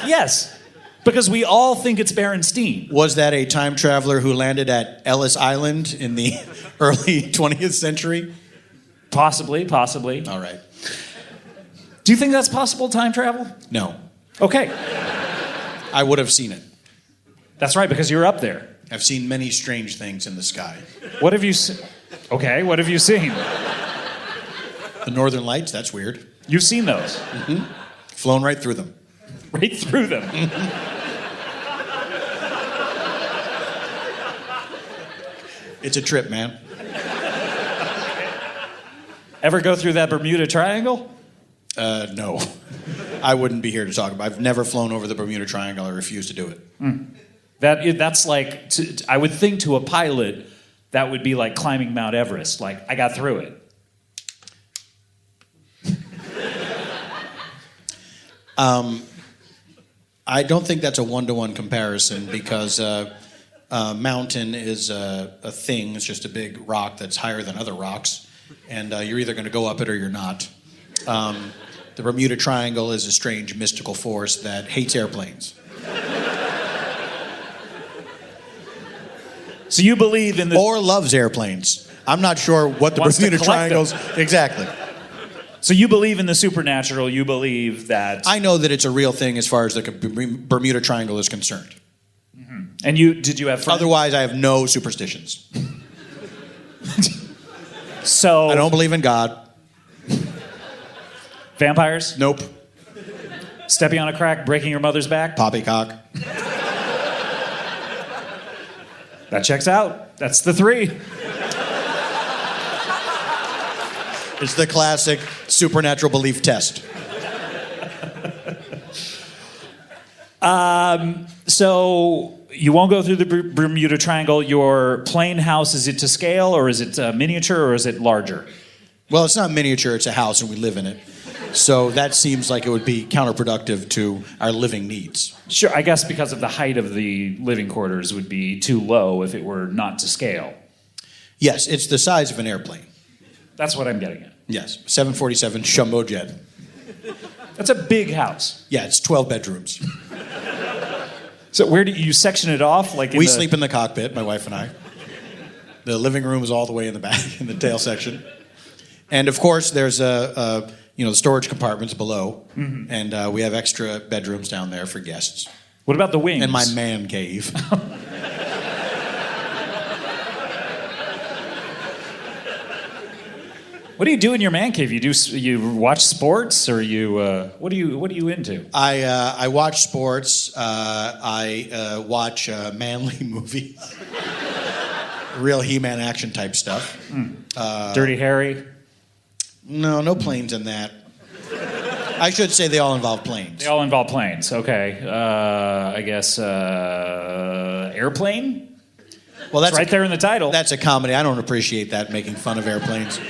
Yes, because we all think it's Berenstain. Was that a time traveler who landed at Ellis Island in the early 20th century? Possibly. All right. Do you think that's possible, time travel? No. Okay. I would have seen it. That's right, because you're up there. I've seen many strange things in the sky. What have you seen? Okay, what have you seen? The Northern Lights, that's weird. You've seen those? Mm-hmm. Flown right through them. Right through them. It's a trip, man. Ever go through that Bermuda Triangle? No. I wouldn't be here to talk about it. I've never flown over the Bermuda Triangle. I refuse to do it. That's like, I would think to a pilot, that would be like climbing Mount Everest. Like, I got through it. I don't think that's a one-to-one comparison because mountain is a thing. It's just a big rock that's higher than other rocks. And you're either going to go up it or you're not. The Bermuda Triangle is a strange mystical force that hates airplanes. So you believe in the... Or loves airplanes. I'm not sure what the Bermuda Triangle's... Exactly. So you believe in the supernatural, you believe that... I know that it's a real thing as far as the Bermuda Triangle is concerned. Mm-hmm. And did you have friends? Otherwise, I have no superstitions. So... I don't believe in God. Vampires? Nope. Stepping on a crack, breaking your mother's back? Poppycock. That checks out. That's the 3. It's the classic supernatural belief test. So you won't go through the Bermuda Triangle. Your plain house, is it to scale, or is it miniature, or is it larger? Well, it's not miniature. It's a house, and we live in it. So that seems like it would be counterproductive to our living needs. Sure, I guess because of the height of the living quarters would be too low if it were not to scale. Yes, it's the size of an airplane. That's what I'm getting at. Yes, 747 jumbo jet. That's a big house. Yeah, it's 12 bedrooms. So where do you section it off? Like we sleep in the cockpit, my wife and I. The living room is all the way in the back, in the tail section. And of course, there's the storage compartments below, and we have extra bedrooms down there for guests. What about the wings? And my man cave. What do you do in your man cave? You watch sports, or what are you into? I watch sports. I watch manly movies, real He-Man action type stuff. Dirty Harry. No planes in that. I should say they all involve planes. They all involve planes. Okay. I guess Airplane. Well, that's right there in the title. That's a comedy. I don't appreciate that, making fun of airplanes.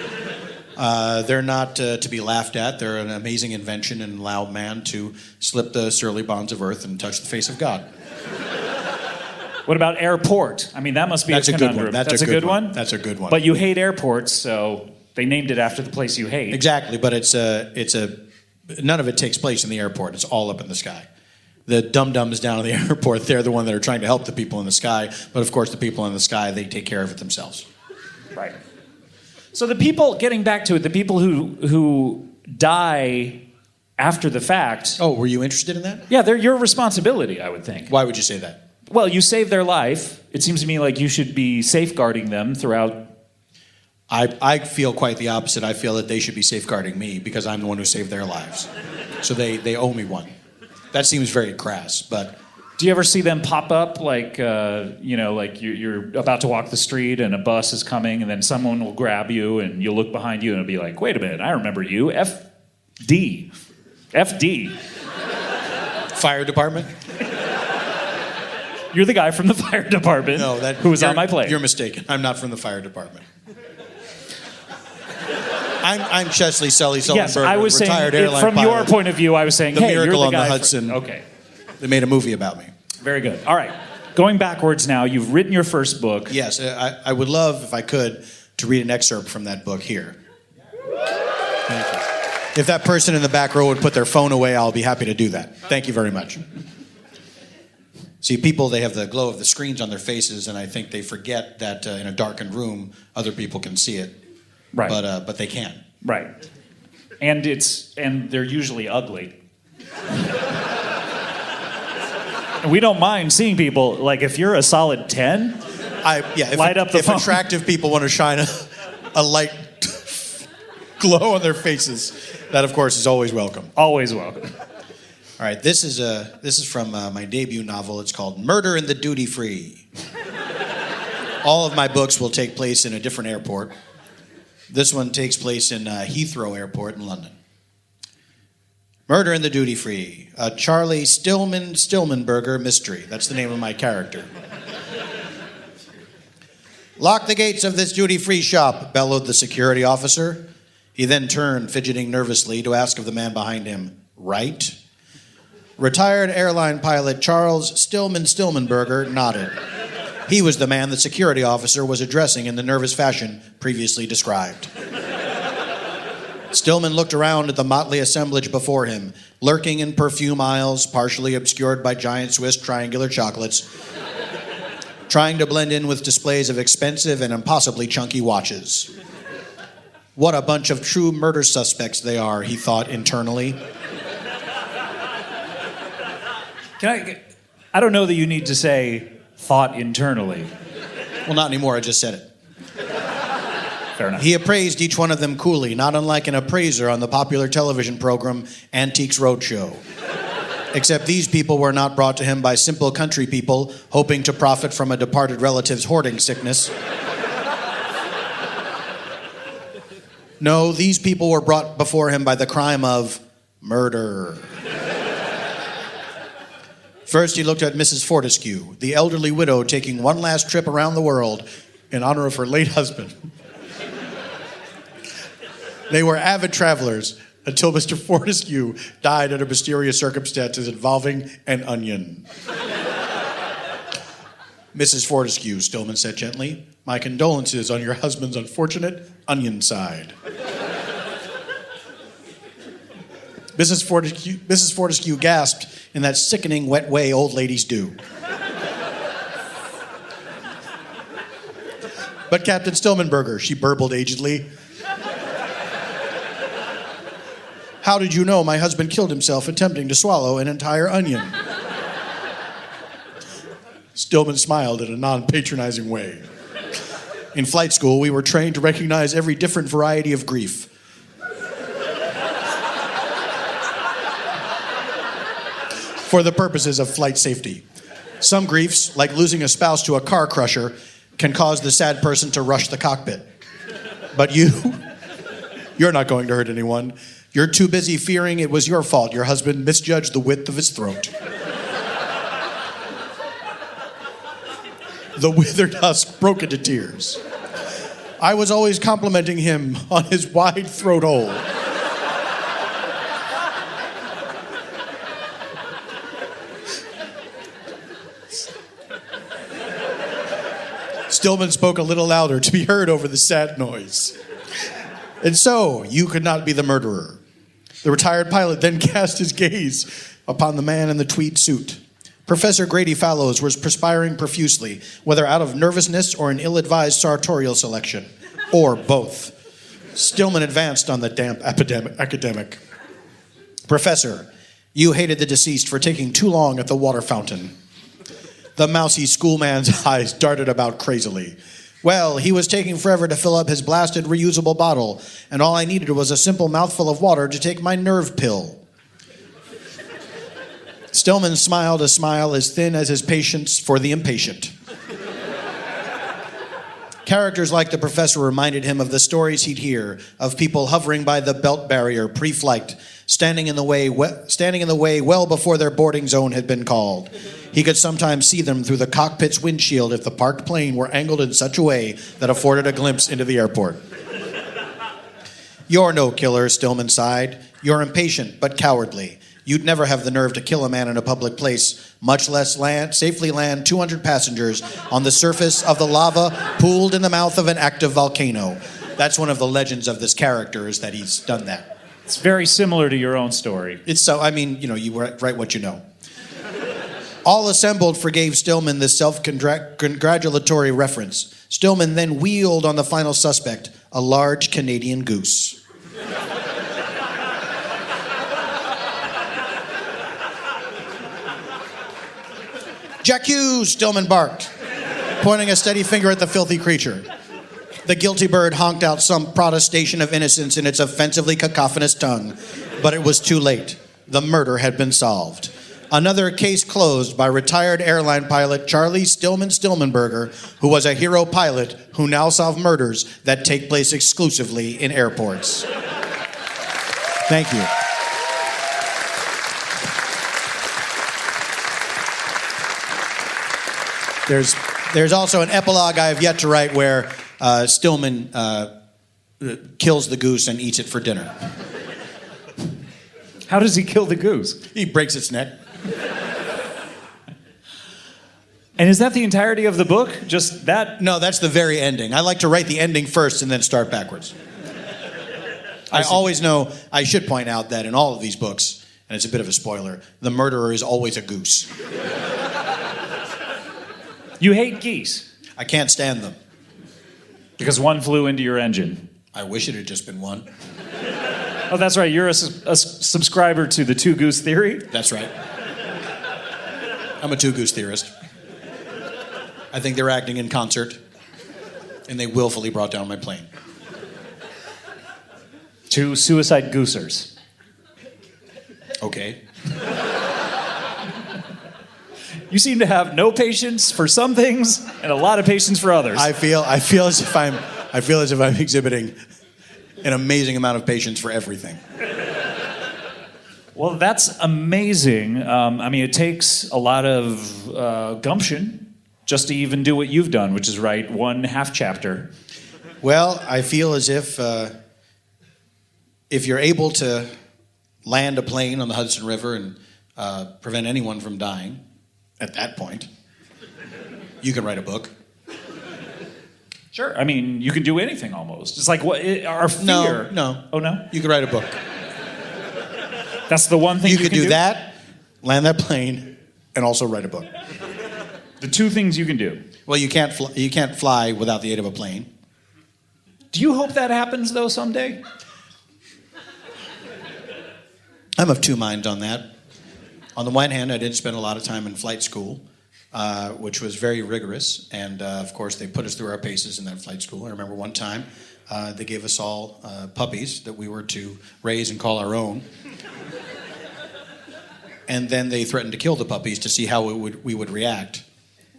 They're not to be laughed at. They're an amazing invention and allow man to slip the surly bonds of earth and touch the face of God. What about airport? I mean, that must be a conundrum. That's a good one. That's a good one. But you hate airports, so they named it after the place you hate. Exactly, but it's none of it takes place in the airport. It's all up in the sky. The dum-dums down at the airport, they're the one that are trying to help the people in the sky. But of course, the people in the sky, they take care of it themselves. Right. So the people, getting back to it, the people who die after the fact... Oh, were you interested in that? Yeah, they're your responsibility, I would think. Why would you say that? Well, you saved their life. It seems to me like you should be safeguarding them throughout... I feel quite the opposite. I feel that they should be safeguarding me because I'm the one who saved their lives. So they owe me one. That seems very crass, but Do you ever see them pop up like, like you're about to walk the street and a bus is coming and then someone will grab you and you'll look behind you and it'll be like, wait a minute, I remember you. FD. Fire department? You're the guy from the fire department who was on my plane. You're mistaken. I'm not from the fire department. I'm Chesley, Sully, Sullenberger, yes, I was retired saying, airline from pilot. your point of view, I was saying, The hey, miracle you're the on guy the Hudson. Okay. They made a movie about me. Very good. All right. Going backwards now, you've written your first book. Yes, I would love, if I could, to read an excerpt from that book here. Thank you. If that person in the back row would put their phone away, I'll be happy to do that. Thank you very much. See, people, they have the glow of the screens on their faces, and I think they forget that in a darkened room, other people can see it. Right. But they can't. Right. And they're usually ugly. And we don't mind seeing people, like if you're a solid 10, light up the phone. If attractive people want to shine a light glow on their faces, that of course is always welcome. Always welcome. All right, this is from my debut novel. It's called Murder in the Duty Free. All of my books will take place in a different airport. This one takes place in Heathrow Airport in London. Murder in the Duty Free, a Charlie Stillman Stillmanberger mystery. That's the name of my character. Lock the gates of this duty-free shop, bellowed the security officer. He then turned, fidgeting nervously, to ask of the man behind him, right? Retired airline pilot Charles Stillman Stillmanberger nodded. He was the man the security officer was addressing in the nervous fashion previously described. Stillman looked around at the motley assemblage before him, lurking in perfume aisles, partially obscured by giant Swiss triangular chocolates, trying to blend in with displays of expensive and impossibly chunky watches. What a bunch of true murder suspects they are, he thought internally. I don't know that you need to say thought internally. Well, not anymore, I just said it. Fair enough. He appraised each one of them coolly, not unlike an appraiser on the popular television program Antiques Roadshow. Except these people were not brought to him by simple country people hoping to profit from a departed relative's hoarding sickness. No, these people were brought before him by the crime of murder. First, he looked at Mrs. Fortescue, the elderly widow taking one last trip around the world in honor of her late husband. They were avid travelers until Mr. Fortescue died under mysterious circumstances involving an onion. Mrs. Fortescue, Stillman said gently, my condolences on your husband's unfortunate onion side. Mrs. Fortescue gasped in that sickening, wet way old ladies do. But Captain Stillmanberger, she burbled agedly. How did you know my husband killed himself attempting to swallow an entire onion? Stillman smiled in a non-patronizing way. In flight school, we were trained to recognize every different variety of grief. For the purposes of flight safety. Some griefs, like losing a spouse to a car crusher, can cause the sad person to rush the cockpit. But you're not going to hurt anyone. You're too busy fearing it was your fault your husband misjudged the width of his throat. The withered husk broke into tears. I was always complimenting him on his wide throat hole. Stillman spoke a little louder to be heard over the sad noise. And so, you could not be the murderer. The retired pilot then cast his gaze upon the man in the tweed suit. Professor Grady Fallows was perspiring profusely, whether out of nervousness or an ill-advised sartorial selection, or both. Stillman advanced on the damp academic. Professor, you hated the deceased for taking too long at the water fountain. The mousy schoolman's eyes darted about crazily. Well, he was taking forever to fill up his blasted reusable bottle, and all I needed was a simple mouthful of water to take my nerve pill. Stillman smiled a smile as thin as his patience for the impatient. Characters like the professor reminded him of the stories he'd hear of people hovering by the belt barrier pre-flight, standing in the way well before their boarding zone had been called. He could sometimes see them through the cockpit's windshield if the parked plane were angled in such a way that afforded a glimpse into the airport. You're no killer, Stillman sighed. You're impatient, but cowardly. You'd never have the nerve to kill a man in a public place, much less safely land 200 passengers on the surface of the lava pooled in the mouth of an active volcano. That's one of the legends of this character, is that he's done that. It's very similar to your own story. It's so, I mean, you write what you know. All assembled forgave Stillman this self-congratulatory reference. Stillman then wheeled on the final suspect, a large Canadian goose. "J'accuse," Stillman barked, pointing a steady finger at the filthy creature. The guilty bird honked out some protestation of innocence in its offensively cacophonous tongue, but it was too late. The murder had been solved. Another case closed by retired airline pilot Charlie Stillman Stillmanberger, who was a hero pilot who now solved murders that take place exclusively in airports. Thank you. There's also an epilogue I have yet to write where Stillman kills the goose and eats it for dinner. How does he kill the goose? He breaks its neck. And is that the entirety of the book? Just that? No, that's the very ending. I like to write the ending first and then start backwards. I always know, I should point out that in all of these books, and it's a bit of a spoiler, the murderer is always a goose. You hate geese? I can't stand them. Because one flew into your engine. I wish it had just been one. Oh, that's right. You're a subscriber to the two goose theory? That's right. I'm a two goose theorist. I think they're acting in concert, and they willfully brought down my plane. Two suicide-goosers. Okay. You seem to have no patience for some things and a lot of patience for others. I feel as if I'm exhibiting an amazing amount of patience for everything. Well, that's amazing. It takes a lot of gumption just to even do what you've done, which is write one half chapter. Well, I feel as if you're able to land a plane on the Hudson River and prevent anyone from dying, at that point, you can write a book. Sure. I mean, you can do anything almost. It's like our fear. No. Oh, no? You can write a book. That's the one thing you could do that, land that plane, and also write a book. The two things you can do. Well, you can't fly without the aid of a plane. Do you hope that happens, though, someday? I'm of two minds on that. On the one hand, I did spend a lot of time in flight school, which was very rigorous. And, of course, they put us through our paces in that flight school. I remember one time they gave us all puppies that we were to raise and call our own. And then they threatened to kill the puppies to see how we would react.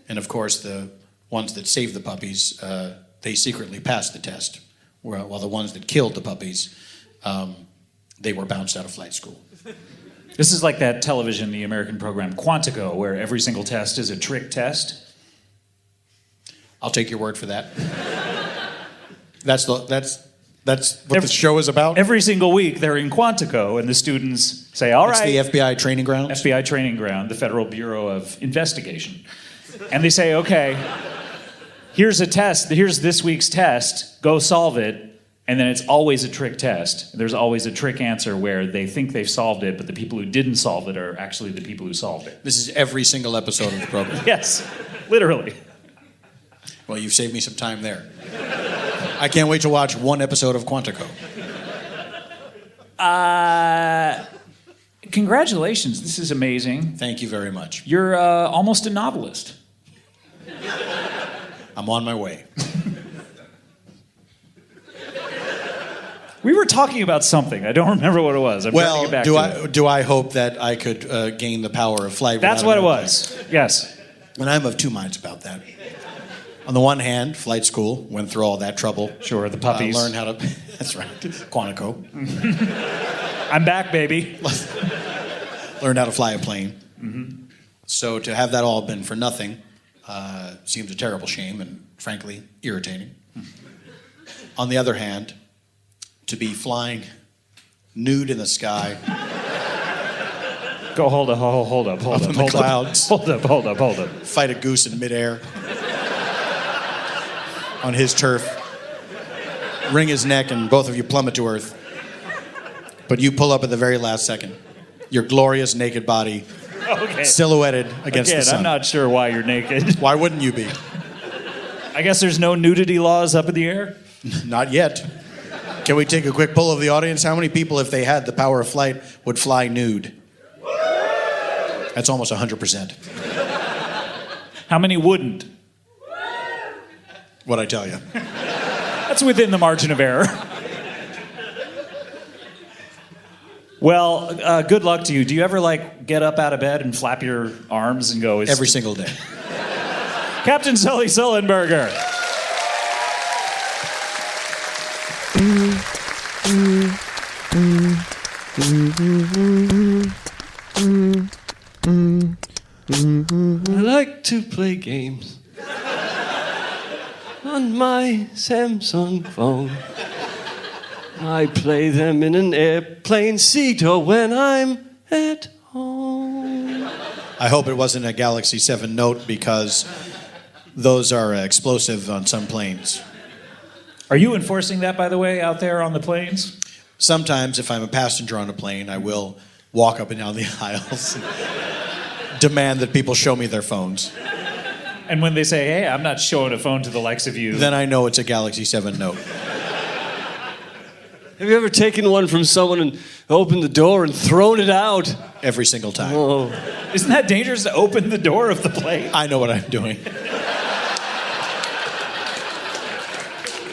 And, of course, the ones that saved the puppies, they secretly passed the test, while the ones that killed the puppies, they were bounced out of flight school. This is like that television, the American program Quantico, where every single test is a trick test. I'll take your word for that. That's what the show is about? Every single week, they're in Quantico, and the students say, all right. It's the FBI training ground? FBI training ground, the Federal Bureau of Investigation. And they say, okay, here's a test. Here's this week's test. Go solve it. And then it's always a trick test. There's always a trick answer where they think they've solved it, but the people who didn't solve it are actually the people who solved it. This is every single episode of the program. Yes, literally. Well, you've saved me some time there. I can't wait to watch one episode of Quantico. Congratulations. This is amazing. Thank you very much. You're almost a novelist. I'm on my way. We were talking about something. I don't remember what it was. I'm trying to get back to it. Do I hope that I could gain the power of flight? That's what it was. Yes. And I'm of two minds about that. On the one hand, flight school, went through all that trouble. Sure, the puppies. Learn how to... That's right. Quantico. I'm back, baby. Learned how to fly a plane. Mm-hmm. So to have that all been for nothing seems a terrible shame and, frankly, irritating. On the other hand, to be flying nude in the sky... Go, hold up. Up in the clouds. Hold up. Fight a goose in midair. On his turf. Wring his neck and both of you plummet to earth. But you pull up at the very last second. Your glorious naked body silhouetted against the sun. I'm not sure why you're naked. Why wouldn't you be? I guess there's no nudity laws up in the air? Not yet. Can we take a quick poll of the audience? How many people, if they had the power of flight, would fly nude? That's almost 100%. How many wouldn't? What'd I tell you? That's within the margin of error. Well, good luck to you. Do you ever, get up out of bed and flap your arms and go... Every single day. Captain Sully Sullenberger. I like to play games on my Samsung phone. I play them in an airplane seat or when I'm at home. I hope it wasn't a Galaxy 7 Note because those are explosive on some planes. Are you enforcing that, by the way, out there on the planes? Sometimes, if I'm a passenger on a plane, I will walk up and down the aisles and demand that people show me their phones. And when they say, hey, I'm not showing a phone to the likes of you... Then I know it's a Galaxy 7 Note. Have you ever taken one from someone and opened the door and thrown it out? Every single time. Oh. Isn't that dangerous to open the door of the plane? I know what I'm doing.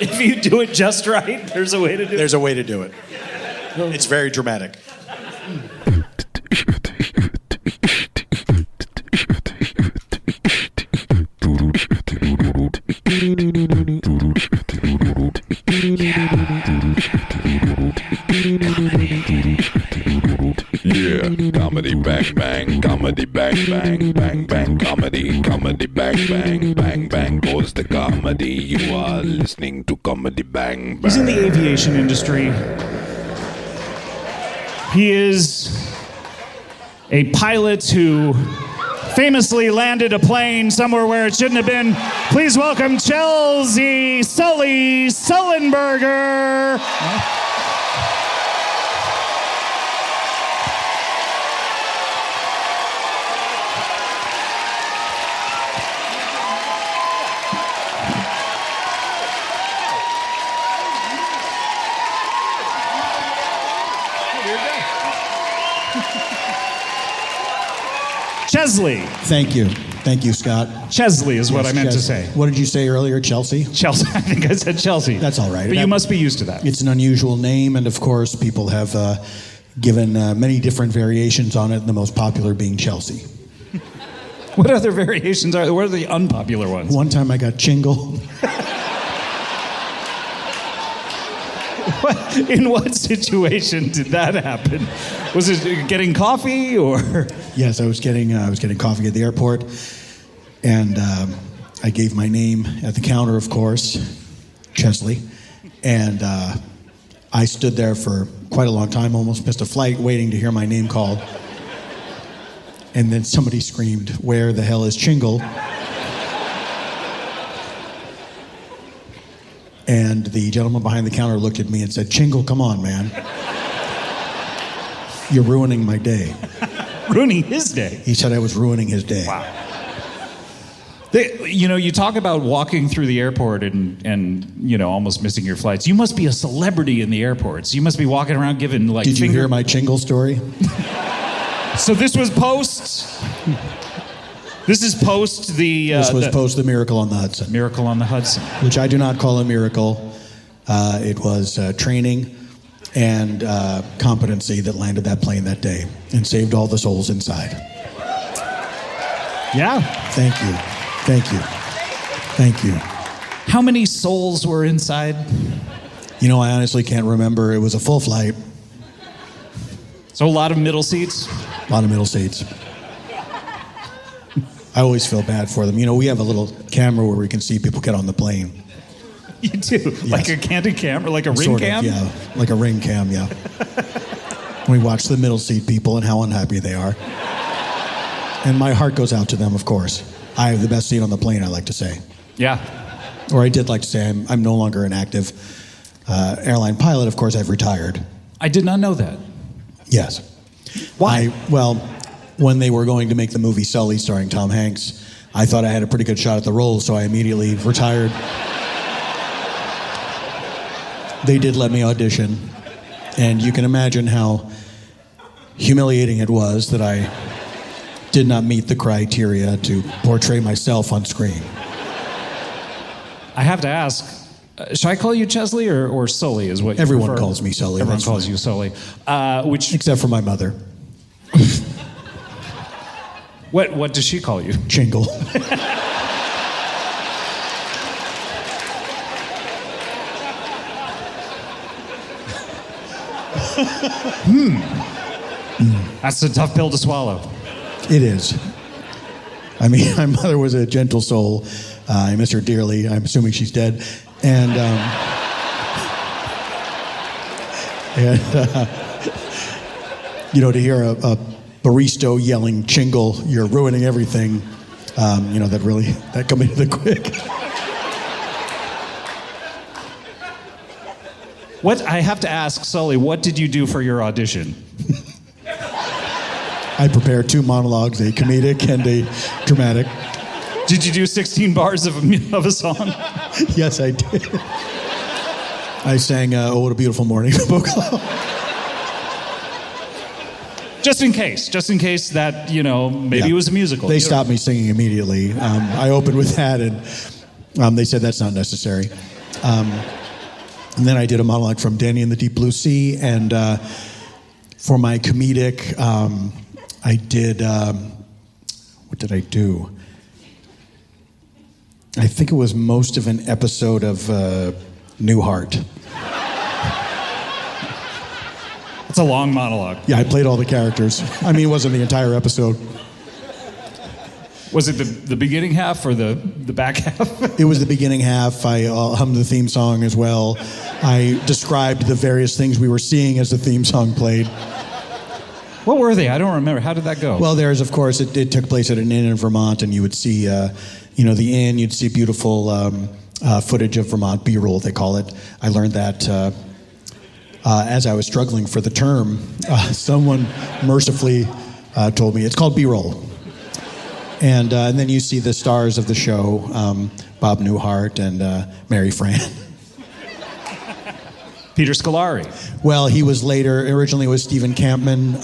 If you do it just right, there's a way to do it. There's a way to do it. It's very dramatic. Yeah, comedy bang bang, comedy bang bang, bang bang, comedy bang bang, bang bang goes the comedy. You are listening to comedy bang bang. He's in the aviation industry. He is a pilot who famously landed a plane somewhere where it shouldn't have been. Please welcome Chesley Sully Sullenberger. Chesley. Thank you. Thank you, Scott. Chesley is what I meant to say. What did you say earlier, Chelsea? Chelsea. I think I said Chelsea. That's all right. But you must be used to that. It's an unusual name, and of course, people have given many different variations on it, the most popular being Chelsea. What other variations are there? What are the unpopular ones? One time I got Chingle. In what situation did that happen? Was it getting coffee or? Yes, I was getting coffee at the airport, and I gave my name at the counter, of course, Chesley, and I stood there for quite a long time, almost missed a flight, waiting to hear my name called, and then somebody screamed, "Where the hell is Chingle?" And the gentleman behind the counter looked at me and said, "Chingle, come on, man. You're ruining my day." Ruining his day? He said I was ruining his day. Wow. You talk about walking through the airport and almost missing your flights. You must be a celebrity in the airports. You must be walking around giving like... Did you hear my Chingle story? So this was post... This is post the... This was post the Miracle on the Hudson. Miracle on the Hudson. Which I do not call a miracle. It was training and competency that landed that plane that day and saved all the souls inside. Yeah. Thank you. Thank you. Thank you. How many souls were inside? You know, I honestly can't remember. It was a full flight. So a lot of middle seats? A lot of middle seats. I always feel bad for them. You know, we have a little camera where we can see people get on the plane. You do? Yes. Like a candid camera? Like a ring Sort of, cam? yeah, like a ring cam, yeah. We watch the middle seat people and how unhappy they are. And my heart goes out to them, of course. I have the best seat on the plane, I like to say. Yeah. Or I did like to say I'm no longer an active airline pilot. Of course, I've retired. I did not know that. Yes. Why? Well, when they were going to make the movie Sully starring Tom Hanks, I thought I had a pretty good shot at the role, so I immediately retired. They did let me audition, and you can imagine how humiliating it was that I did not meet the criteria to portray myself on screen. I have to ask, should I call you Chesley or Sully is what you Everyone prefer? calls me Sully. Everyone that's calls fine. you Sully. Which Except for my mother. What does she call you? Jingle. That's a tough pill to swallow. It is. I mean, my mother was a gentle soul. I miss her dearly. I'm assuming she's dead. And you know, to hear a barista yelling "Chingle, you're ruining everything," you know, that got me to the quick. What I have to ask Sully, what did you do for your audition? I prepared 2 monologues, a comedic and a dramatic. Did you do 16 bars of a song? Yes, I did. I sang "Oh, What a Beautiful Morning" from Oklahoma. Just in case that, you know, maybe it was a musical. They stopped me singing immediately. I opened with that, and they said that's not necessary. And then I did a monologue from Danny and the Deep Blue Sea, and for my comedic, I did, what did I do? I think it was most of an episode of Newhart. It's a long monologue. Yeah, I played all the characters. I mean, it wasn't the entire episode. Was it the beginning half or the back half? It was the beginning half. I hummed the theme song as well. I described the various things we were seeing as the theme song played. What were they? I don't remember. How did that go? Well, there's, of course, it took place at an inn in Vermont, and you would see, you know, the inn, you'd see beautiful footage of Vermont, B-roll, they call it. I learned that as I was struggling for the term. Someone mercifully told me, it's called B-roll. And then you see the stars of the show, Bob Newhart and Mary Fran. Peter Scolari. Well, he was later. Originally, it was Stephen Campman,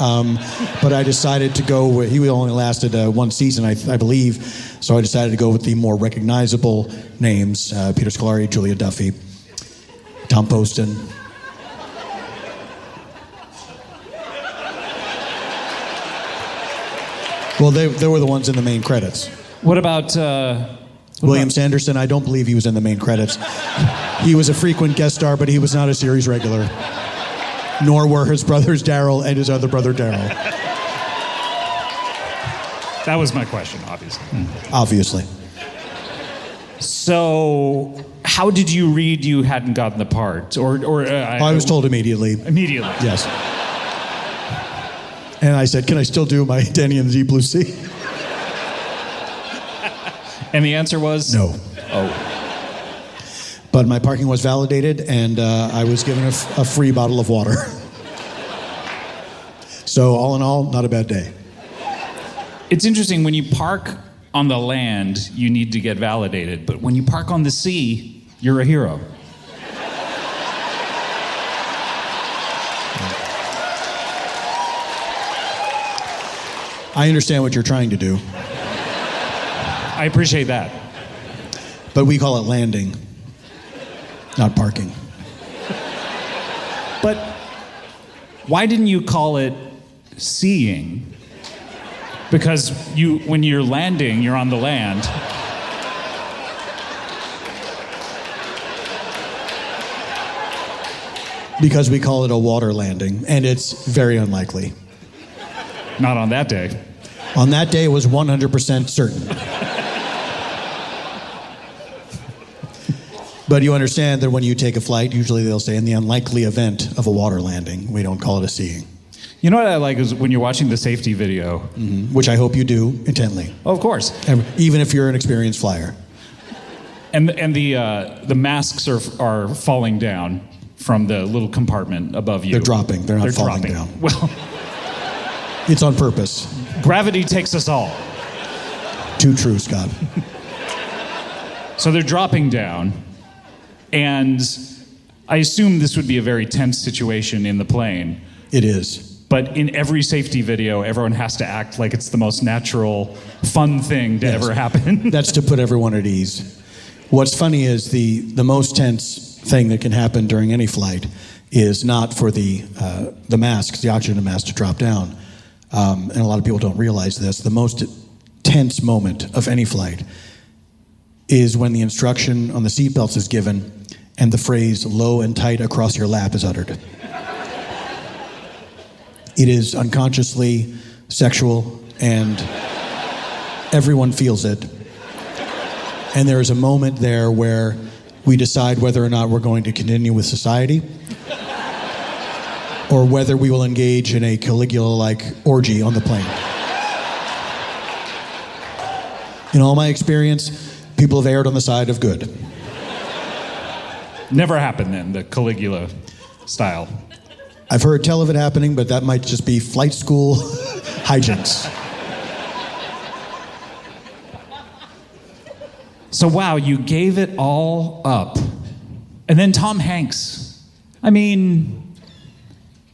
but I decided to go with. He only lasted 1 season, I believe. So I decided to go with the more recognizable names: Peter Scolari, Julia Duffy, Tom Poston. Well, they were the ones in the main credits. What about William Sanderson? I don't believe he was in the main credits. He was a frequent guest star, but he was not a series regular. Nor were his brothers Daryl and his other brother Daryl. That was my question, obviously. Obviously. So, how did you read you hadn't gotten the part? I was told immediately. Immediately? Yes. And I said, can I still do my Danny and the Deep Blue Sea? And the answer was? No. Oh. But my parking was validated, and I was given a free bottle of water. So all in all, not a bad day. It's interesting, when you park on the land, you need to get validated. But when you park on the sea, you're a hero. I understand what you're trying to do. I appreciate that. But we call it landing, not parking. But Why didn't you call it seeing? Because when you're landing, you're on the land. Because we call it a water landing, and it's very unlikely. Not on that day. On that day, it was 100% certain. But you understand that when you take a flight, usually they'll say, in the unlikely event of a water landing, we don't call it a seeing. You know what I like is when you're watching the safety video. Mm-hmm. Which I hope you do intently. Oh, of course. Even if you're an experienced flyer. And the masks are falling down from the little compartment above you. They're dropping. They're not falling down. Well, it's on purpose. Gravity takes us all. Too true, Scott. So they're dropping down, and I assume this would be a very tense situation in the plane. It is. But in every safety video, everyone has to act like it's the most natural, fun thing to ever happen. That's to put everyone at ease. What's funny is the most tense thing that can happen during any flight is not for the mask, the oxygen mask to drop down. And a lot of people don't realize this. The most tense moment of any flight is when the instruction on the seatbelts is given and the phrase low and tight across your lap is uttered. It is unconsciously sexual, and everyone feels it. And there is a moment there where we decide whether or not we're going to continue with society or whether we will engage in a Caligula-like orgy on the plane. In all my experience, people have erred on the side of good. Never happened then, the Caligula style. I've heard tell of it happening, but that might just be flight school hijinks. So wow, you gave it all up. And then Tom Hanks. I mean,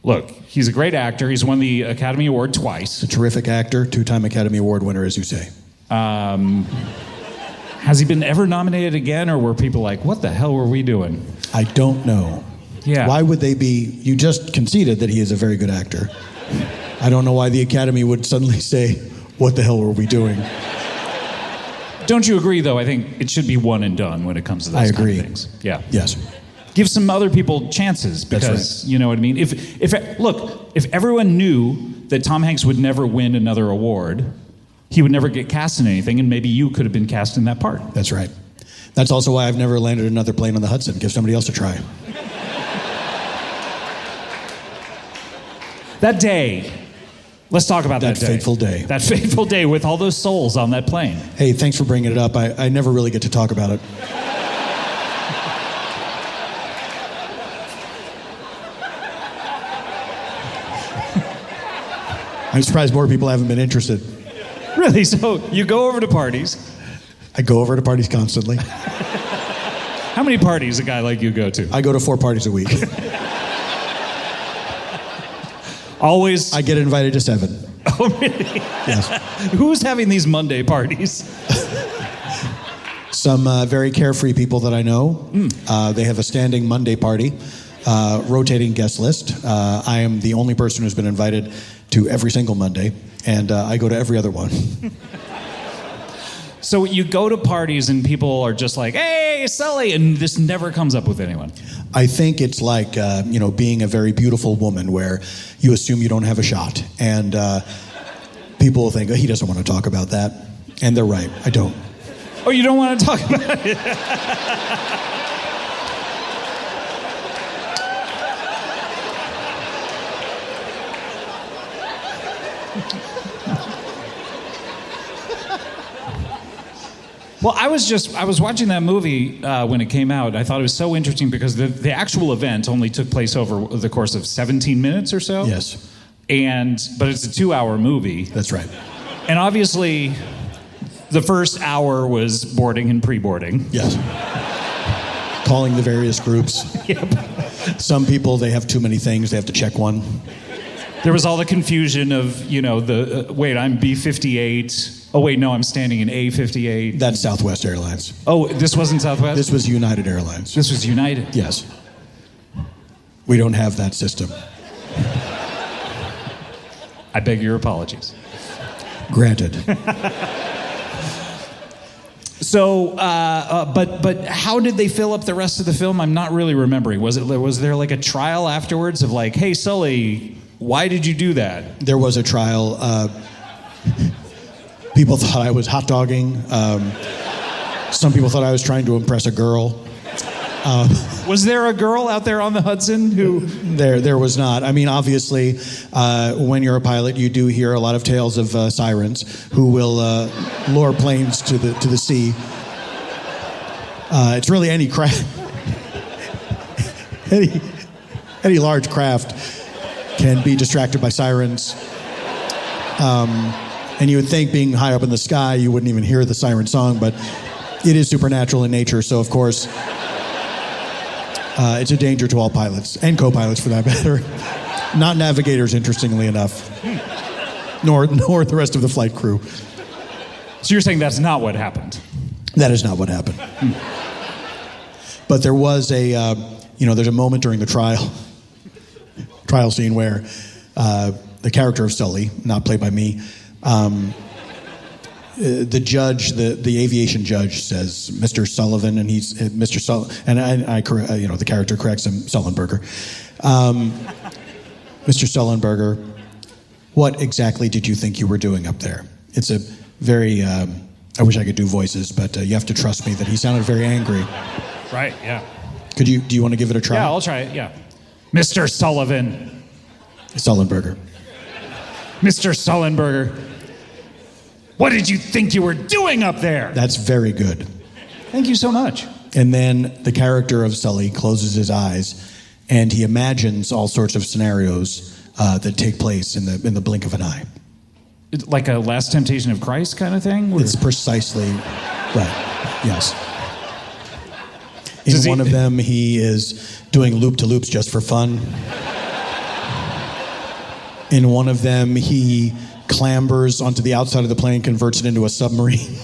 look, he's a great actor. He's won the Academy Award twice. A terrific actor, 2-time Academy Award winner, as you say. Has he been ever nominated again, or were people like, what the hell were we doing? I don't know. Yeah. Why would they be? You just conceded that he is a very good actor. I don't know why the Academy would suddenly say, what the hell were we doing? Don't you agree, though? I think it should be one and done when it comes to those kind of things. Yeah. Yes. Give some other people chances, because, That's right. You know what I mean? If everyone knew that Tom Hanks would never win another award, he would never get cast in anything, and maybe you could have been cast in that part. That's right. That's also why I've never landed another plane on the Hudson. Give somebody else a try. That day, let's talk about that day. That fateful day. That fateful day with all those souls on that plane. Hey, thanks for bringing it up. I never really get to talk about it. I'm surprised more people haven't been interested. Really? So you go over to parties. I go over to parties constantly. How many parties a guy like you go to? I go to 4 parties a week. Always? I get invited to 7. Oh, really? Yes. Who's having these Monday parties? Some very carefree people that I know. They have a standing Monday party, rotating guest list. I am the only person who's been invited to every single Monday, and I go to every other one. So you go to parties and people are just like, hey, Sully, and this never comes up with anyone. I think it's like, being a very beautiful woman where you assume you don't have a shot. And people will think, oh, he doesn't want to talk about that. And they're right, I don't. Oh, you don't want to talk about it? Well, I was watching that movie when it came out. I thought it was so interesting because the actual event only took place over the course of 17 minutes or so. Yes. But it's a 2-hour movie. That's right. And obviously, the first hour was boarding and pre-boarding. Yes. Calling the various groups. Yep. Some people, they have too many things. They have to check one. There was all the confusion of, wait, I'm B-58. Oh, wait, no, I'm standing in A-58. That's Southwest Airlines. Oh, this wasn't Southwest? This was United Airlines. This was United? Yes. We don't have that system. I beg your apologies. Granted. So, but how did they fill up the rest of the film? I'm not really remembering. Was there like a trial afterwards of like, hey, Sully, why did you do that? There was a trial. People thought I was hot dogging. Some people thought I was trying to impress a girl. Was there a girl out there on the Hudson who? There was not. I mean, obviously, when you're a pilot, you do hear a lot of tales of sirens who will lure planes to the sea. It's really any craft, any large craft can be distracted by sirens. And you would think, being high up in the sky, you wouldn't even hear the siren song, but it is supernatural in nature. So, of course. It's a danger to all pilots, and co-pilots for that matter. Not navigators, interestingly enough, nor the rest of the flight crew. So you're saying that's not what happened? That is not what happened. But there was there's a moment during the trial scene where the character of Sully, not played by me, the judge, the aviation judge, says, "Mr. Sullivan," and he's Mr. and I the character corrects him, Sullenberger. Mr. Sullenberger, what exactly did you think you were doing up there? It's a very. I wish I could do voices, but you have to trust me that he sounded very angry. Right. Yeah. Do you want to give it a try? Yeah, I'll try it. Yeah. Mr. Sullivan. Sullenberger. Mr. Sullenberger. What did you think you were doing up there? That's very good. Thank you so much. And then the character of Sully closes his eyes, and he imagines all sorts of scenarios that take place in the blink of an eye. Like a Last Temptation of Christ kind of thing? It's precisely right. Yes. In one of them, he is doing loop-to-loops just for fun. In one of them, he clambers onto the outside of the plane, converts it into a submarine.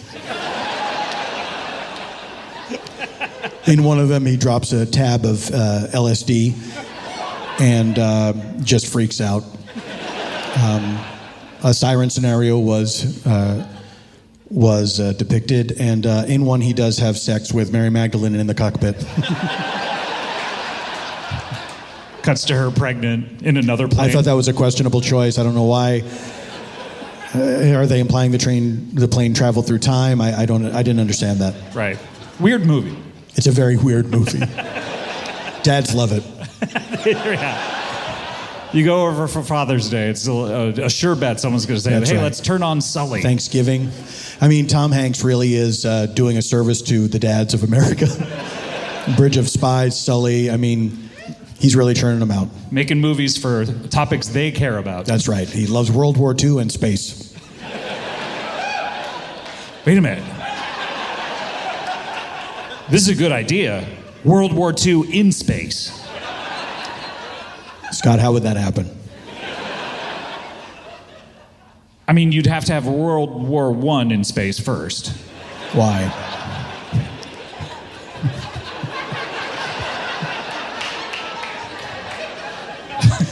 In one of them, he drops a tab of LSD and just freaks out. A siren scenario was depicted, and in one, he does have sex with Mary Magdalene in the cockpit. Cuts to her pregnant in another plane. I thought that was a questionable choice. I don't know why. Are they implying the plane traveled through time? I didn't understand that. Right. Weird movie. It's a very weird movie. Dads love it. Yeah. You go over for Father's Day, it's a sure bet someone's going to say, That's hey, right. Let's turn on Sully. Thanksgiving. I mean, Tom Hanks really is doing a service to the dads of America. Bridge of Spies, Sully. I mean, he's really churning them out. Making movies for topics they care about. That's right. He loves World War II and space. Wait a minute. This is a good idea. World War II in space. Scott, how would that happen? I mean, you'd have to have World War I in space first. Why?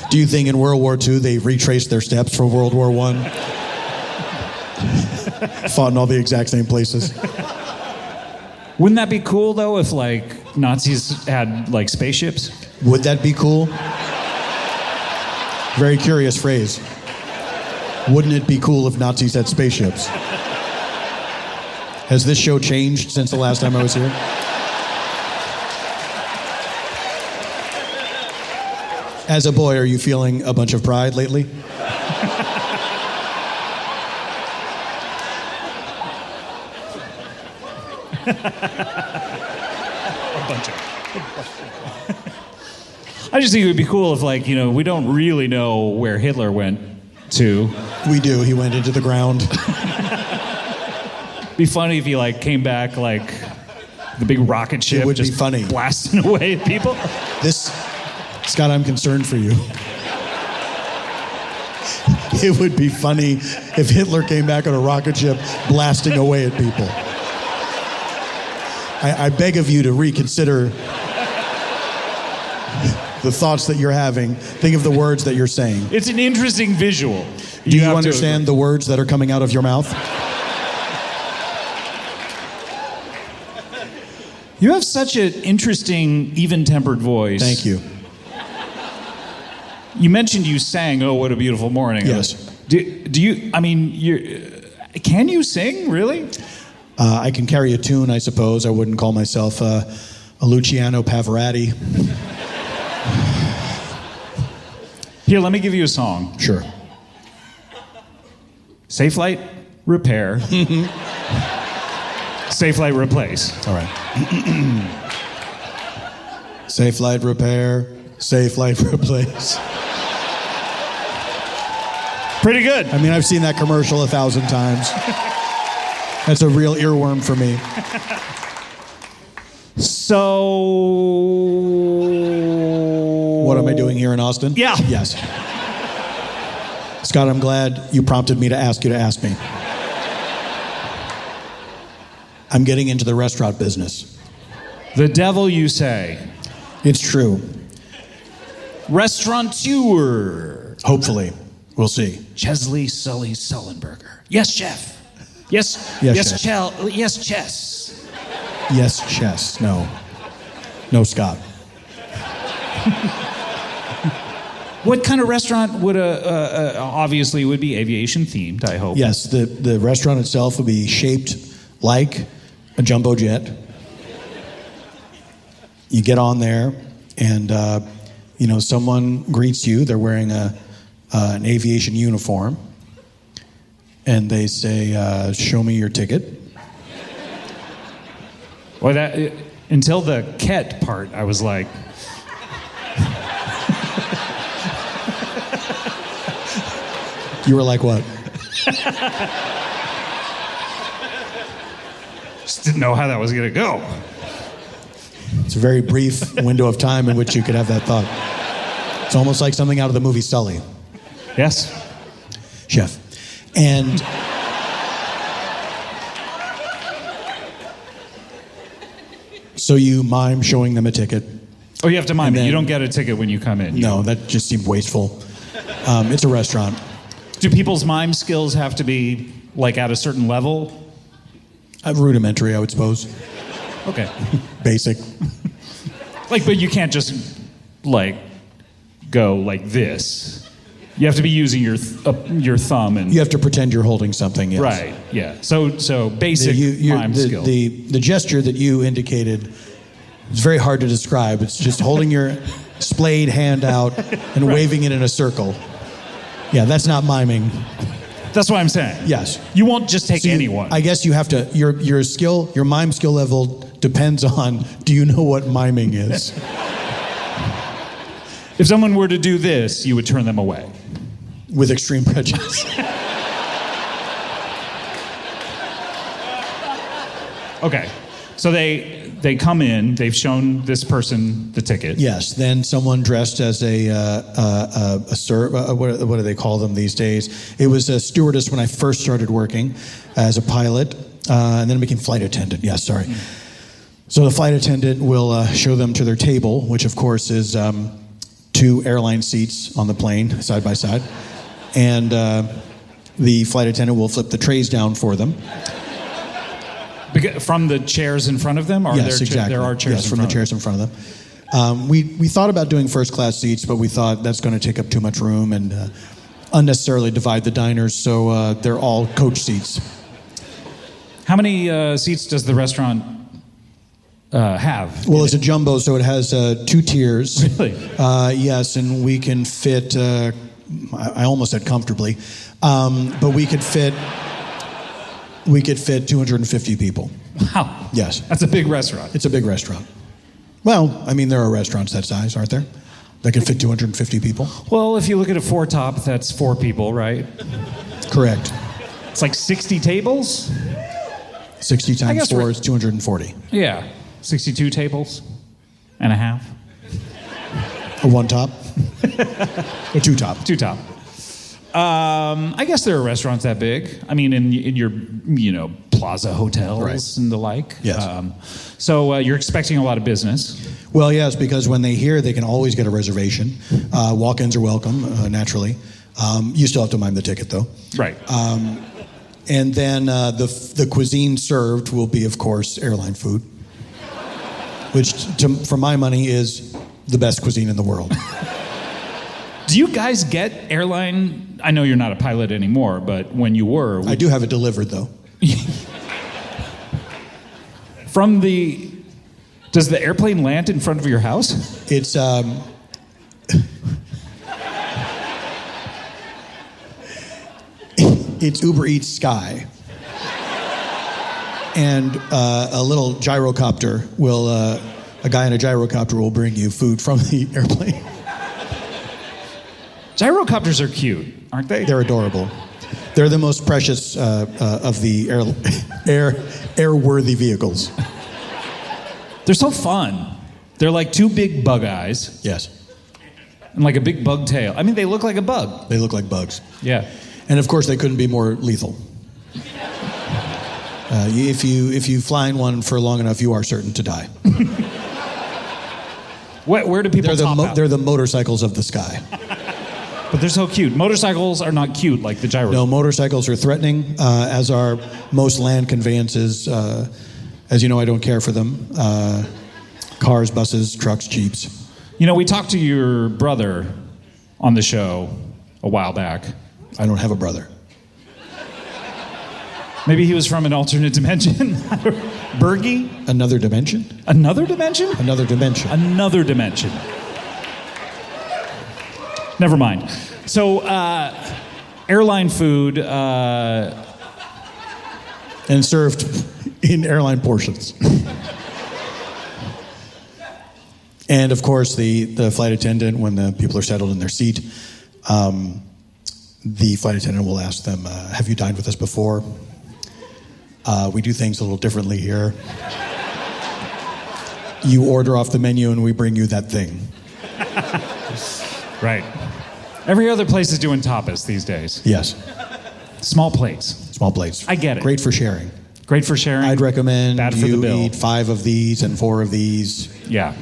Do you think in World War II they retraced their steps from World War I? Fought in all the exact same places. Wouldn't that be cool, though, if, like, Nazis had, like, spaceships? Would that be cool? Very curious phrase. Wouldn't it be cool if Nazis had spaceships? Has this show changed since the last time I was here? As a boy, are you feeling a bunch of pride lately? I just think it would be cool if, like, you know, we don't really know where Hitler went to. We do. He went into the ground. Be funny if he, like, came back, like, the big rocket ship. It would just be funny. Blasting away at people. Scott, I'm concerned for you. It would be funny if Hitler came back on a rocket ship blasting away at people. I beg of you to reconsider the thoughts that you're having. Think of the words that you're saying. It's an interesting visual. Do you understand the words that are coming out of your mouth? You have such an interesting, even-tempered voice. Thank you. You mentioned you sang "Oh, What a Beautiful Morning." Yes. Do you? I mean, can you sing? Really? I can carry a tune, I suppose. I wouldn't call myself a Luciano Pavarotti. Here, let me give you a song. Sure. Safe Light Repair. Safe Light Replace. All right. Safe Light Repair. Safe Light Replace. Pretty good. I mean, I've seen that commercial 1,000 times. That's a real earworm for me. So... What am I doing here in Austin? Yeah. Yes. Scott, I'm glad you prompted me to ask you to ask me. I'm getting into the restaurant business. The devil, you say? It's true. Restaurateur. Hopefully. We'll see. Chesley, Sully, Sullenberger. Yes, chef. Yes. Yes, chef. Yes, chess. Yes, chess. No. No, Scott. What kind of restaurant would obviously would be aviation themed, I hope? Yes, the restaurant itself would be shaped like a jumbo jet. You get on there, and someone greets you. They're wearing an aviation uniform, and they say, "Show me your ticket." Well, that until the ket part, I was like. You were like, what? Just didn't know how that was going to go. It's a very brief window of time in which you could have that thought. It's almost like something out of the movie Sully. Yes. Chef. And so you mime showing them a ticket. Oh, you have to mime it. You don't get a ticket when you come in. No, that just seemed wasteful. It's a restaurant. Do people's mime skills have to be like at a certain level? Rudimentary, I would suppose. Okay. Basic. But you can't just go like this. You have to be using your thumb and. You have to pretend you're holding something. Yes. Right. Yeah. So basic mime skill. The gesture that you indicated is very hard to describe. It's just holding your splayed hand out and waving it in a circle. Yeah, that's not miming. That's what I'm saying. Yes. You won't just take anyone. I guess you have to. Your skill, your mime skill level depends on. Do you know what miming is? If someone were to do this, you would turn them away. With extreme prejudice. Okay. So they come in. They've shown this person the ticket. Yes. Then someone dressed as a what do they call them these days? It was a stewardess when I first started working as a pilot, and then it became flight attendant. Yes, sorry. So the flight attendant will show them to their table, which of course is 2 airline seats on the plane side by side, and the flight attendant will flip the trays down for them. From the chairs in front of them? Or yes, exactly. There are chairs from the chairs in front of them. We thought about doing first class seats, but we thought that's going to take up too much room and unnecessarily divide the diners, so they're all coach seats. How many seats does the restaurant have? Well, it's a jumbo, so it has 2 tiers. Really? Yes, and we can fit, I almost said comfortably, but we could fit 250 people. Wow. Yes. That's a big restaurant. It's a big restaurant. Well, I mean, there are restaurants that size, aren't there? That can fit 250 people. Well, if you look at a 4-top, that's 4 people, right? Correct. It's like 60 tables? 60 times 4 is 240. Yeah. 62 tables and a half. A 1-top? A 2-top. 2-top. I guess there are restaurants that big. I mean, in your plaza hotels and the like. Yes. So you're expecting a lot of business. Well, yes, because when they hear, they can always get a reservation. Walk-ins are welcome, naturally. You still have to mind the ticket, though. Right. And then the cuisine served will be, of course, airline food, which, for my money, is the best cuisine in the world. Do you guys get airline? I know you're not a pilot anymore, but when you were... I do have it delivered, though. Does the airplane land in front of your house? It's... It's Uber Eats Sky. And a little gyrocopter will... a guy in a gyrocopter will bring you food from the airplane. Gyrocopters are cute, aren't they? They're adorable. They're the most precious of the airworthy vehicles. They're so fun. They're like two big bug eyes. Yes. And like a big bug tail. I mean, they look like a bug. They look like bugs. Yeah. And of course, they couldn't be more lethal. If you fly in one for long enough, you are certain to die. Where do people top out? They're the motorcycles of the sky. But they're so cute. Motorcycles are not cute like the gyro. No, motorcycles are threatening, as are most land conveyances. As you know, I don't care for them. Cars, buses, trucks, jeeps. You know, we talked to your brother on the show a while back. I don't have a brother. Maybe he was from an alternate dimension. Bergie? Another dimension? Another dimension? Another dimension. Another dimension. Never mind. So, airline food... and served in airline portions. And, of course, the flight attendant, when the people are settled in their seat, the flight attendant will ask them, have you dined with us before? We do things a little differently here. You order off the menu and we bring you that thing. Right. Every other place is doing tapas these days. Yes. Small plates. Small plates. I get it. Great for sharing. Great for sharing. I'd recommend Bad for the you bill. eat 5 of these and 4 of these. Yeah.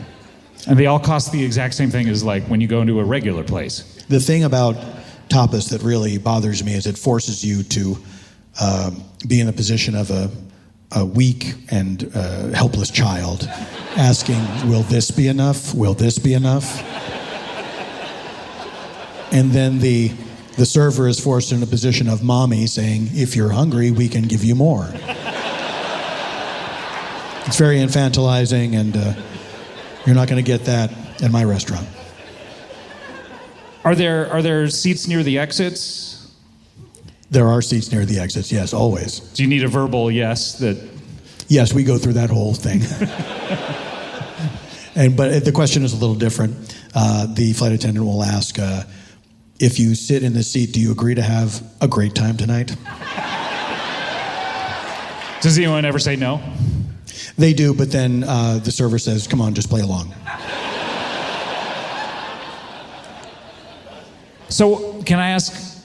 And they all cost the exact same thing as like when you go into a regular place. The thing about tapas that really bothers me is it forces you to be in the position of a weak and helpless child, asking, will this be enough? Will this be enough? And then the server is forced in a position of mommy saying, if you're hungry, we can give you more. It's very infantilizing, and you're not going to get that in my restaurant. Are there seats near the exits? There are seats near the exits, yes, always. Do you need a verbal yes that... Yes, we go through that whole thing. But the question is a little different. The flight attendant will ask, if you sit in this seat, do you agree to have a great time tonight? Does anyone ever say no? They do, but then the server says, come on, just play along. So, can I ask,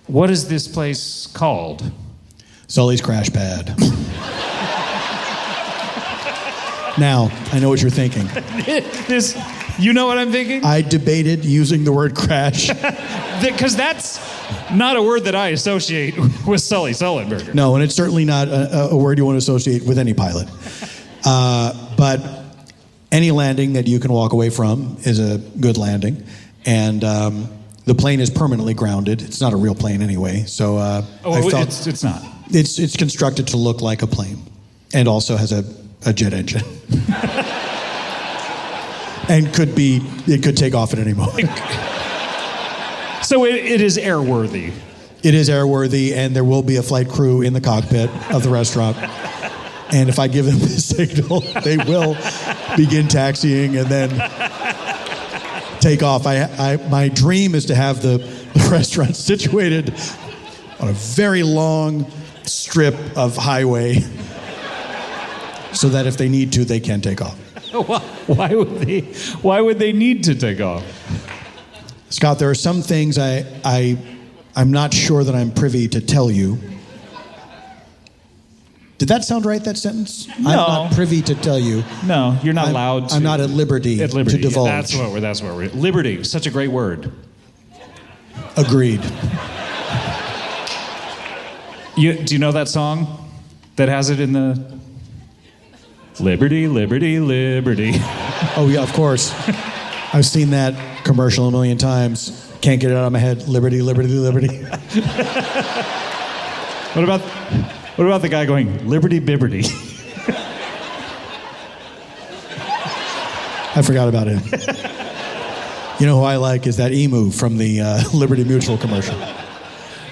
what is this place called? Sully's Crash Pad. Now, I know what you're thinking. You know what I'm thinking? I debated using the word crash. Because that's not a word that I associate with Sully Sullenberger. No, and it's certainly not a word you want to associate with any pilot. But any landing that you can walk away from is a good landing. And the plane is permanently grounded. It's not a real plane anyway. So it's not. It's constructed to look like a plane, and also has a jet engine. And it could take off at any moment. So it is airworthy. It is airworthy, and there will be a flight crew in the cockpit of the restaurant. And if I give them the signal, they will begin taxiing and then take off. My dream is to have the restaurant situated on a very long strip of highway so that if they need to, they can take off. Why would they need to take off? Scott, there are some things I I'm not sure that I'm privy to tell you. Did that sound right, that sentence? No. I'm not privy to tell you. No, you're not allowed to. I'm not at liberty to divulge. That's what we're liberty, such a great word. Agreed. Do you know that song that has it in the Liberty, Liberty, Liberty? Oh, yeah, of course. I've seen that commercial a million times. Can't get it out of my head. Liberty, Liberty, Liberty. What about the guy going, Liberty, Bibberty? I forgot about him. You know who I like is that emu from the Liberty Mutual commercial.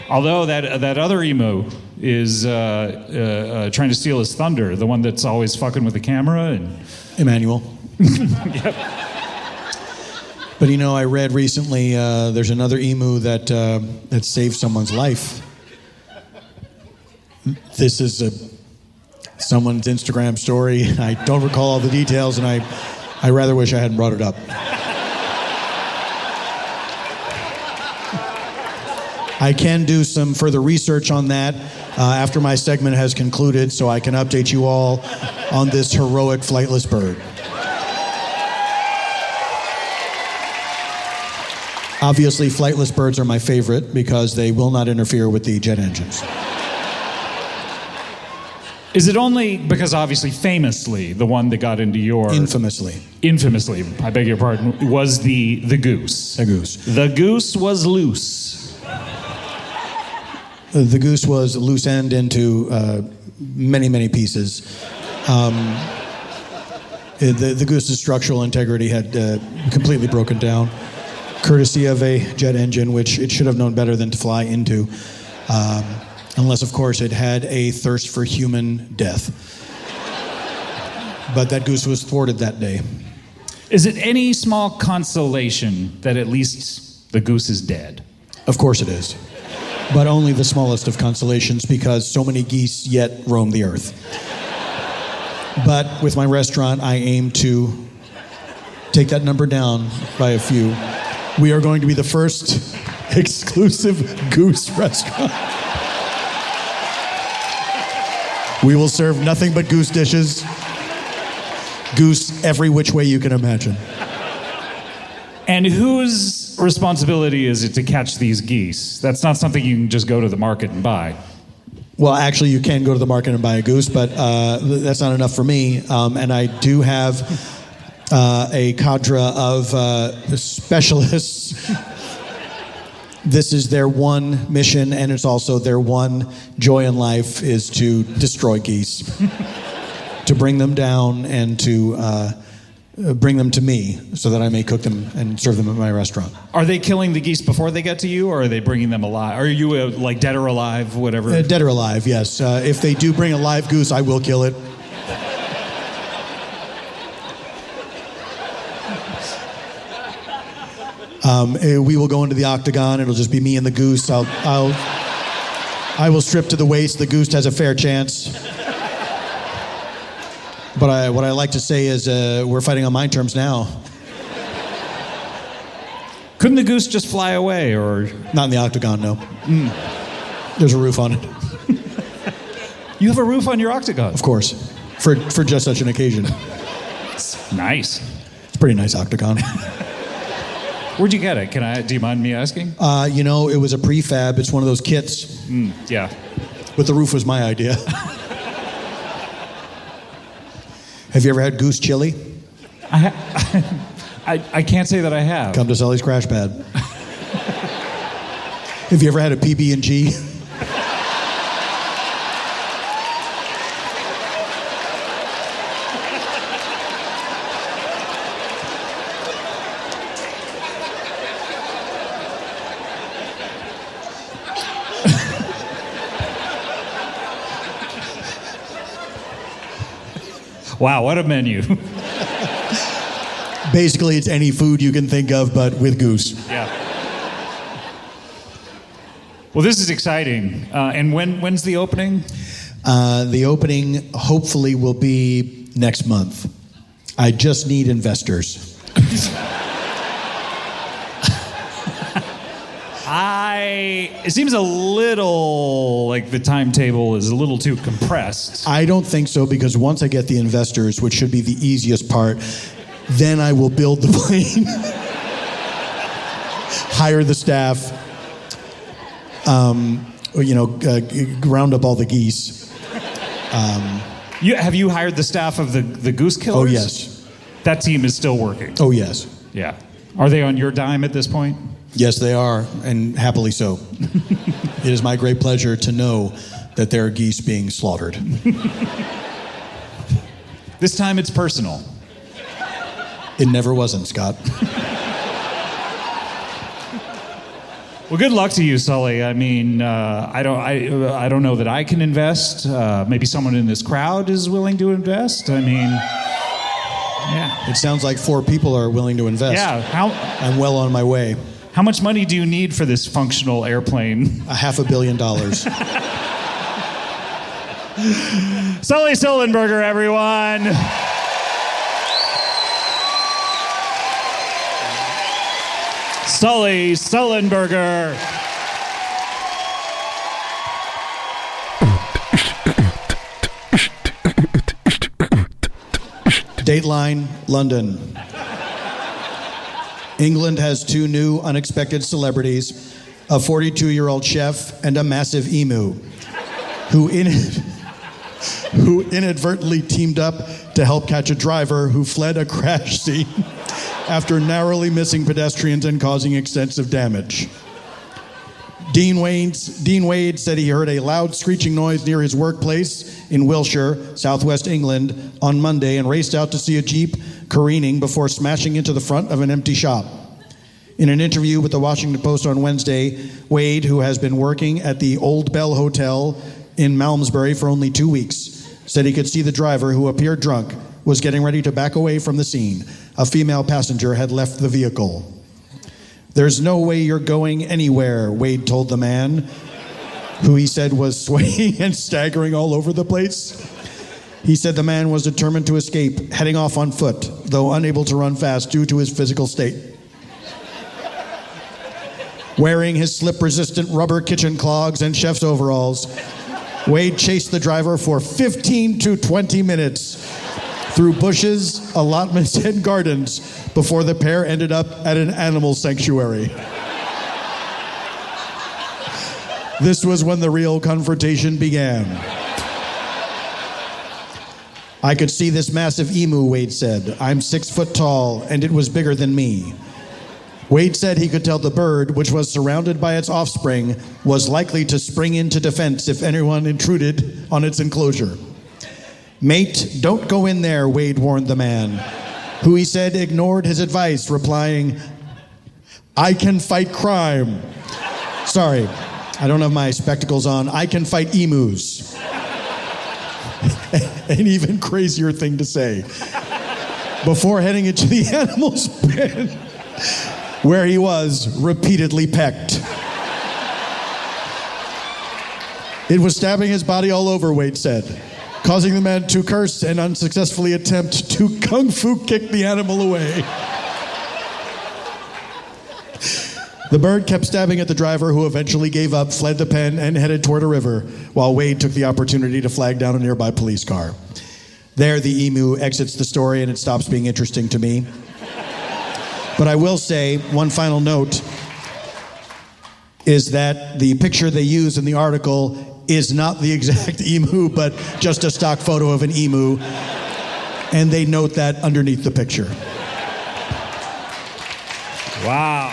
Although that other emu is trying to steal his thunder, the one that's always fucking with the camera. And Emmanuel. Yep. But I read recently there's another emu that saved someone's life. This is someone's Instagram story. I don't recall all the details, and I rather wish I hadn't brought it up. I can do some further research on that after my segment has concluded, so I can update you all on this heroic flightless bird. Obviously, flightless birds are my favorite because they will not interfere with the jet engines. Is it only because, obviously, famously, the one that got into your... Infamously, I beg your pardon, was the goose. The goose. The goose was loose. The goose was loose end into many, many pieces. The goose's structural integrity had completely broken down, courtesy of a jet engine, which it should have known better than to fly into. Unless, of course, it had a thirst for human death. But that goose was thwarted that day. Is it any small consolation that at least the goose is dead? Of course it is. But only the smallest of consolations because so many geese yet roam the earth. But with my restaurant, I aim to take that number down by a few. We are going to be the first exclusive goose restaurant. We will serve nothing but goose dishes. Goose every which way you can imagine. And whose responsibility is it to catch these geese? That's not something you can just go to the market and buy. Well, actually, you can go to the market and buy a goose, but that's not enough for me. And I do have a cadre of specialists. This is their one mission, and it's also their one joy in life is to destroy geese, to bring them down and to bring them to me so that I may cook them and serve them at my restaurant. Are they killing the geese before they get to you, or are they bringing them alive? Are you like dead or alive, whatever? Dead or alive, yes. If they do bring a live goose, I will kill it. We will go into the octagon. It'll just be me and the goose. I will strip to the waist. The goose has a fair chance. But what I like to say is we're fighting on my terms now. Couldn't the goose just fly away, or not in the octagon? No. There's a roof on it. You have a roof on your octagon? Of course, for just such an occasion. Nice. It's a pretty nice octagon. Where'd you get it? Do you mind me asking? It was a prefab. It's one of those kits. Yeah. But the roof was my idea. Have you ever had goose chili? I can't say that I have. Come to Sully's Crash Pad. Have you ever had a PB&G? Wow, what a menu. Basically, it's any food you can think of, but with goose. Yeah. Well, this is exciting. And when's the opening? The opening hopefully will be next month. I just need It seems a little like the timetable is a little too compressed. I don't think so, because once I get the investors, which should be the easiest part, then I will build the plane, hire the staff, round up all the geese. Have you hired the staff of the Goose Killers? Oh, yes. That team is still working. Oh, yes. Yeah. Are they on your dime at this point? Yes, they are, and happily so. It is my great pleasure to know that there are geese being slaughtered. This time it's personal. It never wasn't, Scott. Well, good luck to you, Sully. I mean, I don't know that I can invest. Maybe someone in this crowd is willing to invest. I mean, yeah. It sounds like 4 people are willing to invest. Yeah. I'm well on my way. How much money do you need for this functional airplane? $500 million. Sully Sullenberger, everyone. Sully Sullenberger. Dateline, London. England has 2 new unexpected celebrities, a 42-year-old chef and a massive emu, who inadvertently teamed up to help catch a driver who fled a crash scene after narrowly missing pedestrians and causing extensive damage. Dean Wade said he heard a loud screeching noise near his workplace in Wiltshire, southwest England, on Monday and raced out to see a Jeep careening before smashing into the front of an empty shop. In an interview with the Washington Post on Wednesday, Wade, who has been working at the Old Bell Hotel in Malmesbury for only 2 weeks, said he could see the driver, who appeared drunk, was getting ready to back away from the scene. A female passenger had left the vehicle. "There's no way you're going anywhere," Wade told the man, who he said was swaying and staggering all over the place. He said the man was determined to escape, heading off on foot, though unable to run fast due to his physical state. Wearing his slip-resistant rubber kitchen clogs and chef's overalls, Wade chased the driver for 15 to 20 minutes through bushes, allotments, and gardens before the pair ended up at an animal sanctuary. This was when the real confrontation began. "I could see this massive emu," Wade said. "I'm 6 foot tall, and it was bigger than me." Wade said he could tell the bird, which was surrounded by its offspring, was likely to spring into defense if anyone intruded on its enclosure. "Mate, don't go in there," Wade warned the man, who he said ignored his advice, replying, "I can fight crime." Sorry, I don't have my spectacles on. "I can fight emus." An even crazier thing to say. Before heading into the animal's pen, where he was repeatedly pecked. It was stabbing his body all over, Wade said, causing the man to curse and unsuccessfully attempt to kung fu kick the animal away. The bird kept stabbing at the driver, who eventually gave up, fled the pen, and headed toward a river, while Wade took the opportunity to flag down a nearby police car. There, the emu exits the story, and it stops being interesting to me. But I will say, one final note, is that the picture they use in the article is not the exact emu, but just a stock photo of an emu, and they note that underneath the picture. Wow.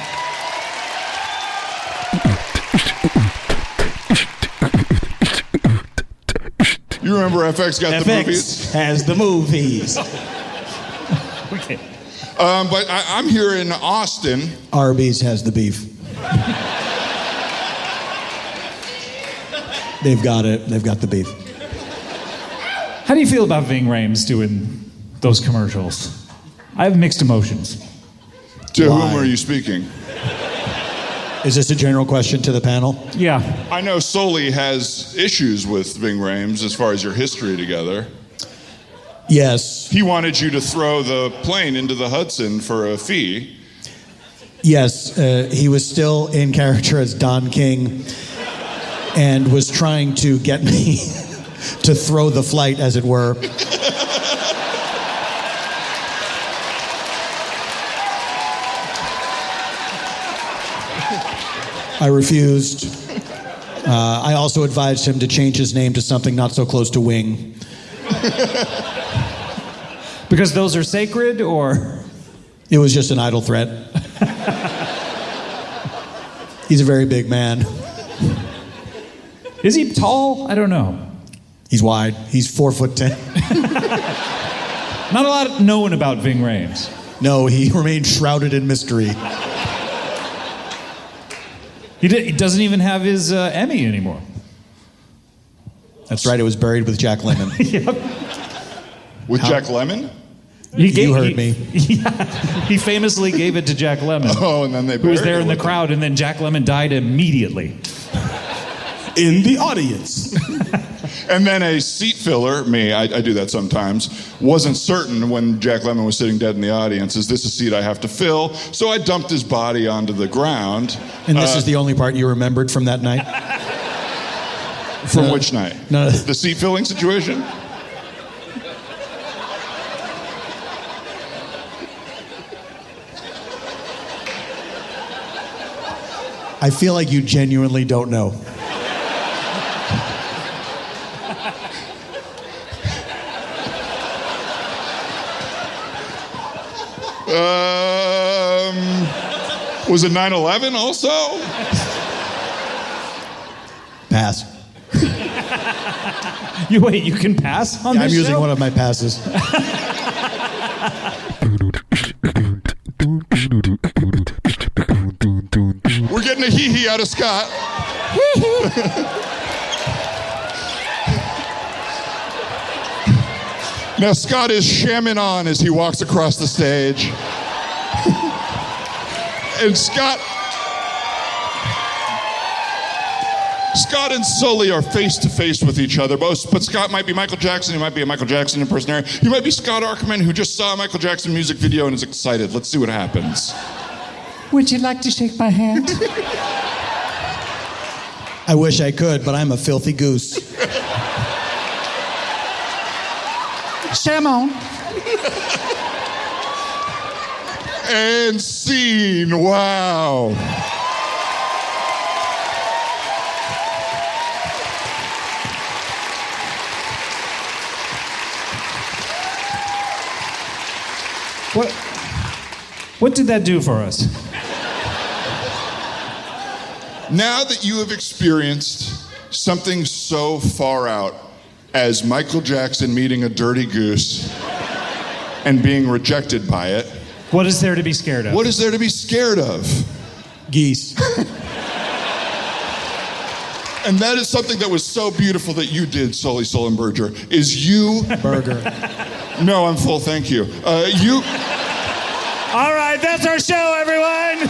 You remember FX got the movies? FX has the movies. Okay. But I'm here in Austin. Arby's has the beef. They've got it. They've got the beef. How do you feel about Ving Rhames doing those commercials? I have mixed emotions. To Why? whom are you speaking? Is this a general question to the panel? Yeah. I know Sully has issues with Ving Rhames as far as your history together. Yes. He wanted you to throw the plane into the Hudson for a fee. Yes, he was still in character as Don King and was trying to get me to throw the flight, as it were. I refused. I also advised him to change his name to something not so close to Wing. Because those are sacred, or? It was just an idle threat. He's a very big man. Is he tall? I don't know. He's wide. He's 4'10". Not a lot known about Ving Rhames. No, he remained shrouded in mystery. He doesn't even have his Emmy anymore. That's right. It was buried with Jack Lemmon. Yep. With Jack Lemmon? You heard me. Yeah, he famously gave it to Jack Lemmon. Oh, and then they who was there in the him. crowd, and then Jack Lemmon died immediately. In the audience. And then a seat filler, me, I do that sometimes, wasn't certain when Jack Lemmon was sitting dead in the audience, is this a seat I have to fill? So I dumped his body onto the ground. And this is the only part you remembered from that night? From which night? No. The seat filling situation? I feel like you genuinely don't know. Was it 9/11 also? Pass. You can pass on Yeah, this I'm using show? one of my passes. We're getting a hee-hee out of Scott. Now Scott is shamming on as he walks across the stage. And Scott and Sully are face to face with each other. But Scott might be Michael Jackson. He might be a Michael Jackson impersonator. He might be Scott Ackerman, who just saw a Michael Jackson music video and is excited. Let's see what happens. Would you like to shake my hand? I wish I could, but I'm a filthy goose. Sham on. And scene. Wow. What did that do for us? Now that you have experienced something so far out as Michael Jackson meeting a dirty goose and being rejected by it, What is there to be scared of? what is there to be scared of? Geese. And that is something that was so beautiful that you did, Sully Sullenberger, is you... Burger. No, I'm full, thank you. You... All right, that's our show, everyone.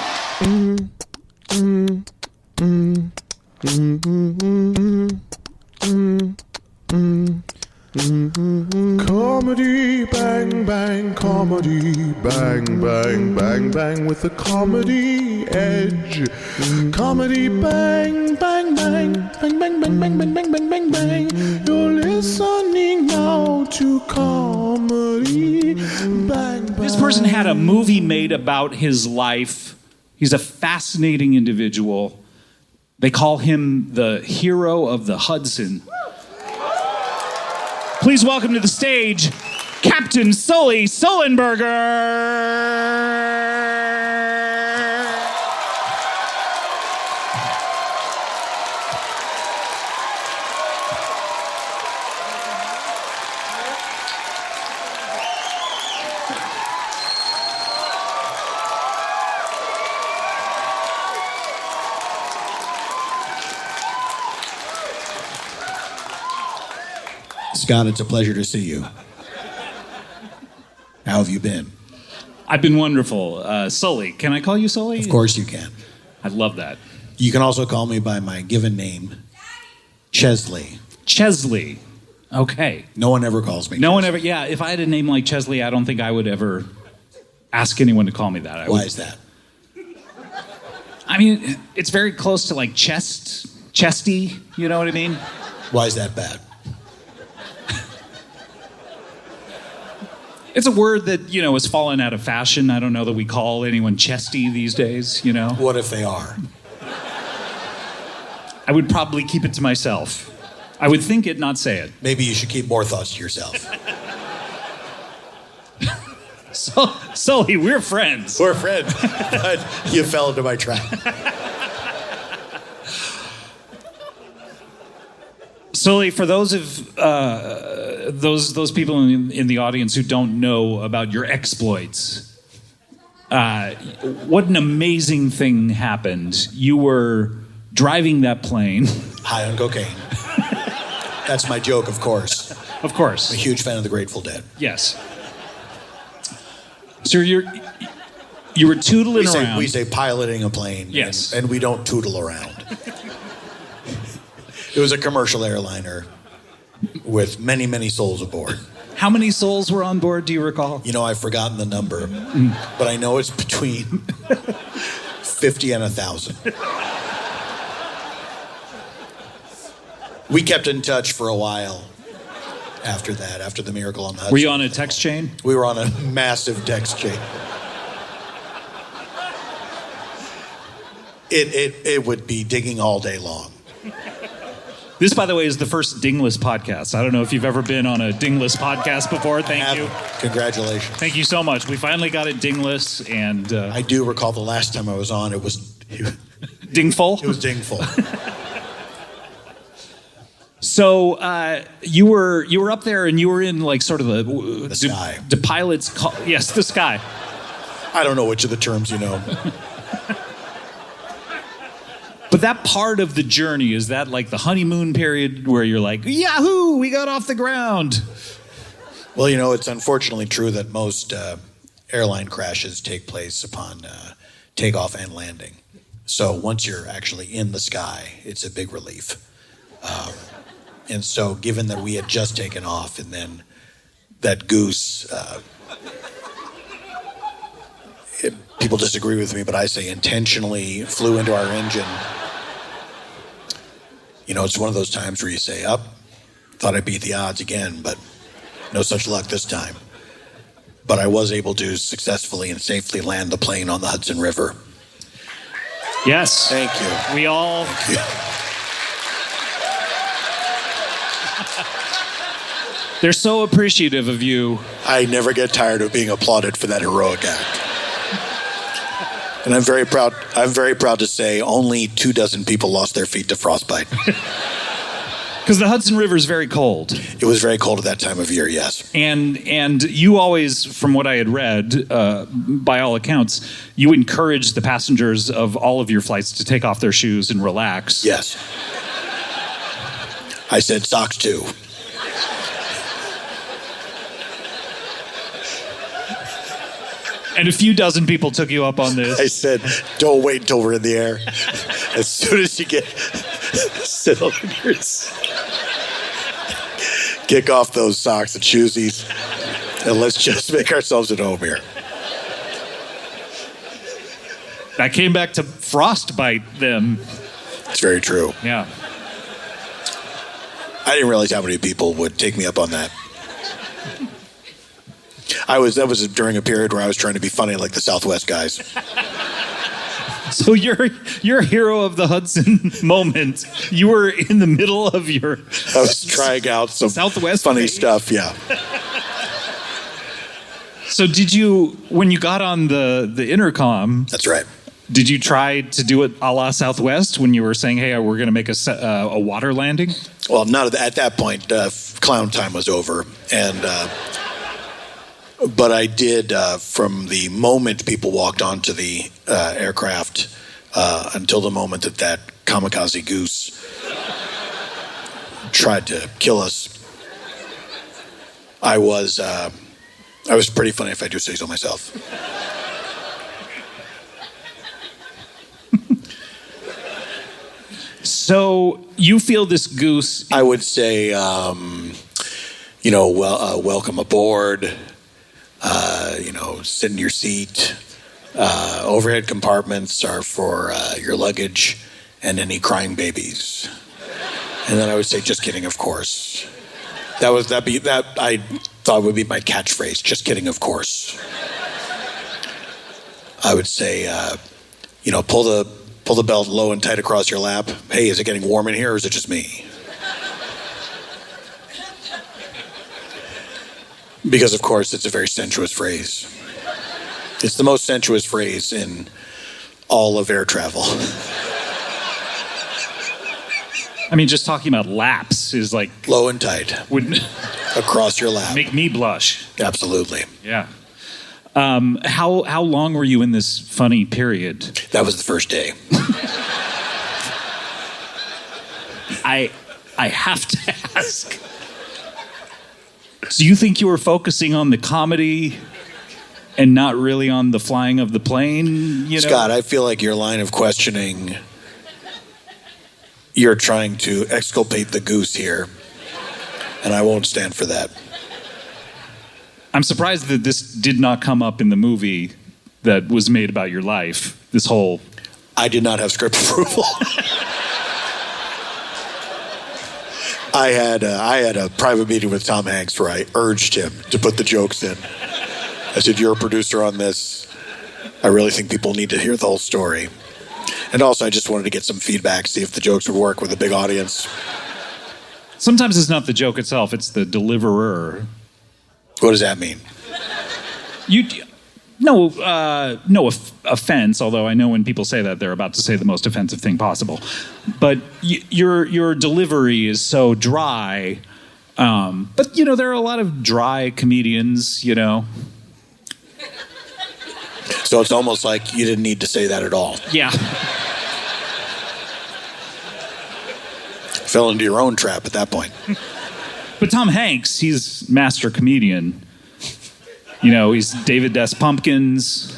Comedy, bang, bang, comedy, bang, bang, bang, bang, with a comedy edge. Comedy, bang, bang, bang, bang, bang, bang, bang, bang, bang, bang, bang, bang. You're listening now to comedy, bang, bang. This person had a movie made about his life. He's a fascinating individual. They call him the hero of the Hudson. Please welcome to the stage, Captain Sully Sullenberger. Scott, it's a pleasure to see you. How have you been? I've been wonderful. Sully, can I call you Sully? Of course you can. I love that. You can also call me by my given name, Chesley. Chesley. Okay. No one ever calls me No one Chesley. ever, yeah, if I had a name like Chesley, I don't think I would ever ask anyone to call me that. Why is that? I mean, it's very close to like chesty, you know what I mean? Why is that bad? It's a word that, has fallen out of fashion. I don't know that we call anyone chesty these days, What if they are? I would probably keep it to myself. I would think it, not say it. Maybe you should keep more thoughts to yourself. So, Sully, we're friends. We're friends, but you fell into my trap. Sully, for those of those people in the audience who don't know about your exploits, what an amazing thing happened. You were driving that plane. High on cocaine. That's my joke, of course. Of course. I'm a huge fan of the Grateful Dead. Yes. So you were tootling around. We say piloting a plane. Yes. And we don't tootle around. It was a commercial airliner with many, many souls aboard. How many souls were on board, do you recall? I've forgotten the number, but I know it's between 50 and 1,000. We kept in touch for a while after that, after the miracle on the Hudson. Were you on a text chain? We were on a massive text chain. It would be digging all day long. This, by the way, is the first dingless podcast. I don't know if you've ever been on a dingless podcast before. Thank you. Congratulations. Thank you so much. We finally got it dingless, and I do recall the last time I was on. It was dingful. It was dingful. So you were up there, and you were in like sort of the sky. The pilot's call. Yes, the sky. I don't know which of the terms you know. But that part of the journey, is that like the honeymoon period where you're like, Yahoo, we got off the ground? Well, it's unfortunately true that most airline crashes take place upon takeoff and landing. So once you're actually in the sky, it's a big relief. And so given that we had just taken off and then that goose, people disagree with me, but I say intentionally flew into our engine. It's one of those times where you say, thought I beat the odds again, but no such luck this time. But I was able to successfully and safely land the plane on the Hudson River. Yes. Thank you. We all... Thank you. They're so appreciative of you. I never get tired of being applauded for that heroic act. And I'm very proud to say only 24 people lost their feet to frostbite. Because the Hudson River is very cold. It was very cold at that time of year, yes. And you always, from what I had read, by all accounts, you encourage the passengers of all of your flights to take off their shoes and relax. Yes. I said socks too. And a few dozen people took you up on this. I said, don't wait until we're in the air. As soon as you get settled in your kick off those socks and shoesies, and let's just make ourselves at home here. I came back to frostbite them. It's very true. Yeah. I didn't realize how many people would take me up on that. That was during a period where I was trying to be funny like the Southwest guys. So you're a hero of the Hudson moment. You were in the middle of your... I was trying out some Southwest funny stuff, yeah. So did you, when you got on the intercom... That's right. Did you try to do it a la Southwest when you were saying, hey, we're going to make a water landing? Well, not at that point. Clown time was over. But I did, from the moment people walked onto the aircraft until the moment that kamikaze goose tried to kill us, I was pretty funny, if I do say so myself. So you feel this goose... I would say, welcome aboard. Sit in your seat. Overhead compartments are for your luggage and any crying babies. And then I would say, just kidding, of course. That I thought would be my catchphrase, just kidding, of course. I would say, pull the belt low and tight across your lap. Hey, is it getting warm in here or is it just me? Because, of course, it's a very sensuous phrase. It's the most sensuous phrase in all of air travel. I mean, just talking about laps is like... Low and tight. Would across your lap. Make me blush. Absolutely. Yeah. How long were you in this funny period? That was the first day. I have to ask. Do you think you were focusing on the comedy and not really on the flying of the plane? Scott, I feel like your line of questioning, you're trying to exculpate the goose here, and I won't stand for that. I'm surprised that this did not come up in the movie that was made about your life. This whole... I did not have script approval. I had a private meeting with Tom Hanks where I urged him to put the jokes in. I said, you're a producer on this. I really think people need to hear the whole story. And also, I just wanted to get some feedback, see if the jokes would work with a big audience. Sometimes it's not the joke itself, it's the deliverer. What does that mean? No offense, although I know when people say that, they're about to say the most offensive thing possible. But your delivery is so dry. But, there are a lot of dry comedians, So it's almost like you didn't need to say that at all. Yeah. Fell into your own trap at that point. But Tom Hanks, he's master comedian. He's David Des Pumpkins.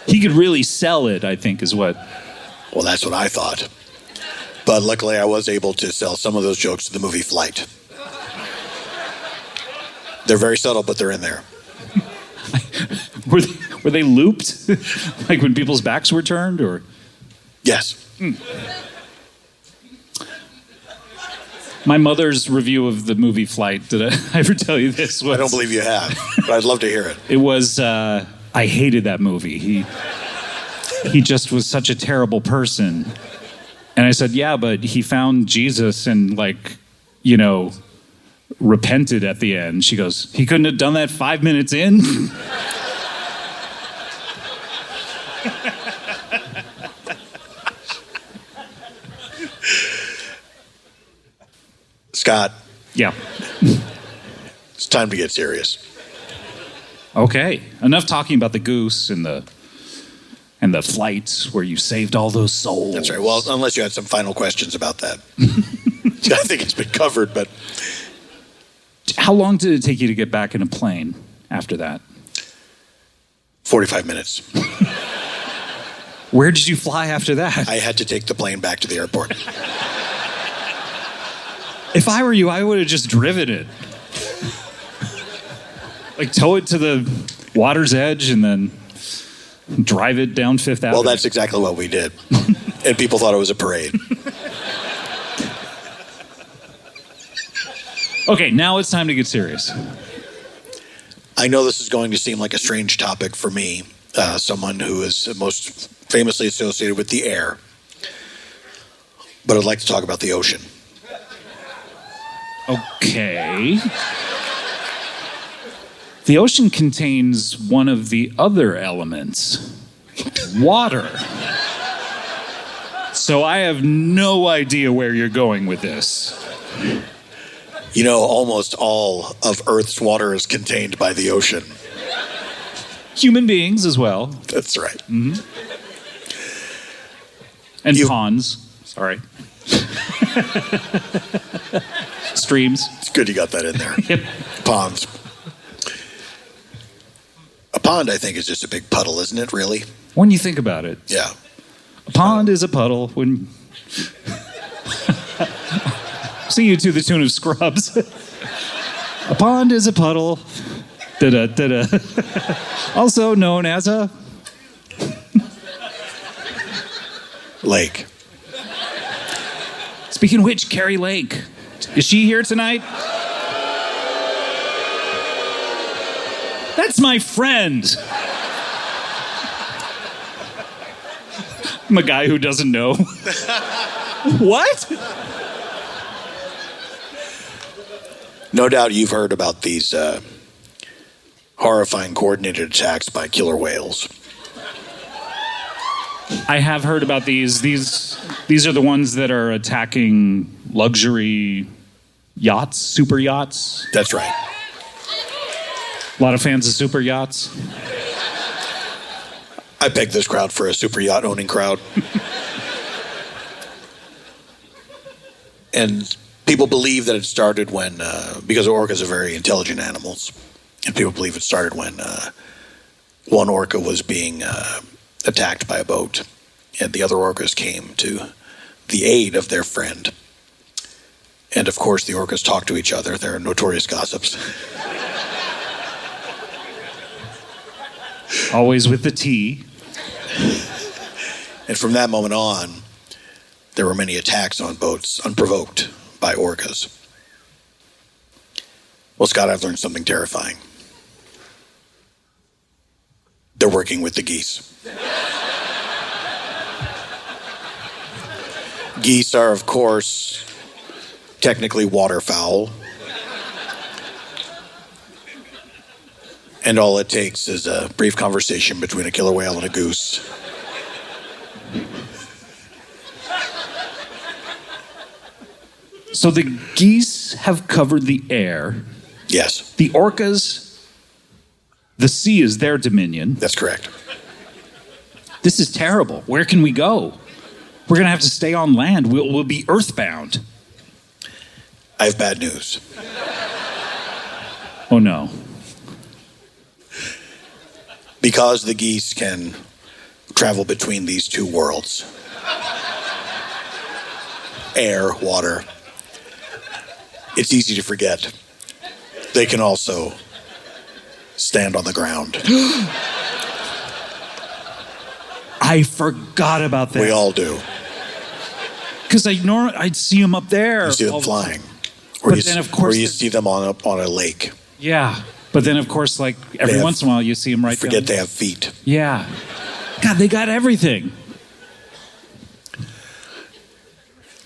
He could really sell it, I think, is what... Well, that's what I thought. But luckily, I was able to sell some of those jokes to the movie Flight. They're very subtle, but they're in there. Were they looped? Like when people's backs were turned, or? Yes. My mother's review of the movie Flight, did I ever tell you this? I don't believe you have, but I'd love to hear it. It was, I hated that movie. He just was such a terrible person. And I said, yeah, but he found Jesus and repented at the end. She goes, he couldn't have done that 5 minutes in? Scott. Yeah. It's time to get serious. Okay. Enough talking about the goose and the flights where you saved all those souls. That's right. Well, unless you had some final questions about that. I think it's been covered, but... How long did it take you to get back in a plane after that? 45 minutes. Where did you fly after that? I had to take the plane back to the airport. If I were you, I would have just driven it. Tow it to the water's edge and then drive it down Fifth Avenue. Well, that's exactly what we did. And people thought it was a parade. Okay, now it's time to get serious. I know this is going to seem like a strange topic for me, someone who is most famously associated with the air. But I'd like to talk about the ocean. Okay. The ocean contains one of the other elements, water. So I have no idea where you're going with this. Almost all of Earth's water is contained by the ocean. Human beings as well. That's right. Mm-hmm. And ponds. Sorry. Streams. It's good you got that in there. Yep. Ponds. A pond, I think, is just a big puddle, isn't it, really? When you think about it. Yeah. A pond is a puddle. When... See you to the tune of Scrubs. A pond is a puddle. Da-da, da-da. Also known as a lake. Speaking of which, Carrie Lake. Is she here tonight? That's my friend. I'm a guy who doesn't know. What? No doubt you've heard about these horrifying coordinated attacks by killer whales. I have heard about these. These are the ones that are attacking luxury yachts, super yachts. That's right. A lot of fans of super yachts. I pegged this crowd for a super yacht owning crowd. And people believe that it started when, because orcas are very intelligent animals, and people believe it started when one orca was being attacked by a boat, and the other orcas came to the aid of their friend. And of course, the orcas talk to each other. They're notorious gossips. Always with the T. And from that moment on, there were many attacks on boats, unprovoked, by orcas. Well, Scott, I've learned something terrifying. They're working with the geese. Geese are, of course, technically waterfowl. And all it takes is a brief conversation between a killer whale and a goose. So the geese have covered the air. Yes. The orcas, the sea is their dominion. That's correct. This is terrible. Where can we go? We're going to have to stay on land. We'll be earthbound. I have bad news. Oh, no. Because the geese can travel between these two worlds, air, water, it's easy to forget. They can also stand on the ground. I forgot about that. We all do. Because I'd see them up there. You see them flying. But then, of course, or you see them on a lake. Yeah. But then, of course, like every once in a while, you see them right Forget down they have feet. Yeah. God, they got everything.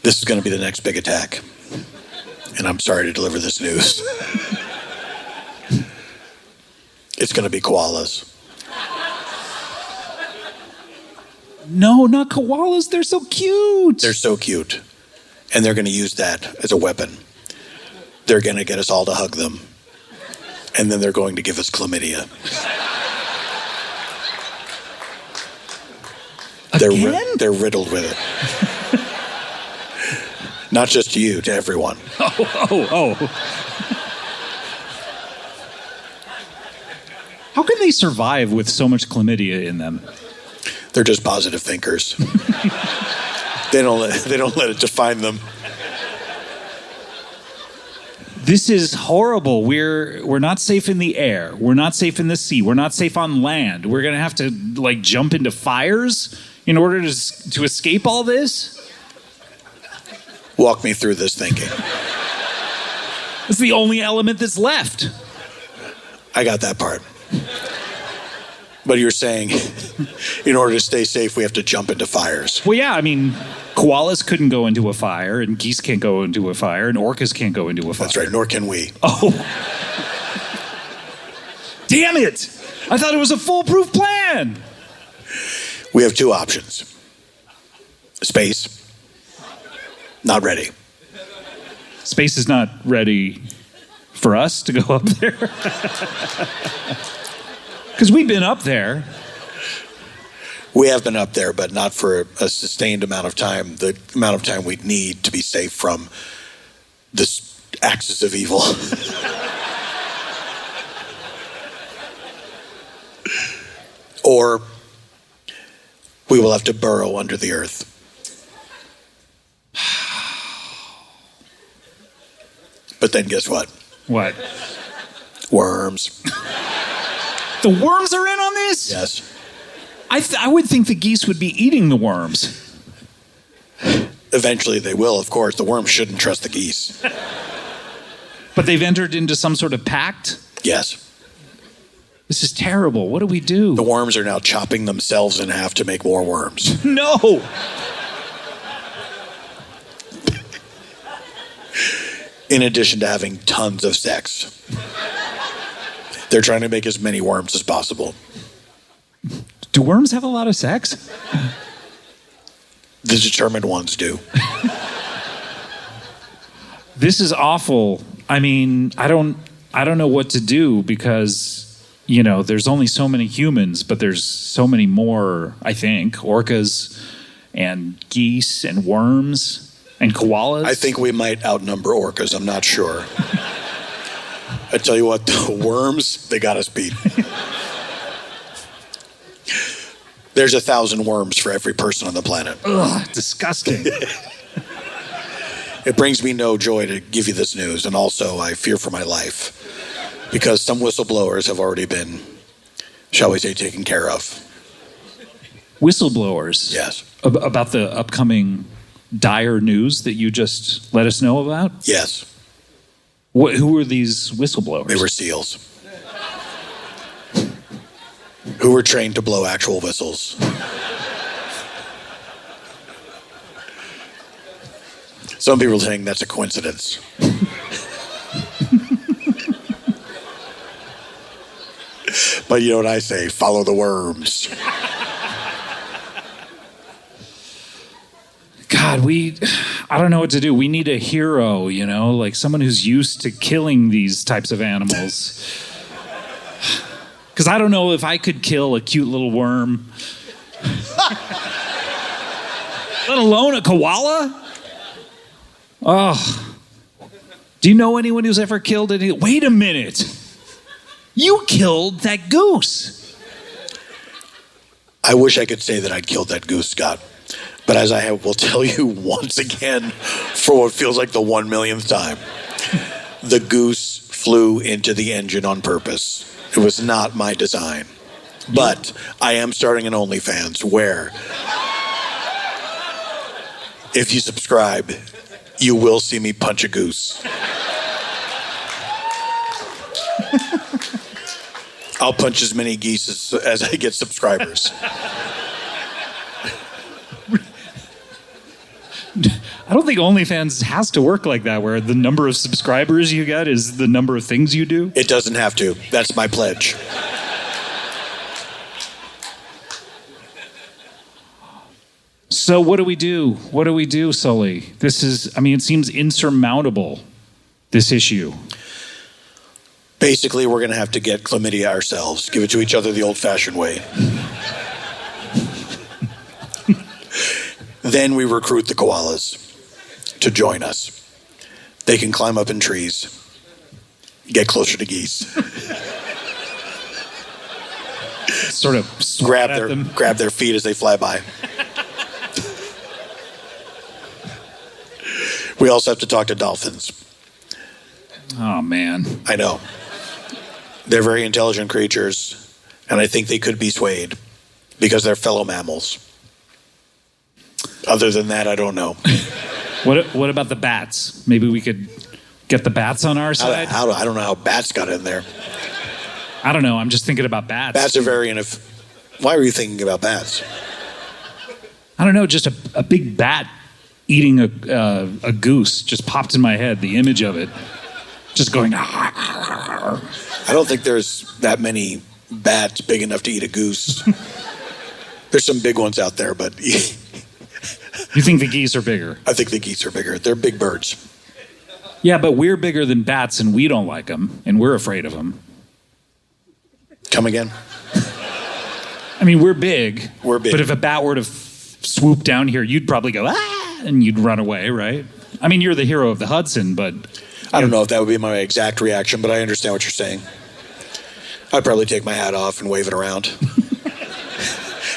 This is going to be the next big attack. And I'm sorry to deliver this news. It's going to be koalas. No, not koalas. They're so cute. They're so cute. And they're going to use that as a weapon. They're going to get us all to hug them. And then they're going to give us chlamydia. They're riddled with it. Not just to you, to everyone. Oh. How can they survive with so much chlamydia in them? They're just positive thinkers. They don't let it define them. This is horrible. We're not safe in the air. We're not safe in the sea. We're not safe on land. We're going to have to like jump into fires in order to escape all this? Walk me through this thinking. It's the only element that's left. I got that part. But you're saying in order to stay safe, we have to jump into fires. Well, yeah, I mean, koalas couldn't go into a fire, and geese can't go into a fire, and orcas can't go into a fire. That's right, nor can we. Oh. Damn it! I thought it was a foolproof plan! We have two options. Space. Not ready. Space is not ready for us to go up there. Because we've been up there. We have been up there, but not for a sustained amount of time. The amount of time we'd need to be safe from this axis of evil. Or we will have to burrow under the earth. But then guess what? What? Worms. The worms are in on this? Yes. I would think the geese would be eating the worms. Eventually they will, of course. The worms shouldn't trust the geese. But they've entered into some sort of pact? Yes. This is terrible. What do we do? The worms are now chopping themselves in half to make more worms. No! In addition to having tons of sex. They're trying to make as many worms as possible. Do worms have a lot of sex? The determined ones do. This is awful. I mean, I don't know what to do because, you know, there's only so many humans, but there's so many more, I think, orcas and geese and worms and koalas. I think we might outnumber orcas. I'm not sure. I tell you what, the worms, they got us beat. There's 1,000 worms for every person on the planet. Ugh, disgusting. It brings me no joy to give you this news, and also I fear for my life because some whistleblowers have already been, shall we say, taken care of. Whistleblowers? Yes. About the upcoming dire news that you just let us know about? Yes. Who were these whistleblowers? They were SEALs. Who were trained to blow actual whistles. Some people are saying that's a coincidence. But you know what I say? Follow the worms. God, I don't know what to do. We need a hero, you know, like someone who's used to killing these types of animals. Because I don't know if I could kill a cute little worm. Let alone a koala? Oh. Do you know anyone who's ever killed any? Wait a minute. You killed that goose. I wish I could say that I'd killed that goose, Scott. But as I will tell you once again, for what feels like the 1 millionth time, the goose flew into the engine on purpose. It was not my design. But I am starting an OnlyFans where, if you subscribe, you will see me punch a goose. I'll punch as many geese as I get subscribers. I don't think OnlyFans has to work like that, where the number of subscribers you get is the number of things you do. It doesn't have to. That's my pledge. So what do we do? What do we do, Sully? This is, I mean, it seems insurmountable, this issue. Basically, we're going to have to get chlamydia ourselves, give it to each other the old-fashioned way. Then we recruit the koalas to join us. They can climb up in trees, get closer to geese. Sort of grab their feet as they fly by. We also have to talk to dolphins. Oh, man. I know. They're very intelligent creatures, and I think they could be swayed because they're fellow mammals. Other than that, I don't know. What about the bats? Maybe we could get the bats on our side? I don't know how bats got in there. I don't know. I'm just thinking about bats. Bats are very Why were you thinking about bats? I don't know. Just a big bat eating a goose just popped in my head. The image of it. Just going... I don't think there's that many bats big enough to eat a goose. There's some big ones out there, but... You think the geese are bigger? I think the geese are bigger. They're big birds. Yeah, but we're bigger than bats, and we don't like them, and we're afraid of them. Come again? I mean, we're big. We're big. But if a bat were to swoop down here, you'd probably go, ah, and you'd run away, right? I mean, you're the hero of the Hudson, but... I don't know if that would be my exact reaction, but I understand what you're saying. I'd probably take my hat off and wave it around.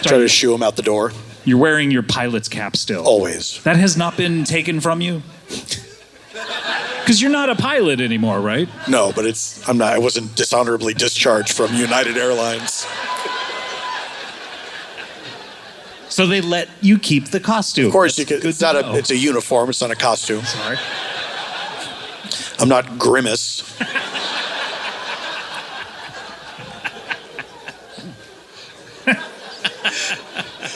Try to shoo him out the door. You're wearing your pilot's cap still. Always. That has not been taken from you? Because Because you're not a pilot anymore, right? No, but I'm not. I wasn't dishonorably discharged from United Airlines. So they let you keep the costume. Of course, it's a uniform. It's not a costume. Sorry. I'm not Grimace.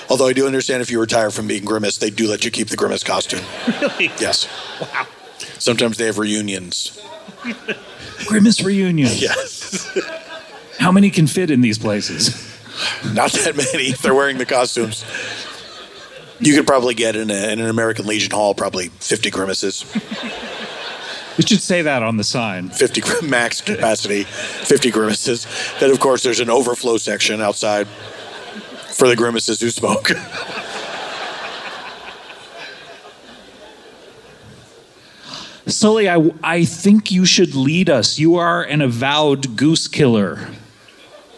Although I do understand if you retire from being Grimace, they do let you keep the Grimace costume. Really? Yes. Wow. Sometimes they have reunions. Grimace reunions. Yes. How many can fit in these places? Not that many if they're wearing the costumes. You could probably get in an American Legion Hall probably 50 Grimaces. We should say that on the sign. 50 max capacity, 50 Grimaces. Then, of course, there's an overflow section outside for the Grimaces who smoke. Sully, I think you should lead us. You are an avowed goose killer.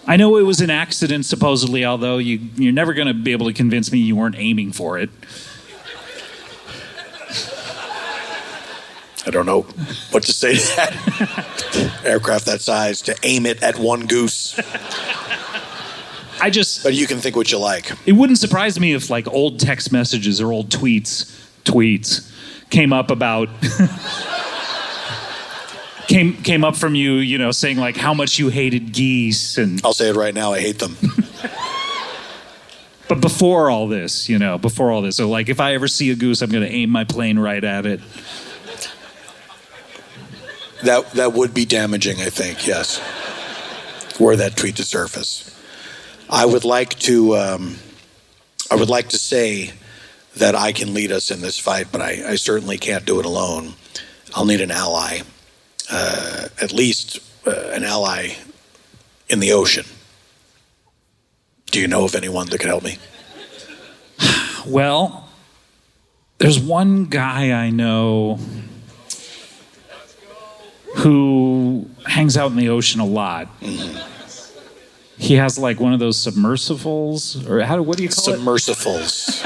I know it was an accident, supposedly, although you're never going to be able to convince me you weren't aiming for it. I don't know what to say to that. Aircraft that size, to aim it at one goose. But you can think what you like. It wouldn't surprise me if, like, old text messages or old tweets came up about... came up from you, saying, like, how much you hated geese. And I'll say it right now, I hate them. But before all this, so, like, if I ever see a goose, I'm going to aim my plane right at it. That would be damaging, I think, yes. Were that tweet to surface. I would like to say that I can lead us in this fight, but I certainly can't do it alone. I'll need an ally, at least an ally in the ocean. Do you know of anyone that could help me? Well, there's one guy I know who hangs out in the ocean a lot. Mm-hmm. He has like one of those submersibles, or what do you call it? Submersibles.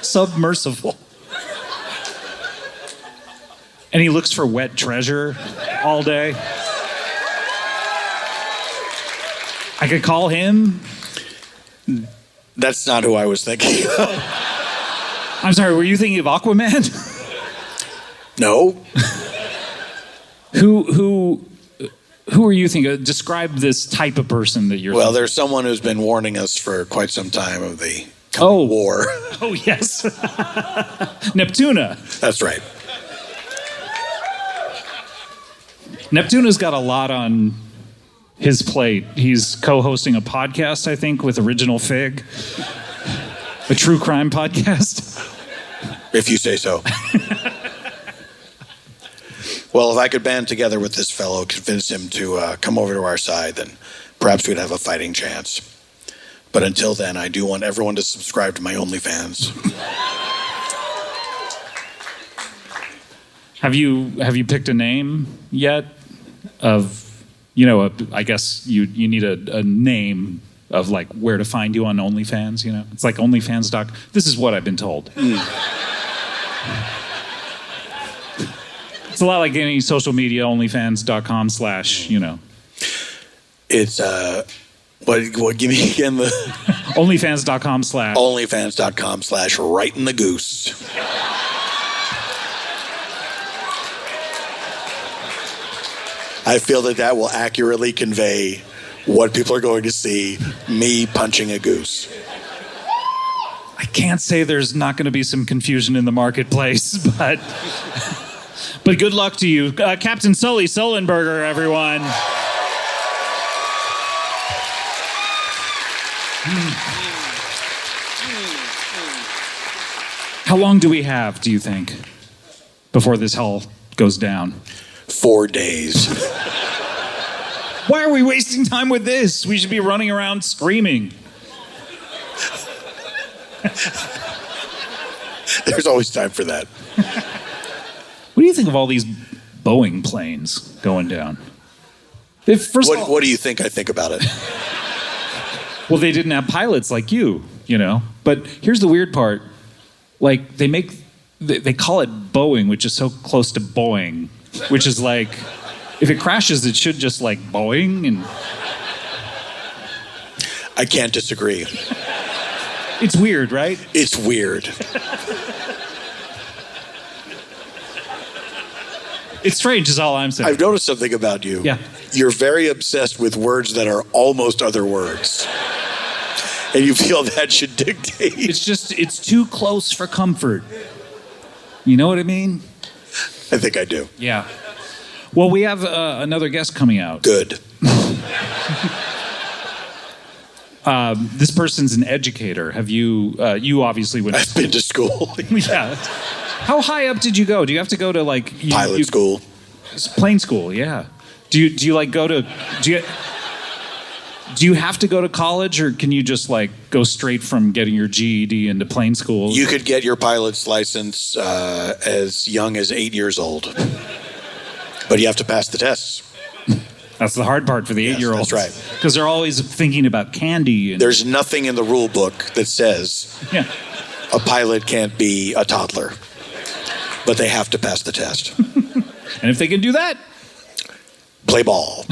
Submersible. And he looks for wet treasure all day. I could call him. That's not who I was thinking of. I'm sorry, were you thinking of Aquaman? No. Who are you thinking? Describe this type of person that you're Well, thinking. there's someone who's been warning us for quite some time of the coming war. Oh, yes. Neptuna. That's right. Neptuna's got a lot on his plate. He's co-hosting a podcast, I think, with Original Fig. A true crime podcast. If you say so. Well, if I could band together with this fellow, convince him to come over to our side, then perhaps we'd have a fighting chance. But until then, I do want everyone to subscribe to my OnlyFans. Have you picked a name yet? I guess you need a name of like where to find you on OnlyFans. It's like OnlyFans. This is what I've been told. It's a lot like any social media, onlyfans.com/. It's, what give me again the... onlyfans.com/. onlyfans.com/ right in the goose. I feel that will accurately convey what people are going to see, me punching a goose. I can't say there's not going to be some confusion in the marketplace, but... But good luck to you. Captain Sully Sullenberger, everyone. How long do we have, do you think, before this all goes down? 4 days. Why are we wasting time with this? We should be running around screaming. There's always time for that. What do you think of all these Boeing planes going down? What do you think I think about it? Well, they didn't have pilots like you. But here's the weird part. Like, they make they call it Boeing, which is so close to Boeing, which is like, if it crashes, it should just like Boeing. And I can't disagree. It's weird, right? It's weird. It's strange is all I'm saying. I've noticed something about you. Yeah. You're very obsessed with words that are almost other words. And you feel that should dictate. It's too close for comfort. You know what I mean? I think I do. Yeah. Well, we have another guest coming out. Good. This person's an educator. Have you, you obviously went to I've been to school. Yeah. How high up did you go? Do you have to go to like Pilot school? Plane school, yeah. Do you like go to do you have to go to college, or can you just like go straight from getting your GED into plane school? You could get your pilot's license as young as 8 years old, but you have to pass the tests. That's the hard part for the 8-year-olds. That's right. Because they're always thinking about candy. There's nothing in the rule book that says a pilot can't be a toddler, but they have to pass the test. And if they can do that, play ball.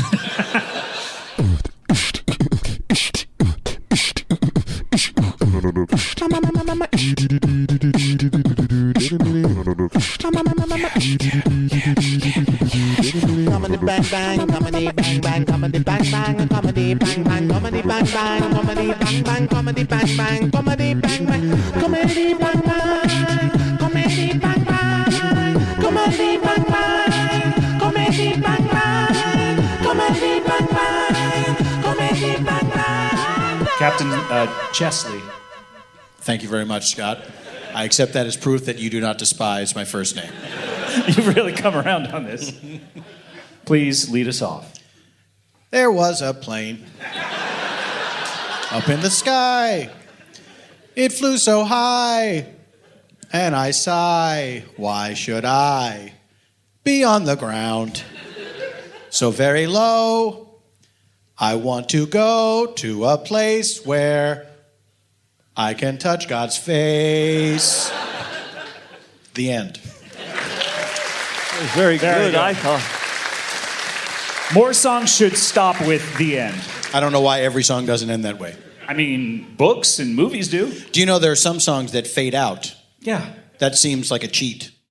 Comedy bang bang, comedy bang bang, comedy bang bang, comedy bang bang, comedy bang bang, comedy bang bang, comedy bang bang, comedy bang bang, comedy bang bang, comedy bang bang, comedy bang bang, comedy bang bang, comedy bang bang, comedy bang bang. Captain Chesley. Thank you very much, Scott. I accept that as proof that you do not despise my first name. You've really come around on this. Please lead us off. There was a plane up in the sky. It flew so high, and I sigh, why should I be on the ground so very low? I want to go to a place where I can touch God's face. The end. Very good, I thought. More songs should stop with the end. I don't know why every song doesn't end that way. I mean, books and movies do. Do you know there are some songs that fade out? Yeah. That seems like a cheat.